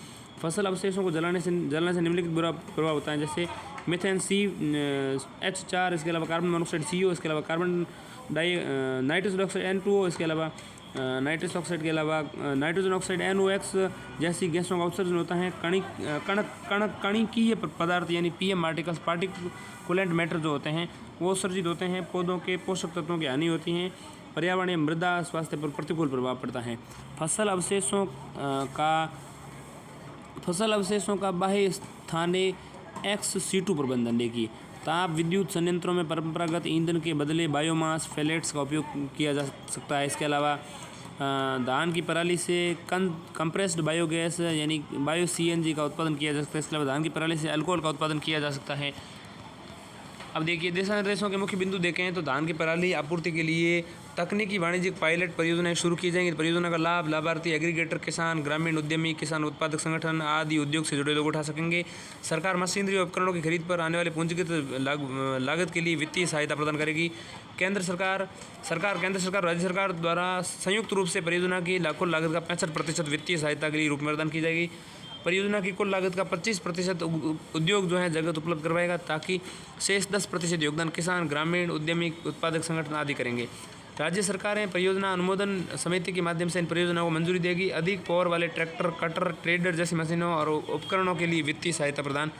फसल अवशेषों को जलाने से निम्नलिखित बुरा प्रभाव होता है, जैसे मीथेन H4, इसके अलावा कार्बन मोनोऑक्साइड CO, इसके अलावा कार्बन नाइट्रोजन ऑक्साइड N2O, इसके अलावा नाइट्रस ऑक्साइड के अलावा नाइट्रोजन ऑक्साइड NOx जैसी गैसों का उत्सर्जन होता है। कणिकीय पदार्थ यानी PM आर्टिकल्स, पार्टिकुलेंट मैटर जो होते हैं वो उत्सर्जित होते हैं। पौधों के पोषक तत्वों की हानि होती है। पर्यावरण या मृदा स्वास्थ्य पर प्रतिकूल प्रभाव पड़ता है। फसल अवशेषों का बाह्य स्थानीय XC2 प्रबंधन। देखिए, ताप विद्युत संयंत्रों में परंपरागत ईंधन के बदले बायोमास फेलेट्स का उपयोग किया जा सकता है। इसके अलावा धान की पराली से कंप्रेस्ड बायोगैस यानी बायो CNG का उत्पादन किया जा सकता है। इसके अलावा धान की पराली से अल्कोहल का उत्पादन किया जा सकता है। अब देखिए, दिशा निर्देशों के मुख्य बिंदु देखें तो धान की पराली आपूर्ति के लिए तकनीकी वाणिज्यिक पायलट परियोजनाएं शुरू की जाएंगी। परियोजना का लाभ लाभार्थी एग्रीगेटर, किसान, ग्रामीण उद्यमी, किसान उत्पादक संगठन आदि उद्योग से जुड़े लोग उठा सकेंगे। सरकार मशीनरी और उपकरणों की खरीद पर आने वाले पूंजीगत लागत के लिए वित्तीय सहायता प्रदान करेगी। केंद्र सरकार राज्य सरकार द्वारा संयुक्त रूप से परियोजना की लाखों लागत का 65% वित्तीय सहायता के लिए रूप में प्रदान की जाएगी। परियोजना की कुल लागत का 25% उद्योग जो है जगत उपलब्ध करवाएगा, ताकि शेष 10% योगदान किसान, ग्रामीण उद्यमी, उत्पादक संगठन आदि करेंगे। राज्य सरकारें परियोजना अनुमोदन समिति के माध्यम से इन परियोजनाओं को मंजूरी देगी। अधिक पावर वाले ट्रैक्टर, कटर, ट्रेडर जैसी मशीनों और उपकरणों के लिए वित्तीय सहायता प्रदान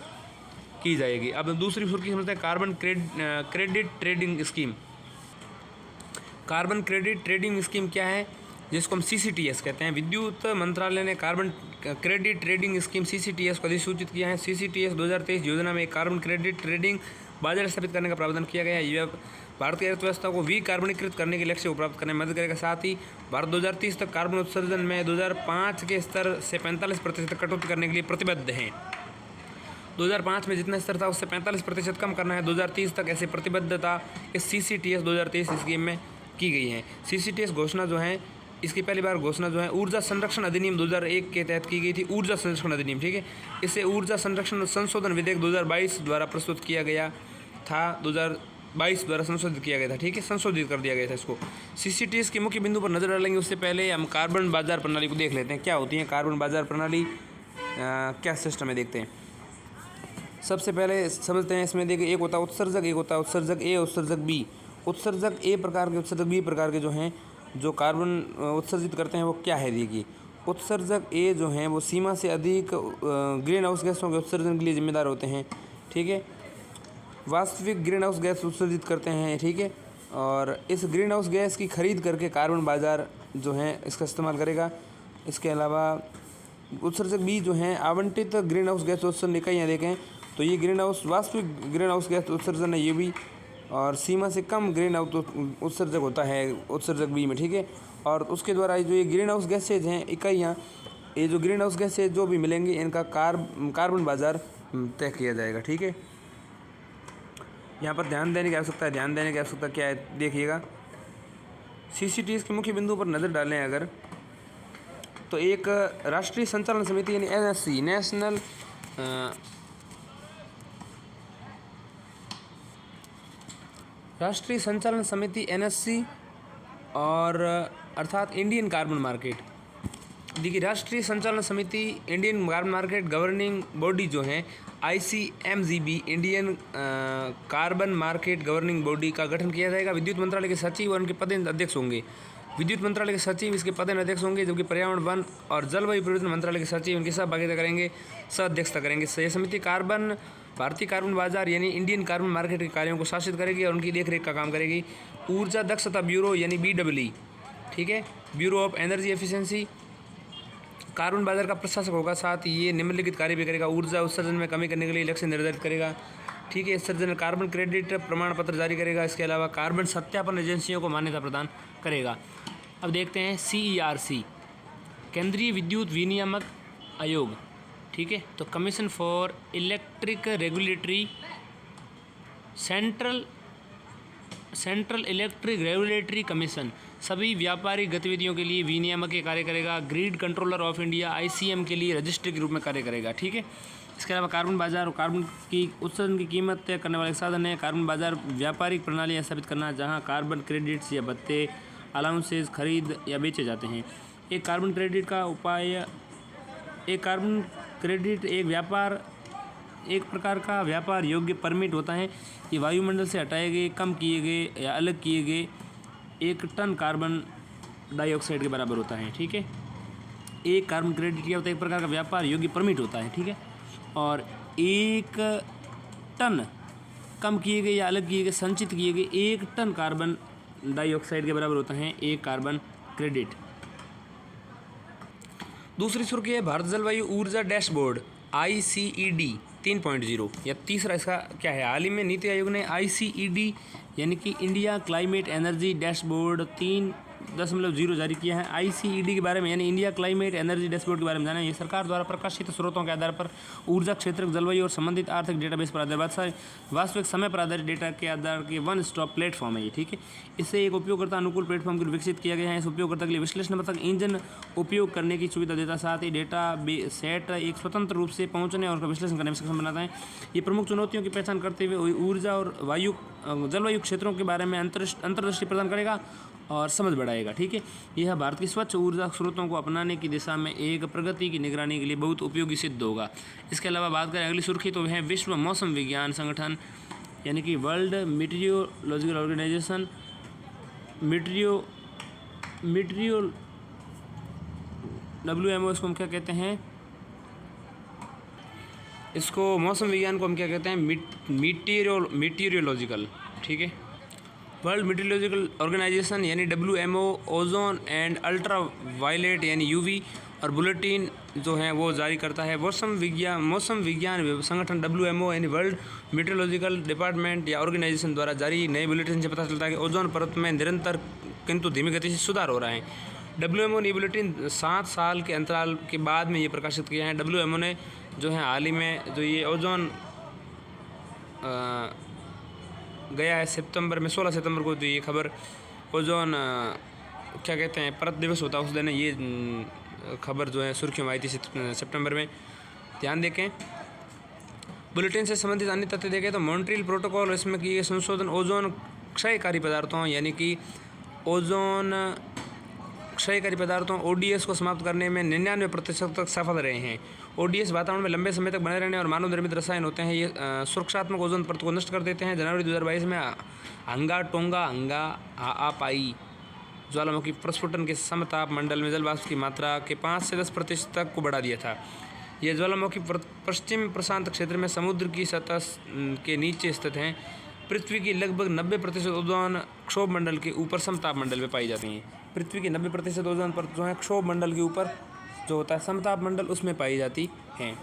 की जाएगी। अब दूसरी सुर्खी समझते हैं carbon credit trading scheme. Carbon credit trading scheme क्या है, जिसको हम CCTS कहते हैं। विद्युत मंत्रालय ने carbon credit trading scheme CCTS को अधिसूचित किया है। CCTS 2023 योजना में कार्बन क्रेडिट ट्रेडिंग बाजार स्थापित करने का प्रावधान किया गया है। यह भारतीय अर्थव्यवस्था को विकार्बनीकृत करने के लक्ष्य को प्राप्त करने में मदद करेगा। साथ ही भारत 2030 तक कार्बन उत्सर्जन में 2005 के स्तर से 45% तक कटौती करने के लिए प्रतिबद्ध है। 2005 में जितना स्तर था उससे 45% कम करना है 2030 तक। ऐसे प्रतिबद्धता इस CCTS 2023 स्कीम में की गई है। CCTS घोषणा जो है, इसकी पहली बार घोषणा जो है ऊर्जा संरक्षण अधिनियम 2001 के तहत की गई थी। ऊर्जा संरक्षण अधिनियम, ठीक है। इसे ऊर्जा संरक्षण संशोधन विधेयक 2022 द्वारा प्रस्तुत किया गया था। 2022 द्वारा संशोधित किया गया था, ठीक है, संशोधित कर दिया गया था इसको। CCTS के मुख्य बिंदु पर नजर डालेंगे, उससे पहले हम कार्बन बाजार प्रणाली को देख लेते हैं। क्या होती है कार्बन बाजार प्रणाली, क्या सिस्टम है, देखते हैं। सबसे पहले समझते हैं इसमें। देखिए, एक होता है उत्सर्जक, एक होता है उत्सर्जक A, उत्सर्जक B। उत्सर्जक A प्रकार के, उत्सर्जक B प्रकार के जो हैं, जो कार्बन उत्सर्जित करते हैं वो क्या है। देखिए, उत्सर्जक A जो हैं वो सीमा से अधिक ग्रीन हाउस गैसों के उत्सर्जन के लिए जिम्मेदार होते हैं, ठीक है। वास्तविक ग्रीन हाउस गैस उत्सर्जित करते हैं, ठीक है। और इस ग्रीन हाउस गैस की खरीद करके कार्बन बाजार जो है इसका इस्तेमाल करेगा। इसके अलावा उत्सर्जक B जो हैं आवंटित ग्रीन हाउस गैस उत्सर्जन इकाइयाँ देखें तो ये ग्रीन हाउस वास्तविक ग्रीन हाउस गैस उत्सर्जन है ये भी, और सीमा से कम ग्रीन हाउस उत्सर्जक होता है उत्सर्जक B में, ठीक है। और उसके द्वारा जो ये ग्रीन हाउस गैसेज हैं इकाइयाँ, ये जो ग्रीन हाउस गैसेज जो भी मिलेंगी इनका कार्बन बाजार तय किया जाएगा, ठीक है। यहाँ पर ध्यान देने की आवश्यकता क्या है, देखिएगा। CCTS के मुख्य बिंदु पर नज़र डालें अगर, तो एक राष्ट्रीय संचालन समिति यानी NSC, नेशनल राष्ट्रीय संचालन समिति NSC और अर्थात इंडियन कार्बन मार्केट। देखिए राष्ट्रीय संचालन समिति Indian carbon market governing body जो है ICMGB Indian carbon market governing body का गठन किया जाएगा। विद्युत मंत्रालय के सचिव और उनके पदेन अध्यक्ष होंगे। विद्युत मंत्रालय के सचिव इसके पदेन अध्यक्ष होंगे, जबकि पर्यावरण वन और जलवायु परिवर्तन मंत्रालय के सचिव इनकी सहभागिता करेंगे, सह-अध्यक्षता करेंगे। यह समिति भारतीय कार्बन बाजार यानी इंडियन कार्बन मार्केट के कार्यों को शासित करेगी और उनकी देखरेख का काम करेगी। ऊर्जा दक्षता ब्यूरो यानी BEE, ठीक है, bureau of energy efficiency carbon बाजार का प्रशासक होगा। साथ ही ये निम्नलिखित कार्य भी करेगा। ऊर्जा उत्सर्जन में कमी करने के लिए लक्ष्य निर्धारित करेगा, ठीक है। उत्सर्जन कार्बन क्रेडिट प्रमाण पत्र जारी करेगा। इसके अलावा कार्बन सत्यापन एजेंसियों को मान्यता प्रदान करेगा। अब देखते हैं CERC, केंद्रीय विद्युत विनियामक आयोग, ठीक है। तो commission for electric regulatory central electric regulatory commission सभी व्यापारिक गतिविधियों के लिए विनियामक के कार्य करेगा। Grid controller of India ICM के लिए रजिस्ट्री के रूप में कार्य करेगा, ठीक है। इसके अलावा कार्बन बाजार और कार्बन की उत्सर्जन की कीमत तय करने वाले साधन है। कार्बन बाजार व्यापारिक प्रणालियाँ स्थापित करना जहाँ कार्बन क्रेडिट्स या भत्ते अलाउंसेस खरीद या बेचे जाते हैं। एक कार्बन क्रेडिट एक प्रकार का व्यापार योग्य परमिट होता है। ये वायुमंडल से हटाए गए, कम किए गए या अलग किए गए 1 टन कार्बन डाइऑक्साइड के बराबर होता है, ठीक है। एक कार्बन क्रेडिट क्या होता है? एक प्रकार का व्यापार योग्य परमिट होता है, ठीक है। और 1 टन कम किए गए या अलग किए गए संचित किए गए 1 टन कार्बन डाइऑक्साइड के बराबर होता है एक कार्बन क्रेडिट। दूसरी सुर्खी है भारत जलवायु ऊर्जा डैशबोर्ड ICED 3.0 या तीसरा इसका क्या है? हाल ही में नीति आयोग ने ICED यानी कि इंडिया क्लाइमेट एनर्जी डैशबोर्ड 3.0 जारी किया है। ICED के बारे में यानी इंडिया क्लाइमेट एनर्जी डैशबोर्ड के बारे में जाना। ये सरकार द्वारा प्रकाशित स्रोतों के आधार पर ऊर्जा क्षेत्र, जलवायु और संबंधित आर्थिक डेटाबेस पर आधारित वास्तविक समय पर आधारित डेटा के आधार के वन स्टॉप प्लेटफॉर्म है ये, ठीक है। इससे एक उपयोगकर्ता अनुकूल प्लेटफॉर्म को विकसित किया गया है। इस उपयोगकर्ता के लिए विश्लेषणात्मक इंजन उपयोग करने की सुविधा देता, साथ ही डेटा सेट एक स्वतंत्र रूप से पहुंचने और विश्लेषण करने में सक्षम बनाता है। ये प्रमुख चुनौतियों की पहचान करते हुए ऊर्जा और जलवायु क्षेत्रों के बारे में अंतर्दृष्टि प्रदान करेगा और समझ बढ़ाएगा, ठीक है। यह भारत की स्वच्छ ऊर्जा स्रोतों को अपनाने की दिशा में एक प्रगति की निगरानी के लिए बहुत उपयोगी सिद्ध होगा। इसके अलावा बात करें अगली सुर्खी तो वह विश्व मौसम विज्ञान संगठन यानी कि वर्ल्ड मीटीरियोलॉजिकल ऑर्गेनाइजेशन WMO इसको हम क्या कहते हैं? इसको मौसम विज्ञान को हम क्या कहते हैं? मीटीरियोलॉजिकल, ठीक है। वर्ल्ड मीटीरियोलॉजिकल ऑर्गेनाइजेशन यानी WMO ozone and ultraviolet यानी UV और बुलेटिन जो है वो जारी करता है। मौसम विज्ञान संगठन WMO यानी वर्ल्ड मीटीरियोलॉजिकल डिपार्टमेंट या ऑर्गेनाइजेशन द्वारा जारी नए बुलेटिन से पता चलता है कि ओजोन परत में निरंतर किंतु धीमी गति से सुधार हो रहा है। WMO ने बुलेटिन 7 साल के अंतराल के बाद में ये प्रकाशित किया है। WMO ने जो है हाल ही में जो ये ओजोन गया है सितंबर में 16 सितंबर को, जो ये खबर ओजोन क्या कहते हैं परत दिवस होता है उस दिन ये खबर जो है सुर्खियों में आई थी सितंबर में। ध्यान देखें बुलेटिन से संबंधित अन्य तथ्य देखें तो मॉन्ट्रियल प्रोटोकॉल इसमें किए संशोधन ओजोन क्षयकारी पदार्थों यानी कि ओजोन क्षयकारी पदार्थों ODS को समाप्त करने में 99% तक सफल रहे हैं। ODS वातावरण में लंबे समय तक बने रहने और मानव निर्मित रसायन होते हैं। ये सुरक्षात्मक ओजोन परत को नष्ट कर देते हैं। जनवरी 2022 में हंगा टोंगा हाआपाई ज्वालामुखी प्रस्फुटन के समताप मंडल में जलवाष्प की मात्रा के 5 से 10% तक को बढ़ा दिया था। यह ज्वालामुखी पश्चिम प्रशांत क्षेत्र में समुद्र की सतह के नीचे स्थित हैं। पृथ्वी की लगभग 90% ओजोन क्षोभ मंडल के ऊपर समताप मंडल में पाई जाती हैं। पृथ्वी की 90% ओजोन परत जो है क्षोभ मंडल के ऊपर जो होता है समताप मंडल उसमें पाई जाती हैं।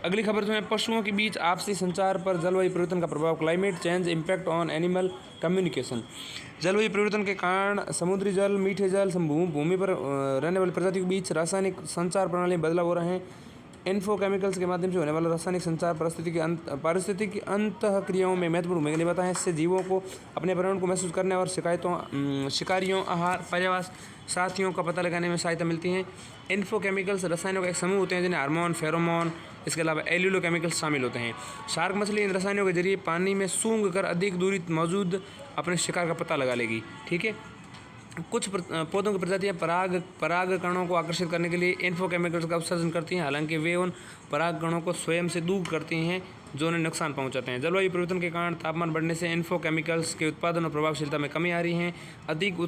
अगली खबर जो है पशुओं के बीच आपसी संचार पर जलवायु परिवर्तन का प्रभाव, climate change impact on animal communication. जलवायु परिवर्तन के कारण समुद्री जल, मीठे जल, भूमि पर रहने वाली प्रजातियों के बीच रासायनिक संचार प्रणाली में बदलाव हो रहे हैं। इन्फोकेमिकल्स के माध्यम से होने वाला रासायनिक संचार पारिस्थितिक अंतःक्रियाओं में महत्वपूर्ण भूमिका निभाता है। इससे जीवों को अपने पर्यावरण को महसूस करने और शिकारियों, आहार, पर्यावास साथियों का पता लगाने में सहायता मिलती है। इन्फोकेमिकल्स रसायनों का एक समूह होते हैं जिन्हें हार्मोन, फेरोमोन, इसके अलावा एल्यूलोकेमिकल्स शामिल होते हैं। शार्क मछली इन रसायनों के जरिए पानी में सूंघ कर अधिक दूरी मौजूद अपने शिकार का पता लगा लेगी। ठीक है। कुछ पौधों की प्रजातियां परागकणों को आकर्षित करने के लिए इन्फोकेमिकल्स का उत्सर्जन करती हैं, हालांकि वे उन परागकणों को स्वयं से दूर करती हैं जो उन्हें नुकसान पहुंचाते हैं। जलवायु परिवर्तन के कारण तापमान बढ़ने से इन्फोकेमिकल्स के उत्पादन और प्रभावशीलता में कमी आ रही है। अधिक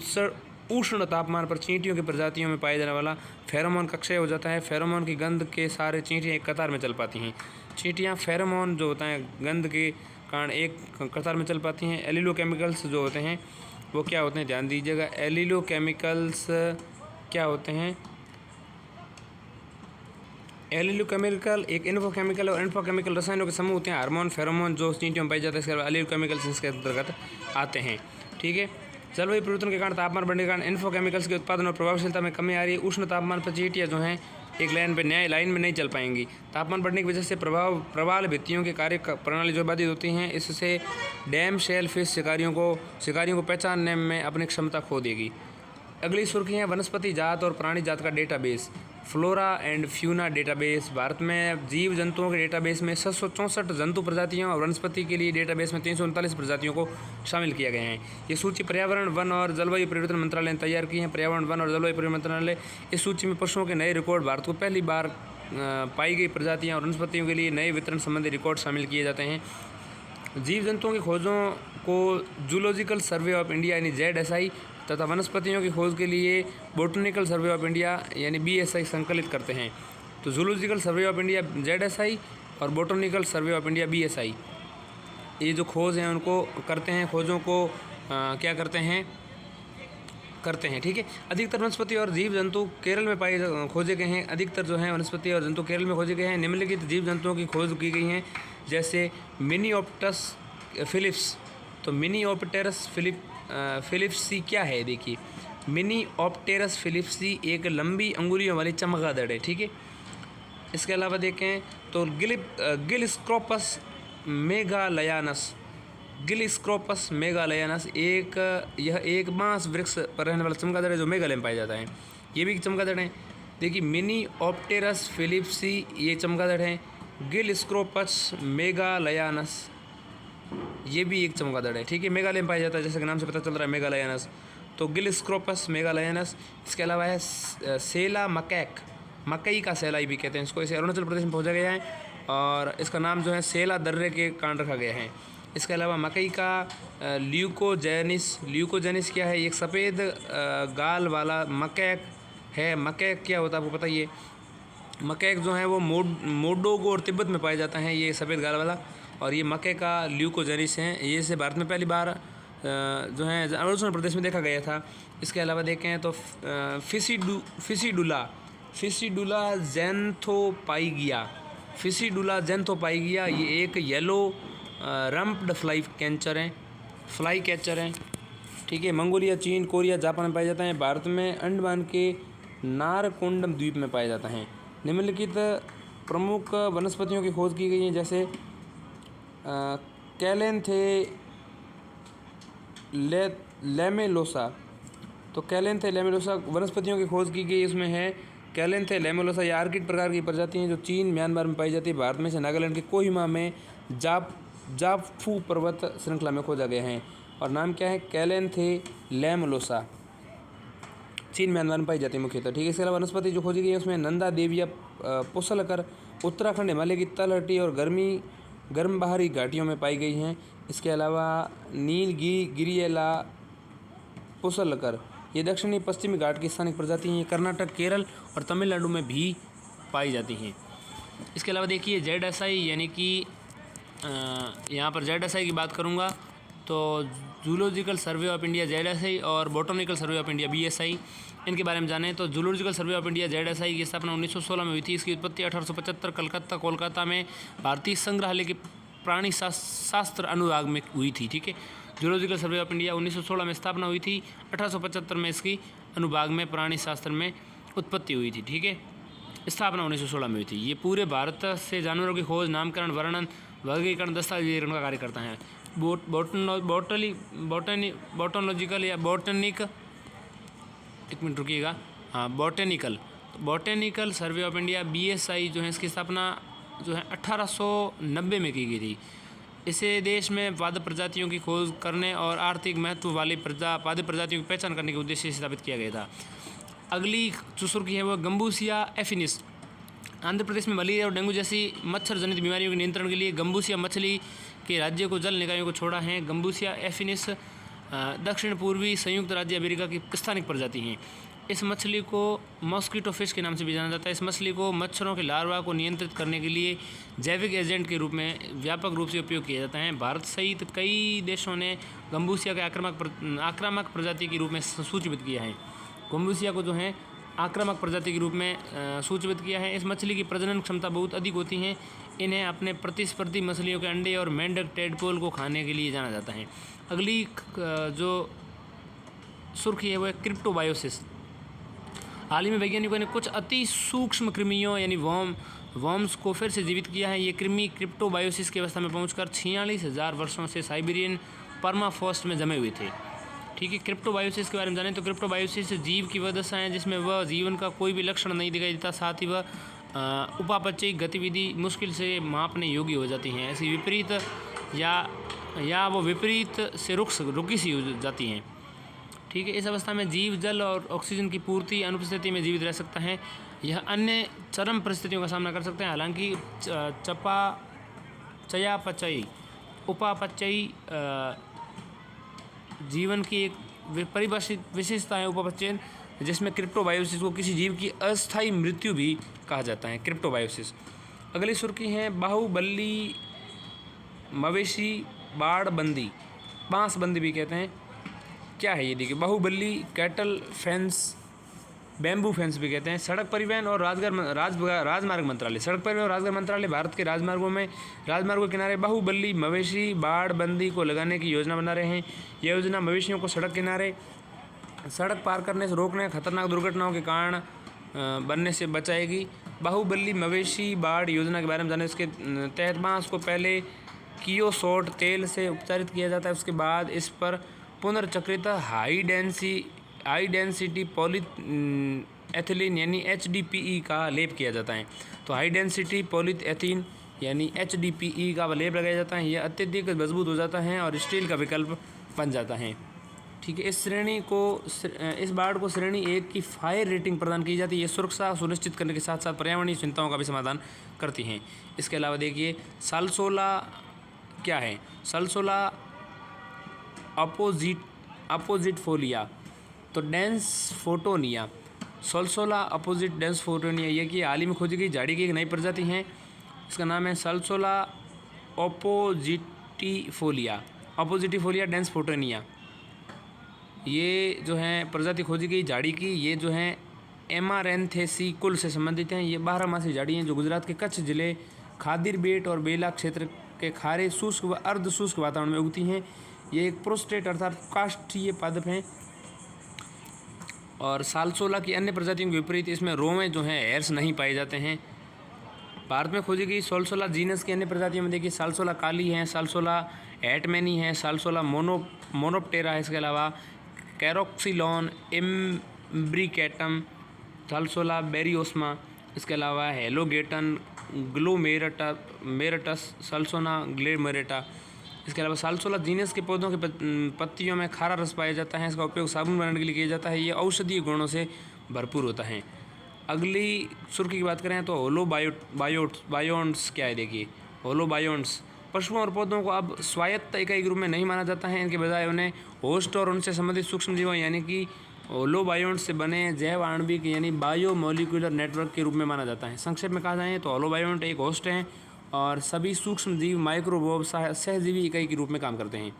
उष्ण तापमान पर चींटियों की प्रजातियों में पाया जाने वाला फेरोमोन का क्षय हो जाता है। फेरोमोन की गंध के सारे चींटियाँ एक कतार में चल पाती हैं। चींटियाँ फेरोमोन जो होता है गंध के कारण एक कतार में चल पाती हैं। एल्यूलोकेमिकल्स जो होते हैं वो क्या होते हैं, ध्यान दीजिएगा। एल्यूलोकेमिकल्स क्या होते हैं? एल्यूलोकेमिकल एक इन्फोकेमिकल और इन्फोकेमिकल रसायनों के समूह होते हैं। हार्मोन, फेरोमोन जो चींटियों में पाई जाता है, इसके अलावा एल्यूलोकेमिकल्स इसके अंतर्गत आते हैं। ठीक है। जलवायु परिवर्तन के कारण तापमान बढ़ने के कारण इन्फोकेमिकल्स के उत्पादन और प्रभावशीलता में कमी आ रही है। उष्ण तापमान पर चींटियाँ जो हैं एक लाइन में नहीं चल पाएंगी। तापमान बढ़ने की वजह से प्रवाल भित्तियों के कार्य प्रणाली जो बाधित होती हैं, इससे डैम शेल फिश शिकारियों को पहचानने में अपनी क्षमता खो देगी। अगली सुर्खी है वनस्पति जात और प्राणी जात का database. Flora and fauna database. Bharat में जीव जंतुओं के डेटाबेस में 764 जंतु प्रजातियों और वनस्पति के लिए डेटाबेस में 339 प्रजातियों को शामिल किया गया है। ये सूची पर्यावरण, वन और जलवायु परिवर्तन मंत्रालय ने तैयार की है। पर्यावरण, वन और जलवायु परिवर्तन मंत्रालय इस सूची में पशुओं के नए रिकॉर्ड, भारत को पहली बार पाई गई प्रजातियाँ और वनस्पतियों के लिए नए वितरण संबंधी रिकॉर्ड शामिल किए जाते हैं। जीव जंतुओं की खोजों को जूलॉजिकल सर्वे ऑफ इंडिया यानी ZSI तथा वनस्पतियों की खोज के लिए बोटनिकल सर्वे ऑफ इंडिया यानी BSI संकलित करते हैं। तो zoological survey of India ZSI और botanical survey of India BSI ये जो खोज हैं उनको करते हैं, खोजों को क्या करते हैं। ठीक है। अधिकतर वनस्पति और जीव जंतु केरल में खोजे गए हैं। अधिकतर जो हैं वनस्पति और जंतु केरल में खोजे गए हैं। निम्नलिखित जीव जंतुओं की खोज की गई हैं, जैसे मिनीओप्टस फिलिप्स। तो मिनीओप्टेरस फिलिप्सी क्या है? देखिए, मिनीओप्टेरस फिलिप्सी एक लंबी अंगुलियों वाली चमगादड़ है। ठीक है। इसके अलावा देखें तो गिलस्क्रोपस मेगालयानस यह एक बांस वृक्ष पर रहने वाला चमगादड़ है जो मेघालय में पाया जाता है। ये भी एक चमगादड़ है। देखिए, मिनीओप्टेरस फिलिप्सी ये चमगादड़ है। गिलस्क्रोपस मेगालयानस ये भी एक चमगादड़ है। ठीक है। मेघालय में पाया जाता है, जैसे कि नाम से पता चल रहा है मेगालयानस। तो गिलस्क्रोपस मेगालयानस। इसके अलावा है सेला मकैक, मकई का सेलाई भी कहते हैं इसको। इसे अरुणाचल प्रदेश में पहुंचा गया है और इसका नाम जो है सेला दर्रे के कारण रखा गया है। इसके अलावा मकई का ल्यूकोजेनिस क्या है? एक सफ़ेद गाल वाला मकैक है। मकैक क्या होता है आपको पता ही है। मकैक जो है वो मोडोगो और तिब्बत में पाया जाता है, ये सफ़ेद गाल वाला। और ये मक्के का ल्यूकोजेनिस हैं। ये से भारत में पहली बार जो है अरुणाचल प्रदेश में देखा गया था। इसके अलावा देखें तो फिसीडुला ज़ैंथोपाइगिया ये एक येलो रम्प्ड फ्लाई कैचर हैं। ठीक है। मंगोलिया, चीन, कोरिया, जापान में पाया जाता है। भारत में अंडमान के नारकोंडम द्वीप में पाया जाता है। निम्नलिखित प्रमुख वनस्पतियों की खोज की गई है, जैसे कैलेंथेलेमेलोसा। तो कैलेंथेलेमेलोसा वनस्पतियों की खोज की गई। इसमें है कैलेंथेलेमेलोसा, ये आर्किड प्रकार की प्रजाति हैं जो चीन, म्यांमार में पाई जाती है। भारत में से नागालैंड के कोहिमा में जापफू पर्वत श्रृंखला में खोजा गया है और नाम क्या है? कैलेंथेलेमेलोसा। चीन, म्यांमार में पाई जाती है मुख्यतः। ठीक है। इसके अलावा वनस्पति जो खोजी गई है उसमें नंदा देविया पुसलकर उत्तराखंड, हिमालय की तलहटी और गर्म बाहरी घाटियों में पाई गई हैं। इसके अलावा नीलगिरिएला पुसलकर ये दक्षिणी पश्चिमी घाट की स्थानिक प्रजाति हैं। कर्नाटक, केरल और तमिलनाडु में भी पाई जाती हैं। इसके अलावा देखिए ZSI यानी कि यहाँ पर ZSI की बात करूँगा तो zoological survey of India ZSI और botanical survey of India BSI, इनके बारे में जानें तो zoological survey of India ZSI की स्थापना 1916 में हुई थी। इसकी उत्पत्ति 1875 कोलकाता में भारतीय संग्रहालय के प्राणी शास्त्र अनुभाग में हुई थी। ठीक है। जूलॉजिकल सर्वे ऑफ इंडिया 1916 में स्थापना हुई थी, 1875 में इसकी अनुभाग में प्राणी शास्त्र में उत्पत्ति हुई थी। ठीक है। स्थापना 1916 में हुई थी। ये पूरे भारत से जानवरों की खोज, नामकरण, वर्णन, वर्गीकरण, दस्तावेजीकरण का कार्य करता है। बोटोलॉजिकल या बॉटनिक, एक मिनट रुकिएगा, हाँ botanical survey of India BSI जो है, इसकी स्थापना जो है 1890 में की गई थी। इसे देश में पादप प्रजातियों की खोज करने और आर्थिक महत्व वाली पादप प्रजातियों की पहचान करने के उद्देश्य से स्थापित किया गया था। अगली जो सुर्खी है वो गम्बूसिया एफिनिस। आंध्र प्रदेश में मलेरिया और डेंगू जैसी मच्छर जनित बीमारियों के नियंत्रण के लिए गम्बूसिया मछली के राज्य को जल निकायों को छोड़ा है। गम्बूसिया एफिनिस दक्षिण पूर्वी संयुक्त राज्य अमेरिका की स्थानिक प्रजाति हैं। इस मछली को मॉस्किटो फिश के नाम से भी जाना जाता है। इस मछली को मच्छरों के लार्वा को नियंत्रित करने के लिए जैविक एजेंट के रूप में व्यापक रूप से उपयोग किया जाता है। भारत सहित कई देशों ने गम्बूसिया के आक्रामक प्रजाति के रूप में सूचीबद्ध किया है। गम्बूसिया को जो है आक्रामक प्रजाति के रूप में सूचीबद्ध किया है। इस मछली की प्रजनन क्षमता बहुत अधिक होती है। इन्हें अपने प्रतिस्पर्धी मछलियों के अंडे और मेंढक टेडपोल को खाने के लिए जाना जाता है। अगली जो सुर्खी है वो है क्रिप्टोबायोसिस। हाल ही में वैज्ञानिकों ने कुछ अति सूक्ष्म कृमियों यानी वर्म्स को फिर से जीवित किया है। ये कृमि क्रिप्टोबायोसिस की अवस्था में पहुंचकर 46,000 वर्षों से साइबेरियन परमाफ्रॉस्ट में जमे हुए थे। ठीक है, क्रिप्टोबायोसिस के बारे में जानें तो क्रिप्टोबायोसिस जीव की वह दशा है जिसमें वह जीवन का कोई भी लक्षण नहीं दिखाई देता, साथ ही वह उपापचयी गतिविधि मुश्किल से मापने योग्य हो जाती हैं। ऐसी विपरीत या वो विपरीत से रुकी सी हो जाती हैं। ठीक है, इस अवस्था में जीव जल और ऑक्सीजन की पूर्ति अनुपस्थिति में जीवित रह सकता है। यह अन्य चरम परिस्थितियों का सामना कर सकते हैं। हालांकि चयापचयी उपापचयी जीवन की एक परिभाषित विशेषता है उपापचयन, जिसमें क्रिप्टोबायोसिस को किसी जीव की अस्थायी मृत्यु भी कहा जाता है, क्रिप्टोबायोसिस। अगली सुर्खी है बाहुबली मवेशी बाड़बंदी, बांसबंदी भी कहते हैं। क्या है ये देखिए, Bahubali cattle fence, bamboo fence भी कहते हैं। सड़क परिवहन और राजमार्ग मंत्रालय, सड़क परिवहन और राजमार्ग मंत्रालय भारत के राजमार्गों के किनारे बाहुबली मवेशी बाड़बंदी को लगाने की योजना बना रहे हैं। यह योजना मवेशियों को सड़क किनारे सड़क पार करने से रोकने, खतरनाक दुर्घटनाओं के कारण बनने से बचाएगी। बाहुबली मवेशी बाड़ योजना के बारे में जाने, इसके तहत बांस को पहले कियोसोट तेल से उपचारित किया जाता है। उसके बाद इस पर पुनर्चक्रित हाई डेंसिटी पॉलीएथिलीन यानी HDPE का लेप किया जाता है। तो हाई डेंसिटी पॉलीएथिलीन यानी HDPE का लेप लगाया जाता है। यह अत्यधिक मजबूत हो जाता है और स्टील का विकल्प बन जाता है। ठीक है, इस बाड़ को श्रेणी 1 की फायर रेटिंग प्रदान की जाती है। ये सुरक्षा सुनिश्चित करने के साथ साथ पर्यावरणीय चिंताओं का भी समाधान करती हैं। इसके अलावा देखिए सालसोला क्या है, सालसोला अपोजिट फोलिया, तो डेंस फोटोनिया, सालसोला अपोजिट डेंस फोटोनिया, ये कि हाल ही में खोजी गई झाड़ी की एक नई प्रजाति है। इसका नाम है सालसोला अपोजिटिफोलिया डेंस फोटोनिया। ये जो है प्रजाति खोजी गई झाड़ी की, ये जो है एमारेंथेसी कुल से संबंधित हैं। ये 12 झाड़ी हैं जो गुजरात के कच्छ जिले खादिर बेट और बेला क्षेत्र के खारे शुष्क व अर्ध शुष्क वातावरण में उगती हैं। ये एक प्रोस्टेट अर्थात काष्ठीय पादप हैं। और सालसोला की अन्य प्रजातियों के विपरीत इसमें रोवें जो हैं हेयर्स नहीं पाए जाते हैं। भारत में खोजी गई सालसोला जीनस की अन्य प्रजातियों में देखिए सालसोला काली है, सालसोला एटमेनी है, सालसोला मोनोप्टेरा है। इसके अलावा कैरोक्सिलॉन इम्ब्रिकेटम, सालसोला बेरियोस्मा, इसके अलावा हेलोगेटन ग्लोमेरेटस, सालसोला ग्लेमेरेटा। इसके अलावा सालसोला जीनस के पौधों के पत्तियों में खारा रस पाया जाता है। इसका उपयोग साबुन बनाने के लिए किया जाता है। ये औषधीय गुणों से भरपूर होता है। अगली सुर्खी की बात करें तो होलोबायोन्ट्स क्या है देखिए, होलोबायोन्ट्स पशुओं और पौधों को अब स्वायत्त इकाई के रूप में नहीं माना जाता है। इनके बजाय उन्हें होस्ट और उनसे संबंधित सूक्ष्म जीवों यानी कि होलोबायोन्ट्स से बने जैव आणविक यानी बायोमोलिकुलर नेटवर्क के रूप में माना जाता है। संक्षेप में कहा जाए तो होलोबायोन्ट एक होस्ट हैं और सभी सूक्ष्म जीव माइक्रोबोब सहजीवी इकाई के रूप में काम करते हैं।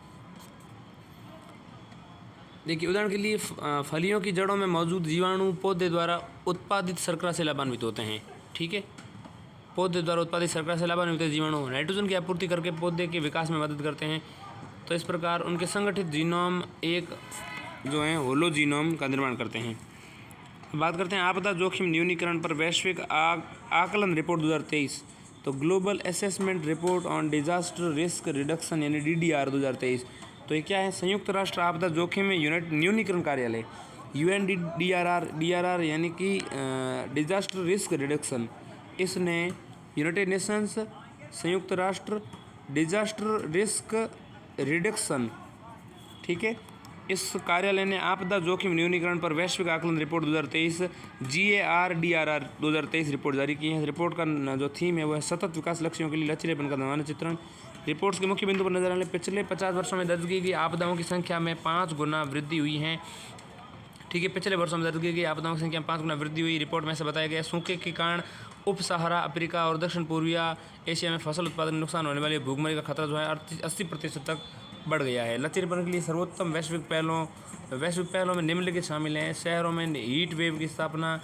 देखिए उदाहरण के लिए फलियों की जड़ों में मौजूद जीवाणु पौधे द्वारा उत्पादित शर्करा से लाभान्वित होते हैं। ठीक है, पौधे द्वारा उत्पादित शर्करा से लाभान्वित जीवाणु नाइट्रोजन की आपूर्ति करके पौधे के विकास में मदद करते हैं। तो इस प्रकार उनके संगठित जीनोम एक जो है होलोजीनोम का निर्माण करते हैं। बात करते हैं आपदा जोखिम न्यूनीकरण पर वैश्विक आकलन रिपोर्ट 2023। तो global assessment report on disaster risk reduction यानी DDR 2023। तो ये क्या है? संयुक्त राष्ट्र आपदा जोखिम न्यूनीकरण कार्यालय DRR यानी कि डिजास्टर रिस्क रिडक्शन, इसने यूनाइटेड नेशंस संयुक्त राष्ट्र डिजास्टर रिस्क रिडक्शन, ठीक है, इस कार्यालय ने आपदा जोखिम न्यूनीकरण पर वैश्विक आकलन रिपोर्ट 2023 GARDRR 2023 रिपोर्ट जारी की है। इस रिपोर्ट का जो थीम है वो है सतत विकास लक्ष्यों के लिए लचीलेपन का मानचित्रण। रिपोर्ट्स के मुख्य बिंदु पर नजर आने पिछले 50 वर्षों में दर्ज की गई आपदाओं की संख्या में 5 गुना वृद्धि हुई है, ठीक है। पिछले वर्षों में दर्ज की गई आपदाओं की संख्या में 5 गुना वृद्धि हुई। रिपोर्ट में से बताया गया सूखे के कारण उप सहारा अफ्रीका और दक्षिण पूर्वी एशिया में फसल उत्पादन में नुकसान होने वाले भूखमरी का खतरा जो है 80% तक बढ़ गया है। लचीलेपन के लिए सर्वोत्तम वैश्विक पहलों में निम्नलिखित शामिल हैं। शहरों में हीट वेव की स्थापना,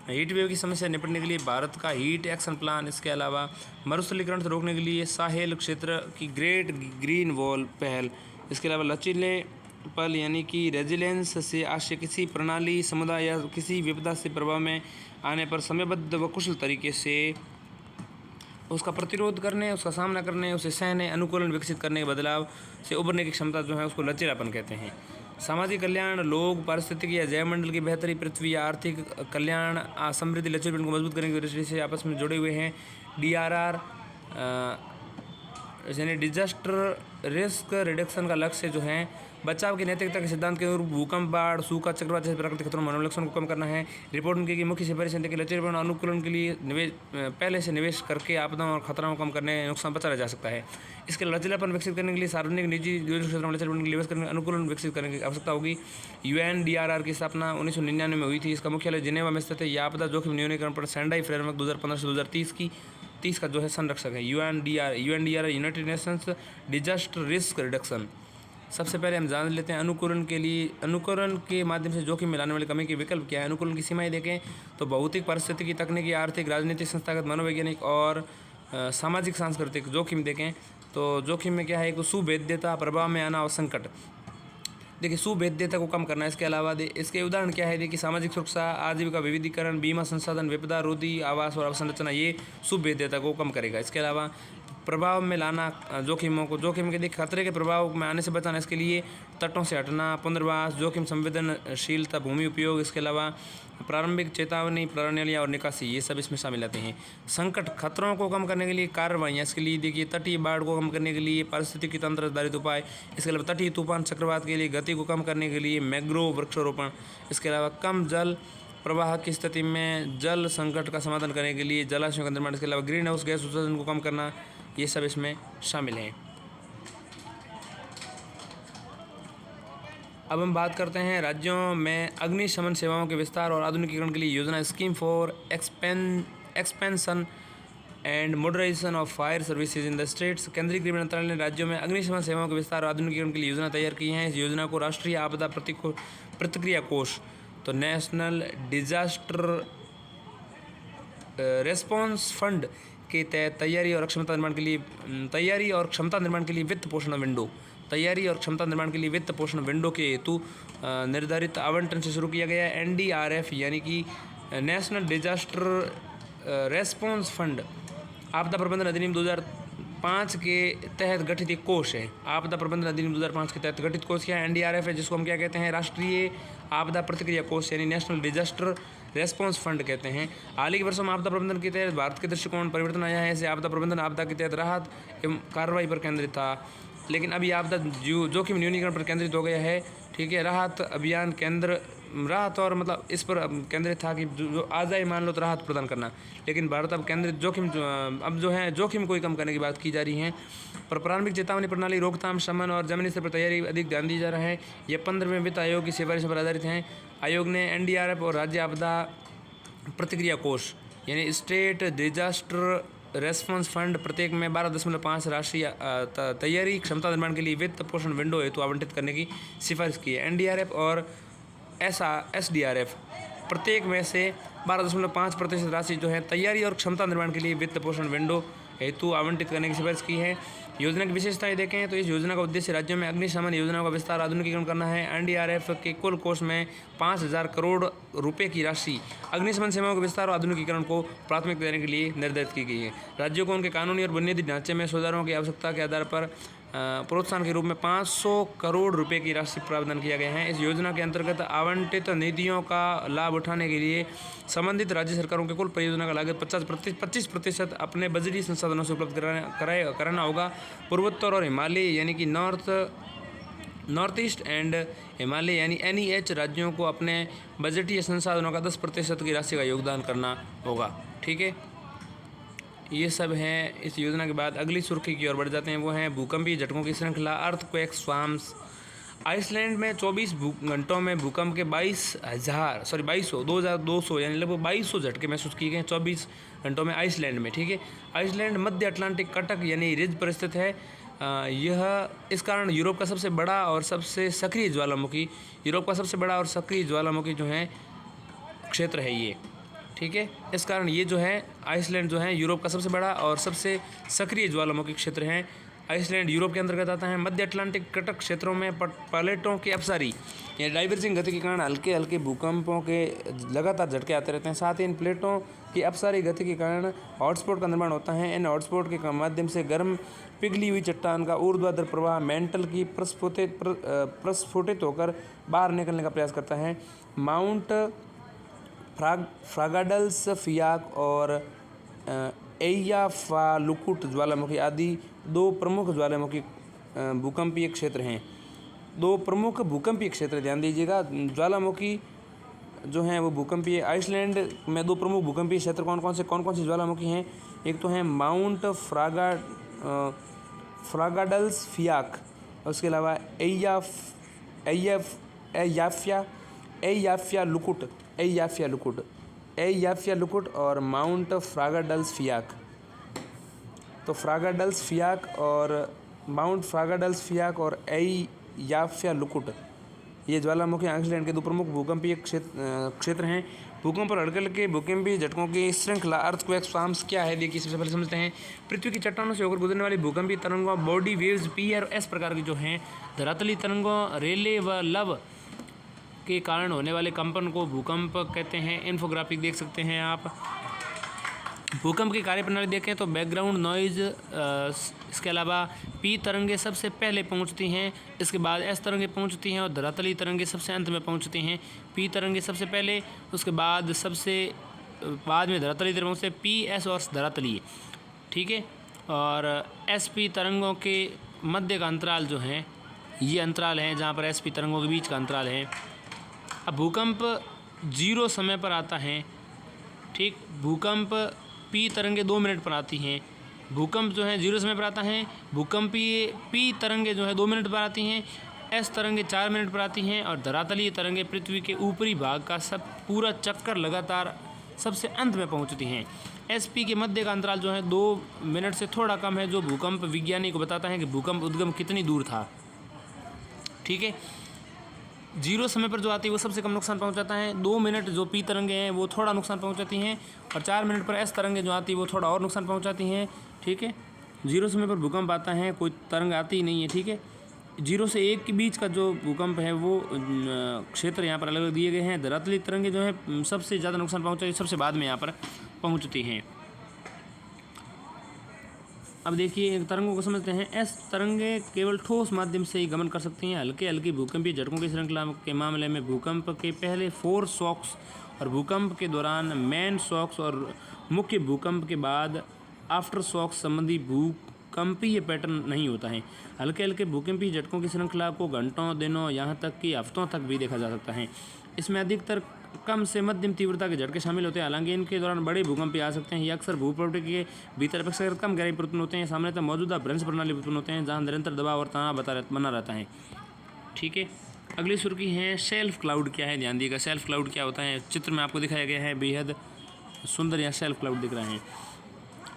हीट वेव की समस्या निपटने के लिए भारत का हीट एक्शन प्लान, इसके अलावा मरुस्थलीकरण से रोकने के लिए साहेल क्षेत्र की ग्रेट ग्रीन वॉल पहल, इसके अलावा लचीले पल यानी कि रेजिलेंस से आशय किसी प्रणाली, समुदाय या किसी विपदा से प्रभाव में आने पर समयबद्ध व कुशल तरीके से उसका प्रतिरोध करने, उसका सामना करने, उसे सहने, अनुकूलन विकसित करने के बदलाव से उभरने की क्षमता जो है उसको लचीलापन कहते हैं। सामाजिक कल्याण, लोग, पारिस्थितिकी या जैवमंडल की बेहतरी, पृथ्वी या आर्थिक कल्याण, समृद्धि, लचीलापन को मजबूत करने की दृष्टि से आपस में जुड़े हुए हैं। DRR यानी डिजास्टर रिस्क रिडक्शन का लक्ष्य जो है बचाव की नैतिकता के सिद्धांत के अनुरूप भूकंप, बाढ़, सूखा, चक्रवात जैसे प्राकृतिक खतरों मानव नुकसान को कम करना है। रिपोर्ट में की गई मुख्य सिफारिश के लचीलेपन और अनुकूलन के लिए पहले से निवेश करके आपदाओं और खतरों को कम करने, नुकसान बचाया जा सकता है। इसके लचीलापन विकसित करने के लिए सार्वजनिक, निजी, द्वितीयक क्षेत्रों में लचीलापन के लिए निवेश करने, अनुकूलन विकसित करने की आवश्यकता होगी। UNDRR की स्थापना 1999 में हुई थी। इसका मुख्यालय जिनेवा में स्थित है। यह आपदा जोखिम न्यूनीकरण पर सेंडाई फ्रेमवर्क 2015 से 2030 का जो है संरक्षक है। UNDRR United Nations disaster risk reduction. सबसे पहले हम जान लेते हैं अनुकरण के माध्यम से जोखिम में लाने वाली कमी के विकल्प क्या है। अनुकूलन की सीमाएं देखें तो भौतिक, पारिस्थितिकी, तकनीकी, आर्थिक, राजनीतिक, संस्थागत, मनोवैज्ञानिक और सामाजिक सांस्कृतिक जोखिम देखें तो जोखिम में क्या है, एक सुभेद्यता, प्रभाव में आना और संकट। देखिए सुभेद्यता को कम करना, इसके अलावा इसके उदाहरण क्या है, देखिए सामाजिक सुरक्षा, आजीविका विविधीकरण, बीमा संसाधन, विपदा रोधी, आवास और अवसंरचना, ये सुभेद्यता को कम करेगा। इसके अलावा प्रभाव में लाना जोखिमों को, जोखिम के देखिए खतरे के प्रभाव में आने से बचाना, इसके लिए तटों से हटना, पुनर्वास, जोखिम संवेदनशीलता, भूमि उपयोग, इसके अलावा प्रारंभिक चेतावनी, प्रणालियाँ और निकासी, ये सब इसमें शामिल आते हैं। संकट, खतरों को कम करने के लिए कार्रवाइयाँ, इसके लिए देखिए तटीय बाढ़ को कम करने के लिए पारिस्थितिकी तंत्र आधारित उपाय, इसके अलावा तटीय तूफान, चक्रवात के लिए गति को कम करने के लिए मैंग्रोव वृक्षारोपण, इसके अलावा कम जल प्रवाह की स्थिति में जल संकट का समाधान करने के लिए जलाशयों का निर्माण, इसके अलावा ग्रीन हाउस गैस उत्सर्जन को कम करना, ये सब इसमें शामिल हैं। अब हम बात करते हैं राज्यों में अग्निशमन सेवाओं के विस्तार और आधुनिकीकरण के लिए योजना, scheme for expansion and modernisation of fire services in the states. केंद्रीय गृह मंत्रालय ने राज्यों में अग्निशमन सेवाओं के विस्तार और आधुनिकीकरण के लिए योजना तैयार की है। इस योजना को राष्ट्रीय आपदा प्रतिक्रिया कोष, तो नेशनल डिजास्टर रेस्पॉन्स फंड के तहत तैयारी और क्षमता निर्माण के लिए वित्त पोषण विंडो के हेतु निर्धारित आवंटन से शुरू किया गया है। NDRF यानी कि नेशनल डिजास्टर रेस्पॉन्स फंड आपदा प्रबंधन अधिनियम 2005 के तहत गठित एक कोष है। आपदा प्रबंधन अधिनियम 2005 के तहत गठित कोष क्या है? NDRF है, जिसको हम क्या कहते हैं, राष्ट्रीय आपदा प्रतिक्रिया कोष यानी नेशनल डिजास्टर रेस्पॉन्स फंड कहते हैं। हाल ही के वर्षों में आपदा प्रबंधन के तहत भारत के दृष्टिकोण परिवर्तन आया है। ऐसे आपदा प्रबंधन आपदा के तहत राहत एवं कार्रवाई पर केंद्रित था, लेकिन अभी आपदा जोखिम न्यूनीकरण पर केंद्रित हो गया है, ठीक है। राहत अभियान राहत और मतलब इस पर केंद्रित था कि जो आ जाए मान लो तो राहत प्रदान करना, लेकिन भारत अब केंद्रित जोखिम को ही कम करने की बात की जा रही है। पर प्रारंभिक चेतावनी प्रणाली, रोकथाम, शमन और जमीनी स्तर पर तैयारी अधिक ध्यान दी जा रहा है। यह 15वें वित्त आयोग की सिफारिशों पर आधारित हैं। आयोग ने NDRF और राज्य आपदा प्रतिक्रिया कोष यानी स्टेट डिजास्टर रेस्पॉन्स फंड प्रत्येक में 12.5 राष्ट्रीय तैयारी क्षमता निर्माण के लिए वित्त पोषण विंडो हेतु आवंटित करने की सिफारिश की है। NDRF और SDRF प्रत्येक में से 12.5% राशि जो है तैयारी और क्षमता निर्माण के लिए वित्त पोषण विंडो हेतु आवंटित करने की सिफारिश की है। योजना की विशेषताएं देखें तो इस योजना का उद्देश्य राज्यों में अग्निशमन योजनाओं का विस्तार आधुनिकीकरण करना है। एनडीआरएफ के कुल कोष में 5,000 करोड़ रुपए की राशि अग्निशमन सेवाओं के विस्तार और आधुनिकीकरण को प्राथमिकता देने के लिए निर्धारित की गई है। राज्यों को उनके कानूनी और बुनियादी ढांचे में सुधारों की आवश्यकता के आधार पर प्रोत्साहन के रूप में 500 करोड़ रुपए की राशि प्रावधान किया गया है। इस योजना के अंतर्गत आवंटित निधियों का लाभ उठाने के लिए संबंधित राज्य सरकारों के कुल परियोजना का लागत 25% अपने बजटीय संसाधनों से उपलब्ध कराना होगा। पूर्वोत्तर और हिमालय यानी कि नॉर्थ ईस्ट एंड हिमालय यानी NEH राज्यों को अपने बजटीय संसाधनों का 10% की राशि का योगदान करना होगा। ठीक है, ये सब हैं इस योजना के बाद। अगली सुर्खी की ओर बढ़ जाते हैं, वो हैं भूकंपीय झटकों की श्रृंखला, अर्थक्वेक स्वाम्स। आइसलैंड में 24 घंटों में भूकंप के 2200 यानी लगभग 2200 झटके महसूस किए गए 24 घंटों में आइसलैंड में। ठीक है, आइसलैंड मध्य अटलांटिक कटक यानी रिज पर स्थित है। यह इस कारण यूरोप का सबसे बड़ा और सबसे सक्रिय ज्वालामुखी जो है क्षेत्र है ये। ठीक है, इस कारण ये जो है आइसलैंड जो है यूरोप का सबसे बड़ा और सबसे सक्रिय ज्वालामुखी क्षेत्र है। आइसलैंड यूरोप के अंतर्गत आता है। मध्य अटलांटिक कटक क्षेत्रों में प्लेटों की अपसारी या डाइवर्जिंग गति के कारण हल्के हल्के भूकंपों के लगातार झटके आते रहते हैं। साथ ही इन प्लेटों की अपसारी गति के कारण हॉटस्पॉट का निर्माण होता है। इन हॉटस्पॉट के माध्यम से गर्म पिघली हुई चट्टान का ऊर्ध्वाधर प्रवाह मेंटल की प्रस्फुटित होकर बाहर निकलने का प्रयास करता है। माउंट फ्रागाडल्स फियाक और एय्याफालुकुट ज्वालामुखी आदि दो प्रमुख भूकंपीय क्षेत्र ध्यान दीजिएगा। ज्वालामुखी जो हैं वो भूकंपीय, आइसलैंड में दो प्रमुख भूकंपीय क्षेत्र कौन कौन सी ज्वालामुखी हैं? एक तो है माउंट फ्रागाडल्स फियाक, उसके अलावा एय्याफालुकुट और माउंट फ्रागाडल्स फियाक। तो माउंट फ्रागाडल्स फियाक और एय्याफालुकुट ये ज्वालामुखी आइसलैंड के दो प्रमुख भूकंपीय क्षेत्र हैं। भूकंप और हल्के भूकंपीय झटकों की श्रृंखला अर्थक्वेक स्वाम्स क्या है? देखिए, सबसे पहले समझते हैं। पृथ्वी की चट्टानों से होकर गुजरने वाली भूकंपीय तरंगों बॉडी वेव्स P और S प्रकार की जो हैं, धरातली तरंगों रेले व लव के कारण होने वाले कंपन को भूकंप कहते हैं। इन्फोग्राफिक देख सकते हैं आप। भूकंप की कार्यप्रणाली देखें तो बैकग्राउंड नॉइज, इसके अलावा P तरंगे सबसे पहले पहुंचती हैं, इसके बाद S तरंगे पहुंचती हैं और धरातली तरंगे सबसे अंत में पहुंचती हैं। P तरंगे सबसे पहले, उसके बाद में धरातली तरंग पहुंचते हैं, P, S और धरातली। ठीक है, और SP तरंगों के मध्य का अंतराल जो है ये अंतराल है जहाँ पर SP तरंगों के बीच का अंतराल है। अब भूकंप 0 समय पर आता है। ठीक, भूकंप P तरंगे 2 मिनट पर आती हैं। भूकंप जो है 0 समय पर आता है। भूकंपीय P तरंगे जो है 2 मिनट पर आती हैं। S तरंगे 4 मिनट पर आती हैं और धरातलीय तरंगे पृथ्वी के ऊपरी भाग का पूरा चक्कर लगातार सबसे अंत में पहुंचती हैं। SP के मध्य का अंतराल जो है 2 मिनट से थोड़ा कम है, जो भूकंप विज्ञानी को बताता है कि भूकंप उद्गम कितनी दूर था। ठीक है, 0 समय पर जो आती है वो सबसे कम नुकसान पहुंचाता है। 2 मिनट जो P तरंगे हैं वो थोड़ा नुकसान पहुंचाती हैं और 4 मिनट पर S तरंगे जो आती है वो थोड़ा और नुकसान पहुंचाती हैं। ठीक है, 0 समय पर भूकंप आता है, कोई तरंग आती ही नहीं है। ठीक है, 0 से 1 के बीच का जो भूकंप है वो क्षेत्र यहाँ पर अलग अलग दिए गए हैं। धरातली तरंगे जो है सबसे ज़्यादा नुकसान पहुँचाती है, सबसे बाद में यहाँ पर पहुँचती हैं। अब देखिए तरंगों को समझते हैं। S तरंगे केवल ठोस माध्यम से ही गमन कर सकती हैं। हल्के भूकंपीय झटकों की श्रृंखला के मामले में भूकंप के पहले 4 शॉक्स और भूकंप के दौरान मेन शॉक्स और मुख्य भूकंप के बाद आफ्टर शॉक्स संबंधी भूकंपीय पैटर्न नहीं होता है। हल्के भूकंपीय झटकों की श्रृंखला को घंटों, दिनों, यहाँ तक कि हफ्तों तक भी देखा जा सकता है। इसमें अधिकतर कम से मध्यम तीव्रता के झटके शामिल होते हैं। हालांकि इनके दौरान बड़े भूकंप भी आ सकते हैं। ये अक्सर भूपृष्ठ के भीतर अपेक्षाकृत कम गहराई पर उत्पन्न होते हैं। सामान्यतः मौजूदा भ्रंश प्रणाली उत्पन्न होते हैं जहाँ निरंतर दबाव और तनाव बना रहता है। ठीक है, अगली सुर्खी है शेल्फ क्लाउड क्या है? ध्यान दिएगा, शेल्फ क्लाउड क्या होता है? चित्र में आपको दिखाया गया है, बेहद सुंदर यहाँ शेल्फ क्लाउड दिख रहे हैं।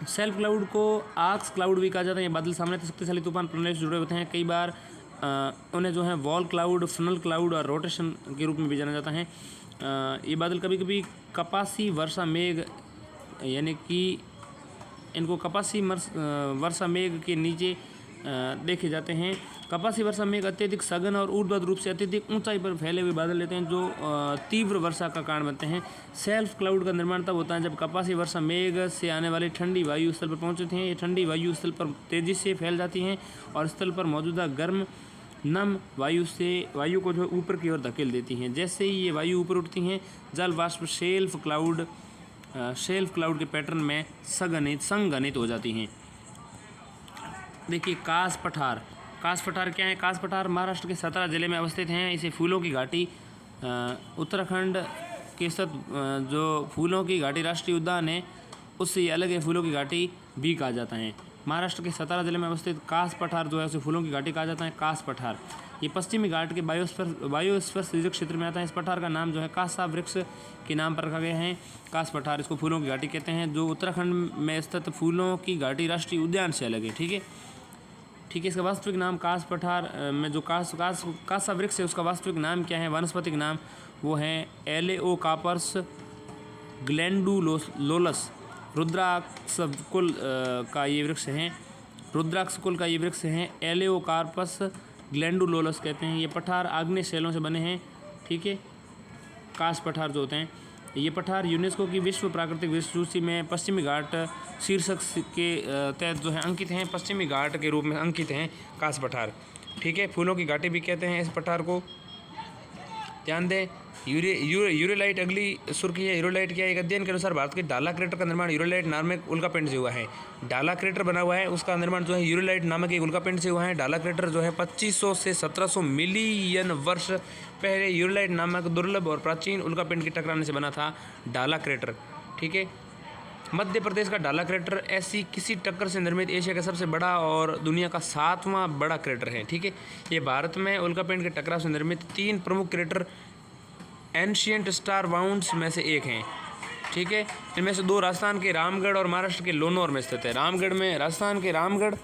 शेल्फ क्लाउड को आर्क्स क्लाउड भी कहा जाता है। ये बादल सामान्यतः शक्तिशाली तूफान प्रणाली से जुड़े होते हैं। कई बार उन्हें जो है वॉल क्लाउड, फनल क्लाउड और रोटेशन के रूप में भी जाना जाता है। ये बादल कभी कभी कपासी वर्षा मेघ यानी कि इनको कपासी वर्षा मेघ के नीचे देखे जाते हैं। कपासी वर्षा मेघ अत्यधिक सघन और ऊर्ध्वाधर रूप से अत्यधिक ऊंचाई पर फैले हुए बादल लेते हैं जो तीव्र वर्षा का कारण बनते हैं। सेल्फ क्लाउड का निर्माण तब होता है जब कपासी वर्षा मेघ से आने वाली ठंडी वायु स्थल पर पहुंचती हैं। ये ठंडी वायु स्थल पर तेजी से फैल जाती हैं और स्थल पर मौजूदा गर्म नम वायु को जो ऊपर की ओर धकेल देती हैं। जैसे ही ये वायु ऊपर उठती हैं, जल वाष्प शेल्फ क्लाउड के पैटर्न में संघनित हो जाती हैं। देखिए कास पठार क्या है? कास पठार महाराष्ट्र के सतारा जिले में अवस्थित हैं। इसे फूलों की घाटी उत्तराखंड के स्थित जो फूलों की घाटी राष्ट्रीय उद्यान है उससे ये अलग है, फूलों की घाटी भी कहा जाता है। महाराष्ट्र के सतारा जिले में अवस्थित कास पठार जो है उसे फूलों की घाटी कहा जाता है, कास पठार। ये पश्चिमी घाट के बायोस्फीयर सृजक क्षेत्र में आता है। इस पठार का नाम जो है कासा वृक्ष के नाम पर रखा गया है। कास पठार इसको फूलों की घाटी कहते हैं, जो उत्तराखंड में स्थित फूलों की घाटी राष्ट्रीय उद्यान से अलग है। ठीक है। इसका वास्तविक नाम कास पठार में जो कासा वृक्ष है उसका वास्तविक नाम क्या है? वानस्पतिक नाम वो है एलेओकार्पस ग्लैंडुलोलस। रुद्राक्ष कुल का ये वृक्ष है। एलेओकार्पस ग्लैंडुलोलस कहते हैं। ये पठार आग्नेय शैलों से बने हैं। ठीक है। कास पठार जो होते हैं ये पठार यूनेस्को की विश्व प्राकृतिक विश्व सूची में पश्चिमी घाट शीर्षक के तहत जो है अंकित हैं, पश्चिमी घाट के रूप में अंकित हैं कास पठार। ठीक है। फूलों की घाटी भी कहते हैं इस पठार को। ध्यान दें, यूरेलाइट अगली सुर्खी है। यूरेलाइट क्या है? एक अध्ययन के अनुसार भारत के डाला क्रेटर का निर्माण यूरेलाइट नामक उल्कापिंड से हुआ है। डाला क्रेटर बना हुआ है, उसका निर्माण जो है यूरेलाइट नामक एक उल्कापिंड से हुआ है। डाला क्रेटर जो है 2500 से 1700 मिलियन वर्ष पहले यूरेलाइट नामक दुर्लभ और प्राचीन उल्कापिंड के टकराने से बना था डाला क्रेटर। ठीक है। मध्य प्रदेश का डाला क्रेटर ऐसी किसी टक्कर से निर्मित एशिया का सबसे बड़ा और दुनिया का 7वां बड़ा क्रेटर है। ठीक है। ये भारत में उल्कापिंड के टकराव से निर्मित 3 प्रमुख क्रेटर एंशियंट स्टार वाउंड्स में से एक हैं। ठीक है। इनमें से 2 राजस्थान के रामगढ़ और महाराष्ट्र के लोनार में स्थित है। राजस्थान के रामगढ़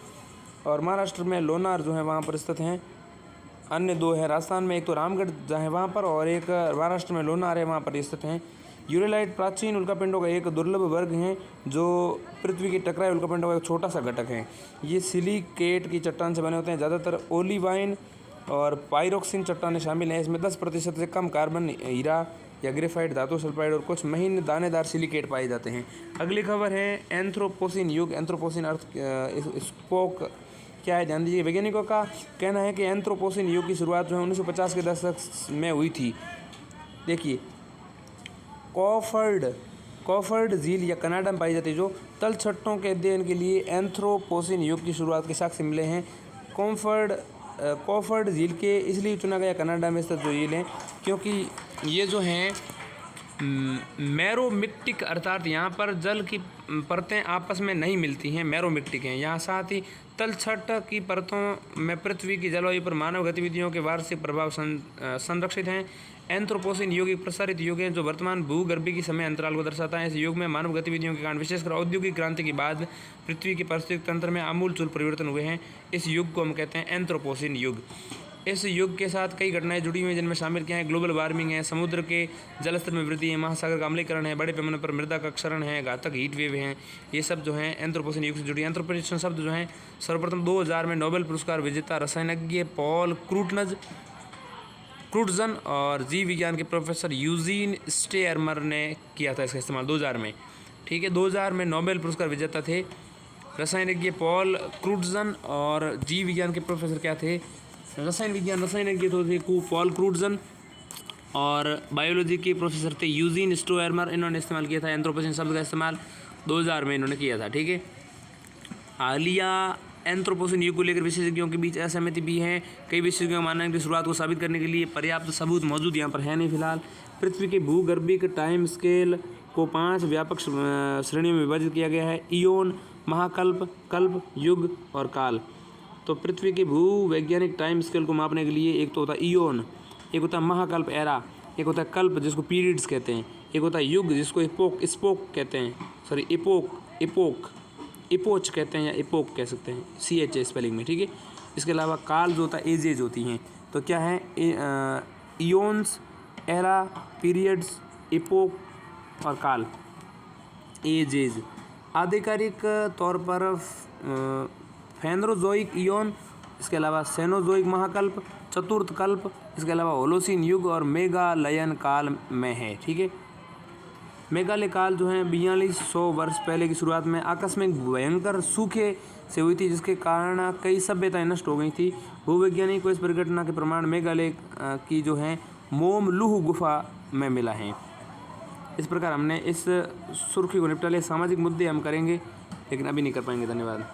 और महाराष्ट्र में लोनार जो है वहाँ पर स्थित हैं। अन्य 2 है राजस्थान में, एक तो रामगढ़ है वहाँ पर और एक महाराष्ट्र में लोनार है, वहाँ पर स्थित हैं। यूरेलाइट प्राचीन उल्कापिंडों का एक दुर्लभ वर्ग है जो पृथ्वी के टकराए उल्कापिंडों का एक छोटा सा घटक है। ये सिलिकेट की चट्टान से बने होते हैं। ज़्यादातर ओलिवाइन और पाइरोक्सिन चट्टानें शामिल हैं। इसमें 10% से कम कार्बन, हीरा या ग्रेफाइट, धातु सल्फाइड और कुछ महीन दानेदार सिलिकेट पाए जाते हैं। अगली खबर है एंथ्रोपोसिन युग। एंथ्रोपोसिन अर्थ स्पोक क्या है? ध्यान दीजिए। वैज्ञानिकों का कहना है कि एंथ्रोपोसिन युग की शुरुआत जो है 1950 के दशक में हुई थी। देखिए कॉफर्ड झील या कनाडा में पाई जाती है जो तलछटों के अध्ययन के लिए एंथ्रोपोसिन युग की शुरुआत के साक्ष्य मिले हैं। कॉफर्ड झील के इसलिए चुना गया कनाडा में स्थित जो झील है क्योंकि ये जो हैं मैरोमिक्टिक अर्थात यहाँ पर जल की परतें आपस में नहीं मिलती हैं, मैरोमिक्टिक हैं। यहाँ साथ ही तलछट की परतों में पृथ्वी की जलवायु पर मानव गतिविधियों के वार्षिक प्रभाव संरक्षित हैं। एंथ्रोपोसिन युग एक प्रसारित युग है जो वर्तमान भूगर्भीय समय अंतराल को दर्शाता है। इस युग में मानव गतिविधियों के कारण विशेषकर औद्योगिक क्रांति के बाद पृथ्वी के पारिस्थितिक तंत्र में आमूलचूल परिवर्तन हुए हैं। इस युग को हम कहते हैं एंथ्रोपोसिन युग। इस युग के साथ कई घटनाएं जुड़ी हुई हैं जिनमें शामिल क्या है? ग्लोबल वार्मिंग है, समुद्र के जलस्तर में वृद्धि है, महासागर का अम्लीकरण है, बड़े पैमाने पर मृदा का क्षरण है, घातक हीट वेव हैं। ये सब जो हैं एंथ्रोपोसिन युग से जुड़ी। एंथ्रोपोसिन शब्द जो हैं सर्वप्रथम 2000 में नोबेल पुरस्कार विजेता रसायनज्ञ पॉल क्रूटजन और जीव विज्ञान के प्रोफेसर यूजीन स्टेयरमर ने किया था इसका इस्तेमाल 2000 में। ठीक है। 2000 में नोबेल पुरस्कार विजेता थे रसायनज्ञ पॉल क्रूटजन और जीव विज्ञान के प्रोफेसर क्या थे? रसायनज्ञ तो थे पॉल क्रूटजन और बायोलॉजी के प्रोफेसर थे यूजीन स्टेयरमर। इन्होंने इस्तेमाल किया था एंथ्रोपोसिन शब्द का इस्तेमाल 2000 में इन्होंने किया था। ठीक है। हालिया एंथ्रोपोसिन युग को लेकर विशेषज्ञों के बीच असहमति भी है। कई विशेषज्ञों का मानना है कि शुरुआत को साबित करने के लिए पर्याप्त सबूत मौजूद यहाँ पर है नहीं फिलहाल। पृथ्वी के भूगर्भिक टाइम स्केल को 5 व्यापक श्रेणियों में विभाजित किया गया है: इयोन, महाकल्प, कल्प, युग और काल। तो पृथ्वी के भूवैज्ञानिक टाइम स्केल को मापने के लिए एक तो होता है इयोन, एक होता है महाकल्प एरा, एक होता है कल्प जिसको पीरियड्स कहते हैं, एक होता है युग जिसको इपोक कहते हैं, सॉरी इपोच कहते हैं या इपोक कह सकते हैं, CH है स्पेलिंग में। ठीक है। इसके अलावा काल जो होता है एजेज होती हैं। तो क्या है? इयोन्स, एरा, पीरियड्स, इपोक और काल, एजेज। आधिकारिक तौर पर फेनरोजोइक इयोन, इसके अलावा सेनोजोइक महाकल्प, चतुर्थ कल्प, इसके अलावा होलोसीन युग और मेगालयन काल में है। ठीक है, मेघालय काल जो है 4200 वर्ष पहले की शुरुआत में आकस्मिक भयंकर सूखे से हुई थी, जिसके कारण कई सभ्यताएं नष्ट हो गई थी। भूवैज्ञानिक को इस परिघटना के प्रमाण मेघालय की जो है मोमलुह गुफा में मिला है। इस प्रकार हमने इस सुर्खी को निपटा लिया। सामाजिक मुद्दे हम करेंगे, लेकिन अभी नहीं कर पाएंगे। धन्यवाद।